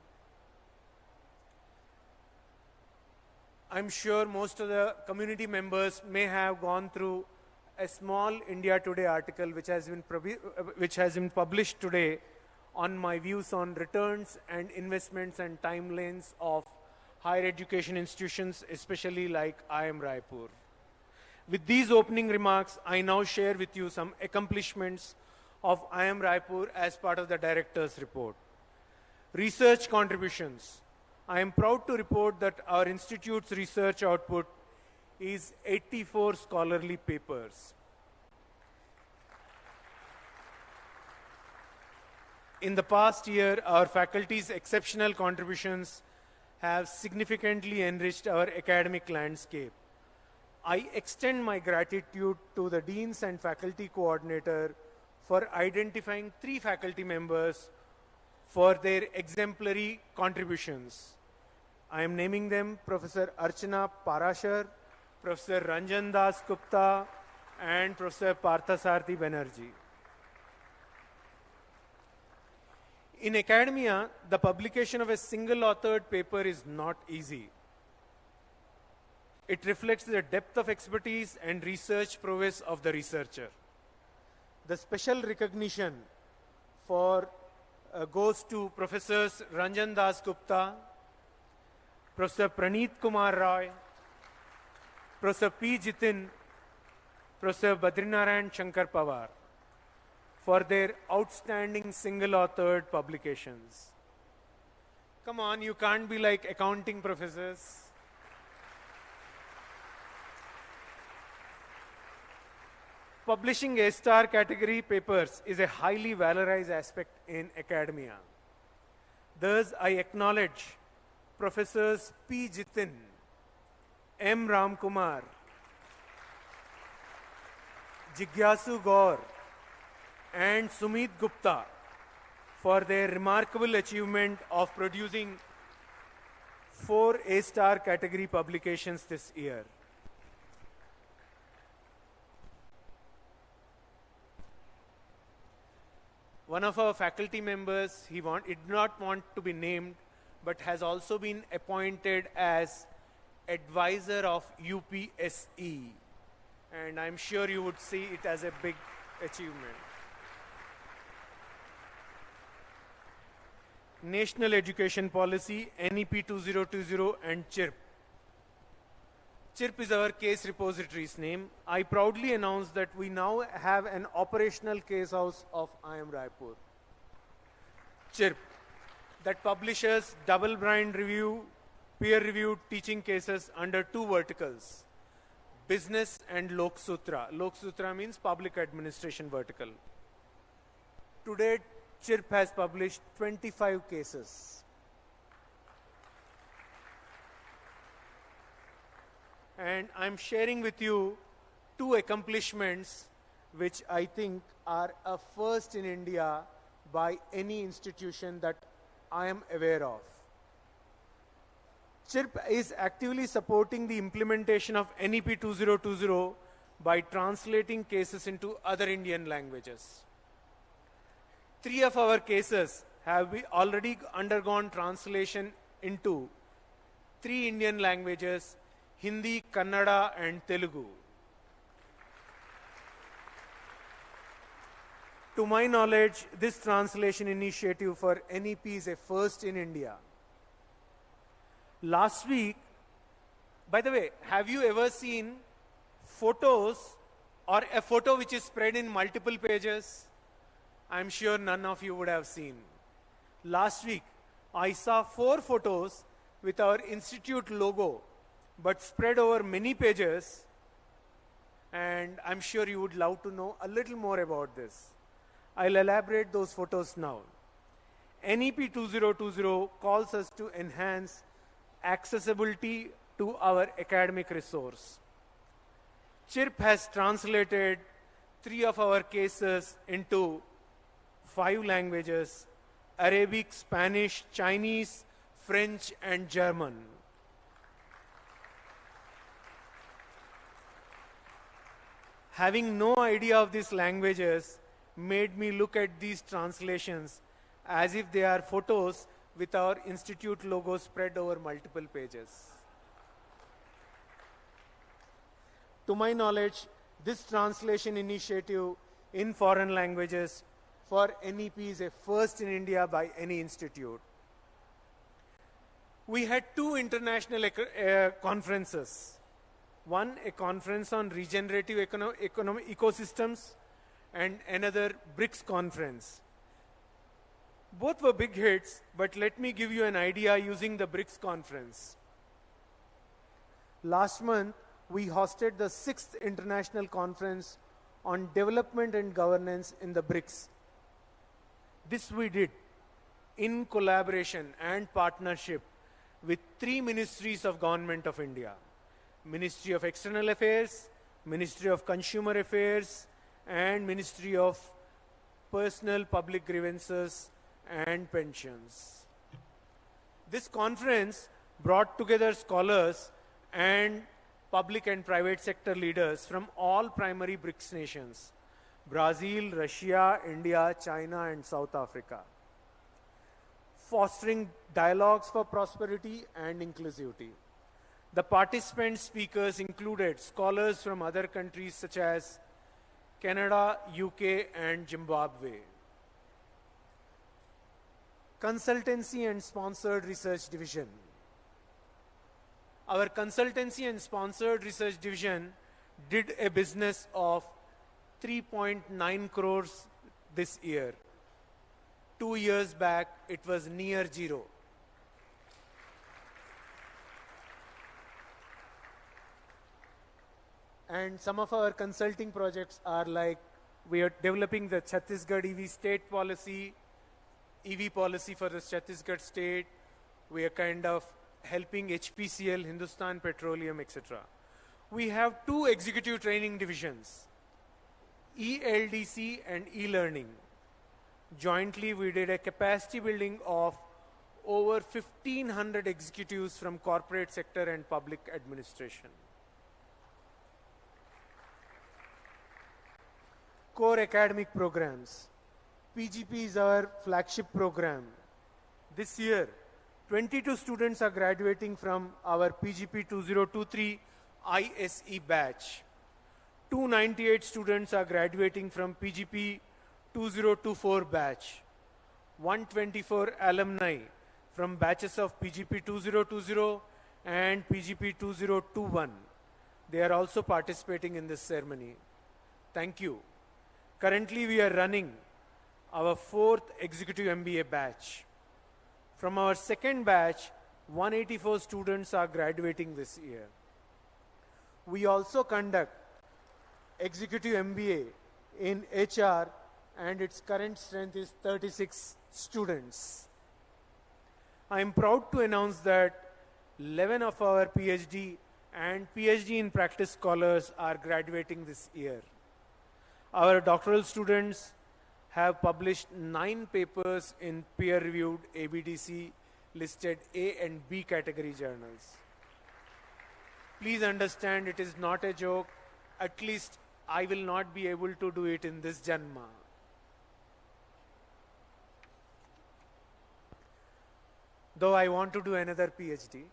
I'm sure most of the community members may have gone through a small India Today article which has been published today on my views on returns and investments and timelines of higher education institutions, especially like IIM Raipur. With these opening remarks, I now share with you some accomplishments of IIM Raipur as part of the Director's report. Research contributions. I am proud to report that our institute's research output is 84 scholarly papers. In the past year, our faculty's exceptional contributions have significantly enriched our academic landscape. I extend my gratitude to the Deans and Faculty Coordinator for identifying 3 faculty members for their exemplary contributions. I am naming them Professor Archana Parashar, Professor Ranjan Das Gupta, and Professor Parthasarthi Banerjee. In academia, the publication of a single authored paper is not easy. It reflects the depth of expertise and research prowess of the researcher. The special recognition for goes to Professors Ranjan Das Gupta, Professor Praneeth Kumar Roy, Professor P. Jitin, Professor Badrinarayan Shankar Pawar for their outstanding single-authored publications. Come on, you can't be like accounting professors. Publishing A-star category papers is a highly valorized aspect in academia. Thus, I acknowledge Professors P. Jitin, M. Ramkumar, Jigyasu Gaur, and Sumit Gupta for their remarkable achievement of producing 4 A-star category publications this year. One of our faculty members, he did not want to be named, but has also been appointed as advisor of UPSE. And I'm sure you would see it as a big achievement. National Education Policy, NEP 2020 and CHIRP. CHIRP is our case repository's name. I proudly announce that we now have an operational case house of IIM Raipur. CHIRP, that publishes double-blind review, peer-reviewed teaching cases under 2 verticals, business and Lok Sutra. Lok Sutra means public administration vertical. To date, CHIRP has published 25 cases. And I'm sharing with you 2 accomplishments which I think are a first in India by any institution that I am aware of. CHIRP is actively supporting the implementation of NEP 2020 by translating cases into other Indian languages. 3 of our cases have already undergone translation into 3 Indian languages: Hindi, Kannada, and Telugu. To my knowledge, this translation initiative for NEP is a first in India. Last week, by the way, have you ever seen photos or a photo which is spread in multiple pages? I'm sure none of you would have seen. Last week, I saw 4 photos with our institute logo, but spread over many pages, and I'm sure you would love to know a little more about this. I'll elaborate those photos now. NEP 2020 calls us to enhance accessibility to our academic resource. CHIRP has translated 3 of our cases into 5 languages: Arabic, Spanish, Chinese, French, and German. Having no idea of these languages made me look at these translations as if they are photos with our institute logo spread over multiple pages. To my knowledge, this translation initiative in foreign languages for NEP is a first in India by any institute. We had 2 international conferences. One, a conference on regenerative economic ecosystems, and another BRICS conference. Both were big hits, but let me give you an idea using the BRICS conference. Last month, we hosted the 6th International Conference on Development and Governance in the BRICS. This we did in collaboration and partnership with 3 ministries of Government of India: Ministry of External Affairs, Ministry of Consumer Affairs, and Ministry of Personal Public Grievances and Pensions. This conference brought together scholars and public and private sector leaders from all primary BRICS nations: Brazil, Russia, India, China, and South Africa, fostering dialogues for prosperity and inclusivity. The participant speakers included scholars from other countries such as Canada, UK, and Zimbabwe. Consultancy and Sponsored Research Division. Our Consultancy and Sponsored Research Division did a business of 3.9 crores this year. 2 years back, it was near 0. And some of our consulting projects are like, we are developing the Chhattisgarh EV state policy, EV policy for the Chhattisgarh state. We are kind of helping HPCL, Hindustan Petroleum, etc. We have 2 executive training divisions. ELDC and e-learning. Jointly, we did a capacity building of over 1,500 executives from corporate sector and public administration. Core academic programs. PGP is our flagship program. This year, 22 students are graduating from our PGP 2023 ISE batch. 298 students are graduating from PGP 2024 batch. 124 alumni from batches of PGP 2020 and PGP 2021. They are also participating in this ceremony. Thank you. Currently, we are running our 4th Executive MBA batch. From our 2nd batch, 184 students are graduating this year. We also conduct Executive MBA in HR, and its current strength is 36 students. I am proud to announce that 11 of our PhD and PhD in practice scholars are graduating this year. Our doctoral students have published 9 papers in peer-reviewed ABDC listed A and B category journals. Please understand, it is not a joke. At least I will not be able to do it in this Janma. Though I want to do another PhD.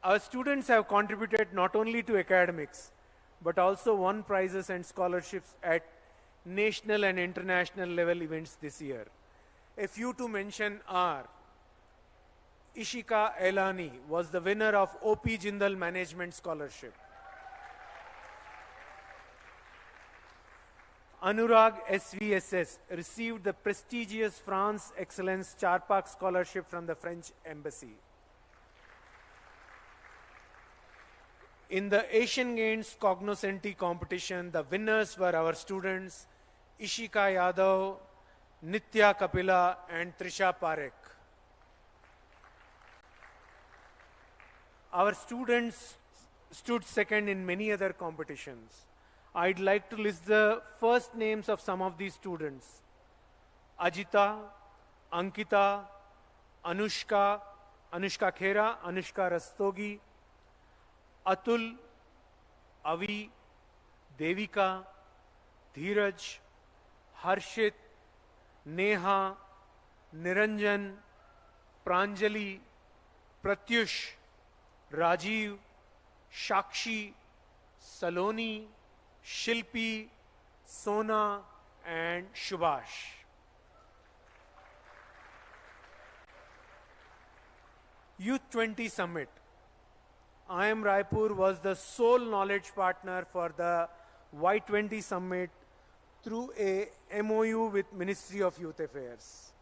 Our students have contributed not only to academics, but also won prizes and scholarships at national and international level events this year. A few to mention are Ishika Elani was the winner of OP Jindal Management Scholarship. Anurag SVSS received the prestigious France Excellence Charpak Scholarship from the French Embassy. In the Asian Games Cognoscenti competition, the winners were our students Ishika Yadav, Nitya Kapila and Trisha Parekh. Our students stood second in many other competitions. I'd like to list the first names of some of these students. Ajita, Ankita, Anushka Khera, Anushka Rastogi, Atul, Avi, Devika, Dheeraj, Harshit, Neha, Niranjan, Pranjali, Pratyush, Rajiv, Shakshi, Saloni, Shilpi, Sona, and Shubhash. Youth 20 Summit. IIM Raipur was the sole knowledge partner for the Y20 Summit through a MOU with Ministry of Youth Affairs.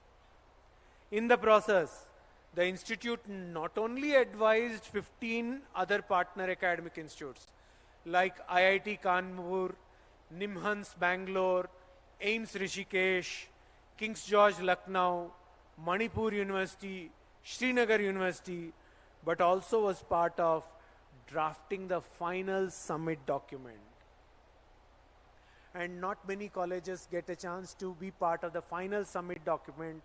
In the process, the institute not only advised 15 other partner academic institutes like IIT Kanpur, NIMHANS Bangalore, AIIMS Rishikesh, King's George Lucknow, Manipur University, Srinagar University, but also was part of drafting the final summit document. And not many colleges get a chance to be part of the final summit document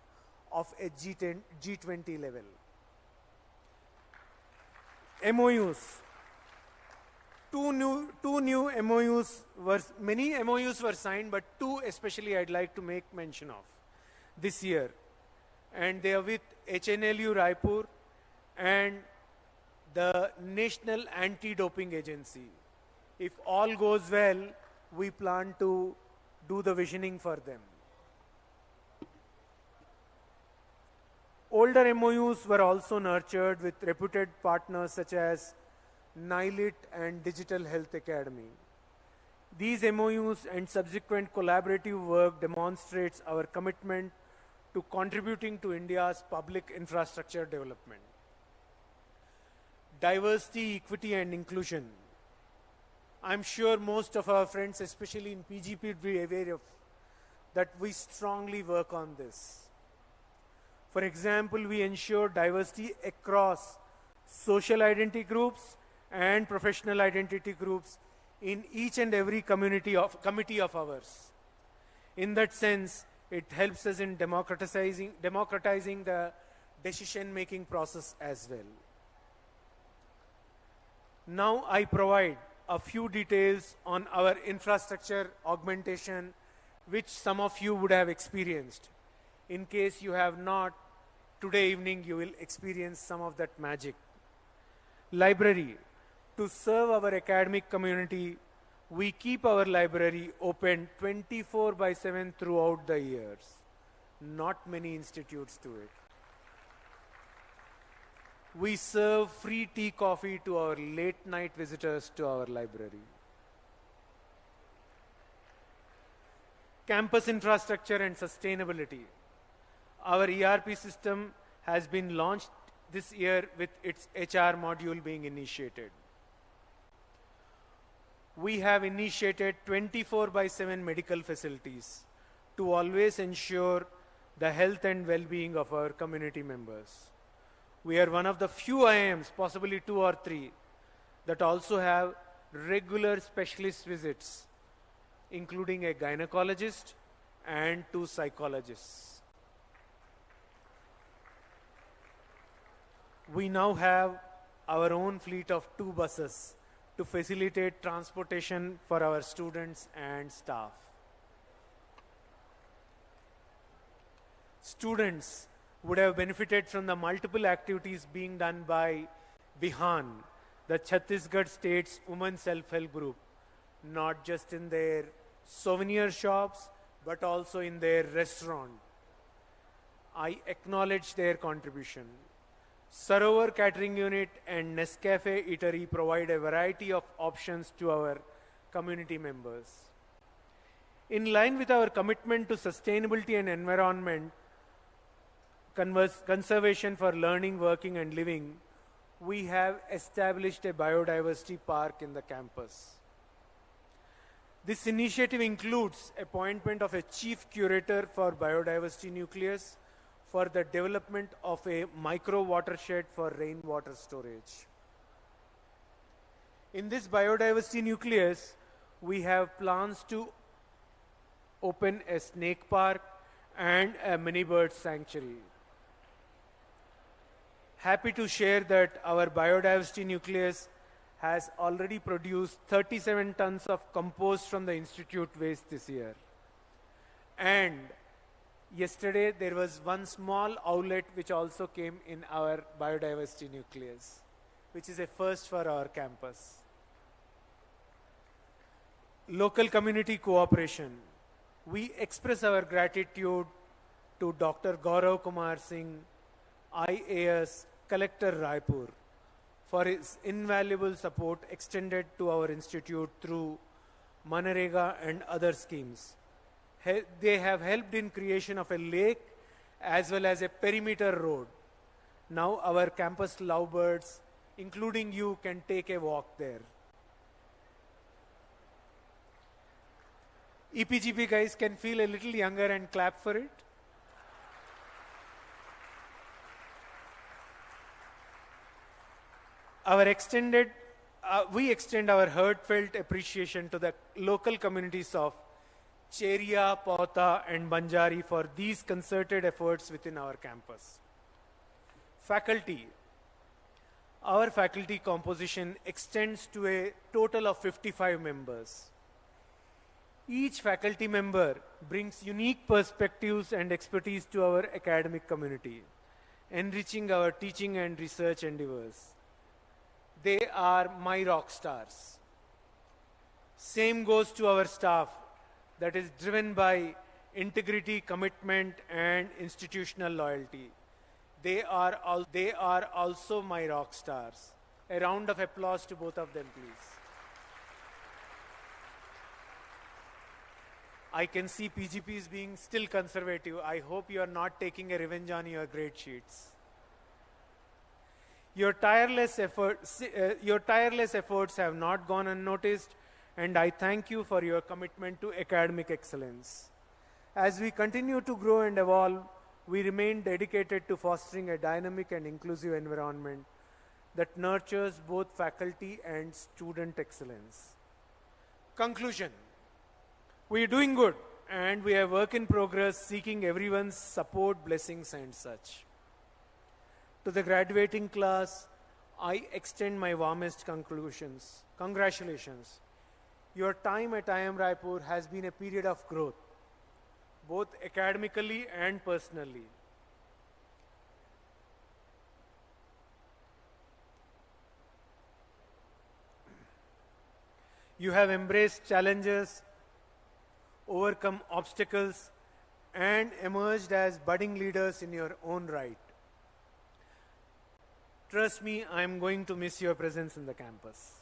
of a G20 level. MOUs. Many MOUs were signed, but 2 especially I'd like to make mention of this year. And they are with HNLU Raipur and the National Anti-Doping Agency. If all goes well, we plan to do the visioning for them. Older MOUs were also nurtured with reputed partners such as NILIT and Digital Health Academy. These MOUs and subsequent collaborative work demonstrates our commitment to contributing to India's public infrastructure development. Diversity, equity and inclusion. I'm sure most of our friends, especially in PGP, would be aware of that we strongly work on this. For example, we ensure diversity across social identity groups and professional identity groups in each and every committee of ours. In that sense, it helps us in democratizing the decision-making process as well. Now I provide a few details on our infrastructure augmentation, which some of you would have experienced. In case you have not, today evening you will experience some of that magic. Library. To serve our academic community, we keep our library open 24/7 throughout the years. Not many institutes do it. We serve free tea, coffee to our late night visitors to our library. Campus infrastructure and sustainability. Our ERP system has been launched this year with its HR module being initiated. We have initiated 24/7 medical facilities to always ensure the health and well-being of our community members. We are one of the few IIMs, possibly 2 or 3, that also have regular specialist visits, including a gynecologist and 2 psychologists. We now have our own fleet of 2 buses to facilitate transportation for our students and staff. Students would have benefited from the multiple activities being done by Bihan, the Chhattisgarh State's Women's Self-Help Group, not just in their souvenir shops, but also in their restaurant. I acknowledge their contribution. Sarovar Catering Unit and Nescafe Eatery provide a variety of options to our community members. In line with our commitment to sustainability and environment, conservation for learning, working and living, we have established a biodiversity park in the campus. This initiative includes appointment of a chief curator for biodiversity nucleus for the development of a micro watershed for rainwater storage. In this biodiversity nucleus, we have plans to open a snake park and a mini bird sanctuary. Happy to share that our biodiversity nucleus has already produced 37 tons of compost from the institute waste this year. And yesterday there was one small outlet which also came in our biodiversity nucleus, which is a first for our campus. Local community cooperation. We express our gratitude to Dr. Gaurav Kumar Singh, IAS, Collector Raipur, for his invaluable support extended to our institute through Manarega and other schemes. They have helped in creation of a lake as well as a perimeter road. Now our campus lovebirds, including you, can take a walk there. EPGP guys can feel a little younger and clap for it. We extend our heartfelt appreciation to the local communities of Cheria, Pauta and Banjari for these concerted efforts within our campus. Faculty. Our faculty composition extends to a total of 55 members. Each faculty member brings unique perspectives and expertise to our academic community, enriching our teaching and research endeavors. They are my rock stars. Same goes to our staff that is driven by integrity, commitment, and institutional loyalty. They are also my rock stars. A round of applause to both of them, please. I can see PGP is being still conservative. I hope you are not taking a revenge on your grade sheets. Your tireless efforts have not gone unnoticed, and I thank you for your commitment to academic excellence. As we continue to grow and evolve, we remain dedicated to fostering a dynamic and inclusive environment that nurtures both faculty and student excellence. Conclusion. We are doing good and we are work in progress, seeking everyone's support, blessings and such. To the graduating class, I extend my warmest congratulations. Your time at IIM Raipur has been a period of growth, both academically and personally. You have embraced challenges, overcome obstacles, and emerged as budding leaders in your own right. Trust me, I am going to miss your presence in the campus.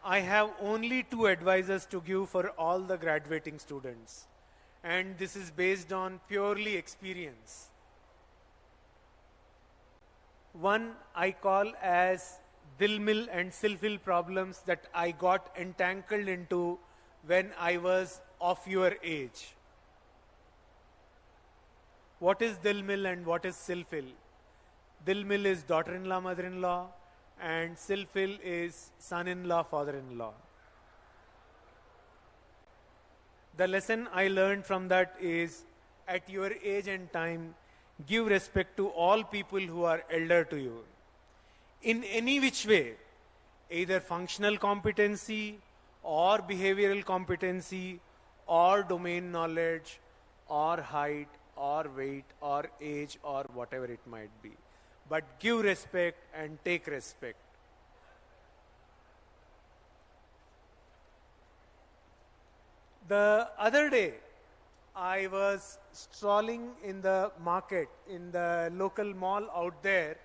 I have only 2 advices to give for all the graduating students, and this is based on purely experience. One I call as Dilmil and Silfil problems that I got entangled into when I was of your age. What is Dilmil and what is Silfil? Dilmil is daughter-in-law, mother-in-law, and Silfil is son-in-law, father-in-law. The lesson I learned from that is, at your age and time, give respect to all people who are elder to you. In any which way, either functional competency or behavioral competency or domain knowledge or height or weight or age or whatever it might be. But give respect and take respect. The other day, I was strolling in the market, in the local mall out there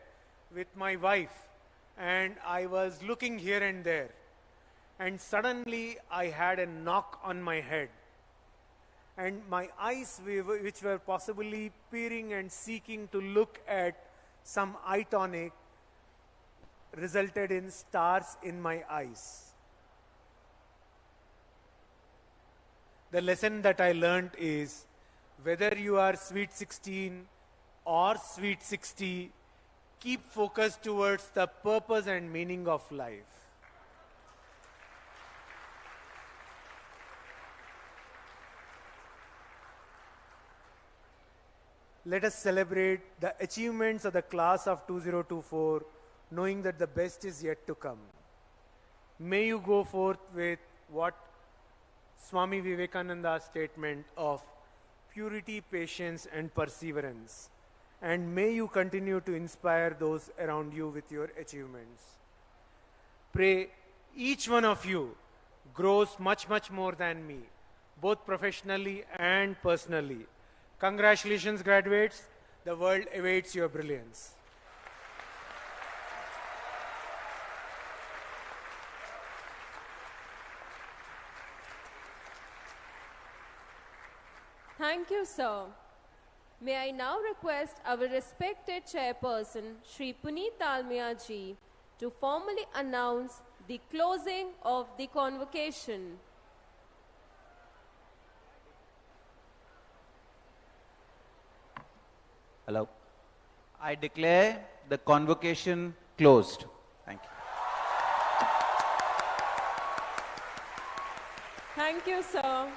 with my wife, and I was looking here and there. And suddenly I had a knock on my head. And my eyes, which were possibly peering and seeking to look at some eye tonic, resulted in stars in my eyes. The lesson that I learned is, whether you are sweet 16 or sweet 60, keep focused towards the purpose and meaning of life. Let us celebrate the achievements of the class of 2024, knowing that the best is yet to come. May you go forth with what Swami Vivekananda's statement of purity, patience, and perseverance. And may you continue to inspire those around you with your achievements. Pray each one of you grows much, much more than me, both professionally and personally. Congratulations, graduates. The world awaits your brilliance. Thank you, sir. May I now request our respected chairperson, Shri Puneet Dalmia ji, to formally announce the closing of the convocation. Hello. I declare the convocation closed. Thank you. Thank you, sir.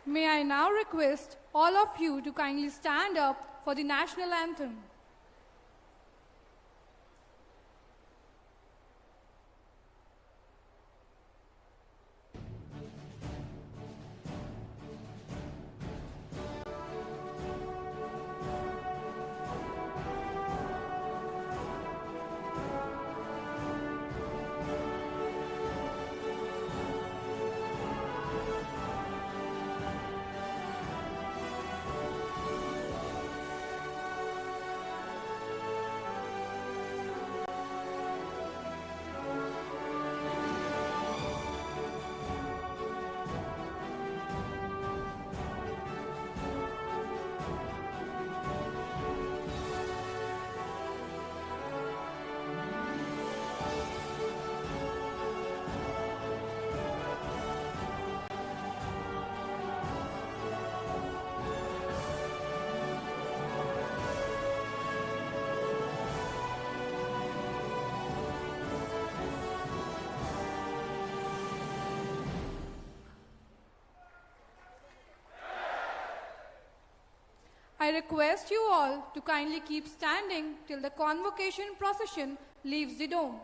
May I now request all of you to kindly stand up for the national anthem. I request you all to kindly keep standing till the convocation procession leaves the dome.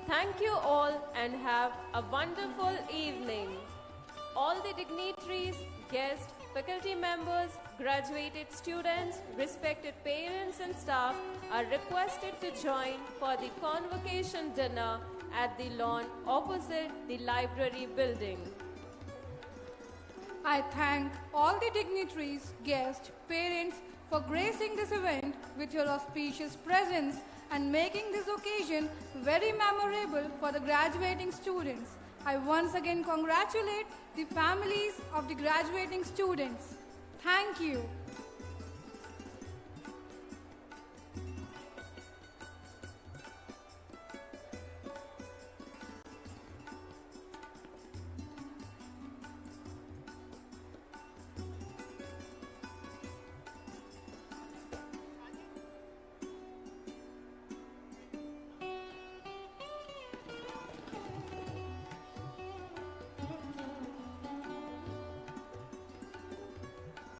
Thank you all and have a wonderful evening. All the dignitaries, guests, faculty members, graduated students, respected parents and staff are requested to join for the convocation dinner at the lawn opposite the library building. I thank all the dignitaries, guests, parents for gracing this event with your auspicious presence and making this occasion very memorable for the graduating students. I once again congratulate the families of the graduating students. Thank you.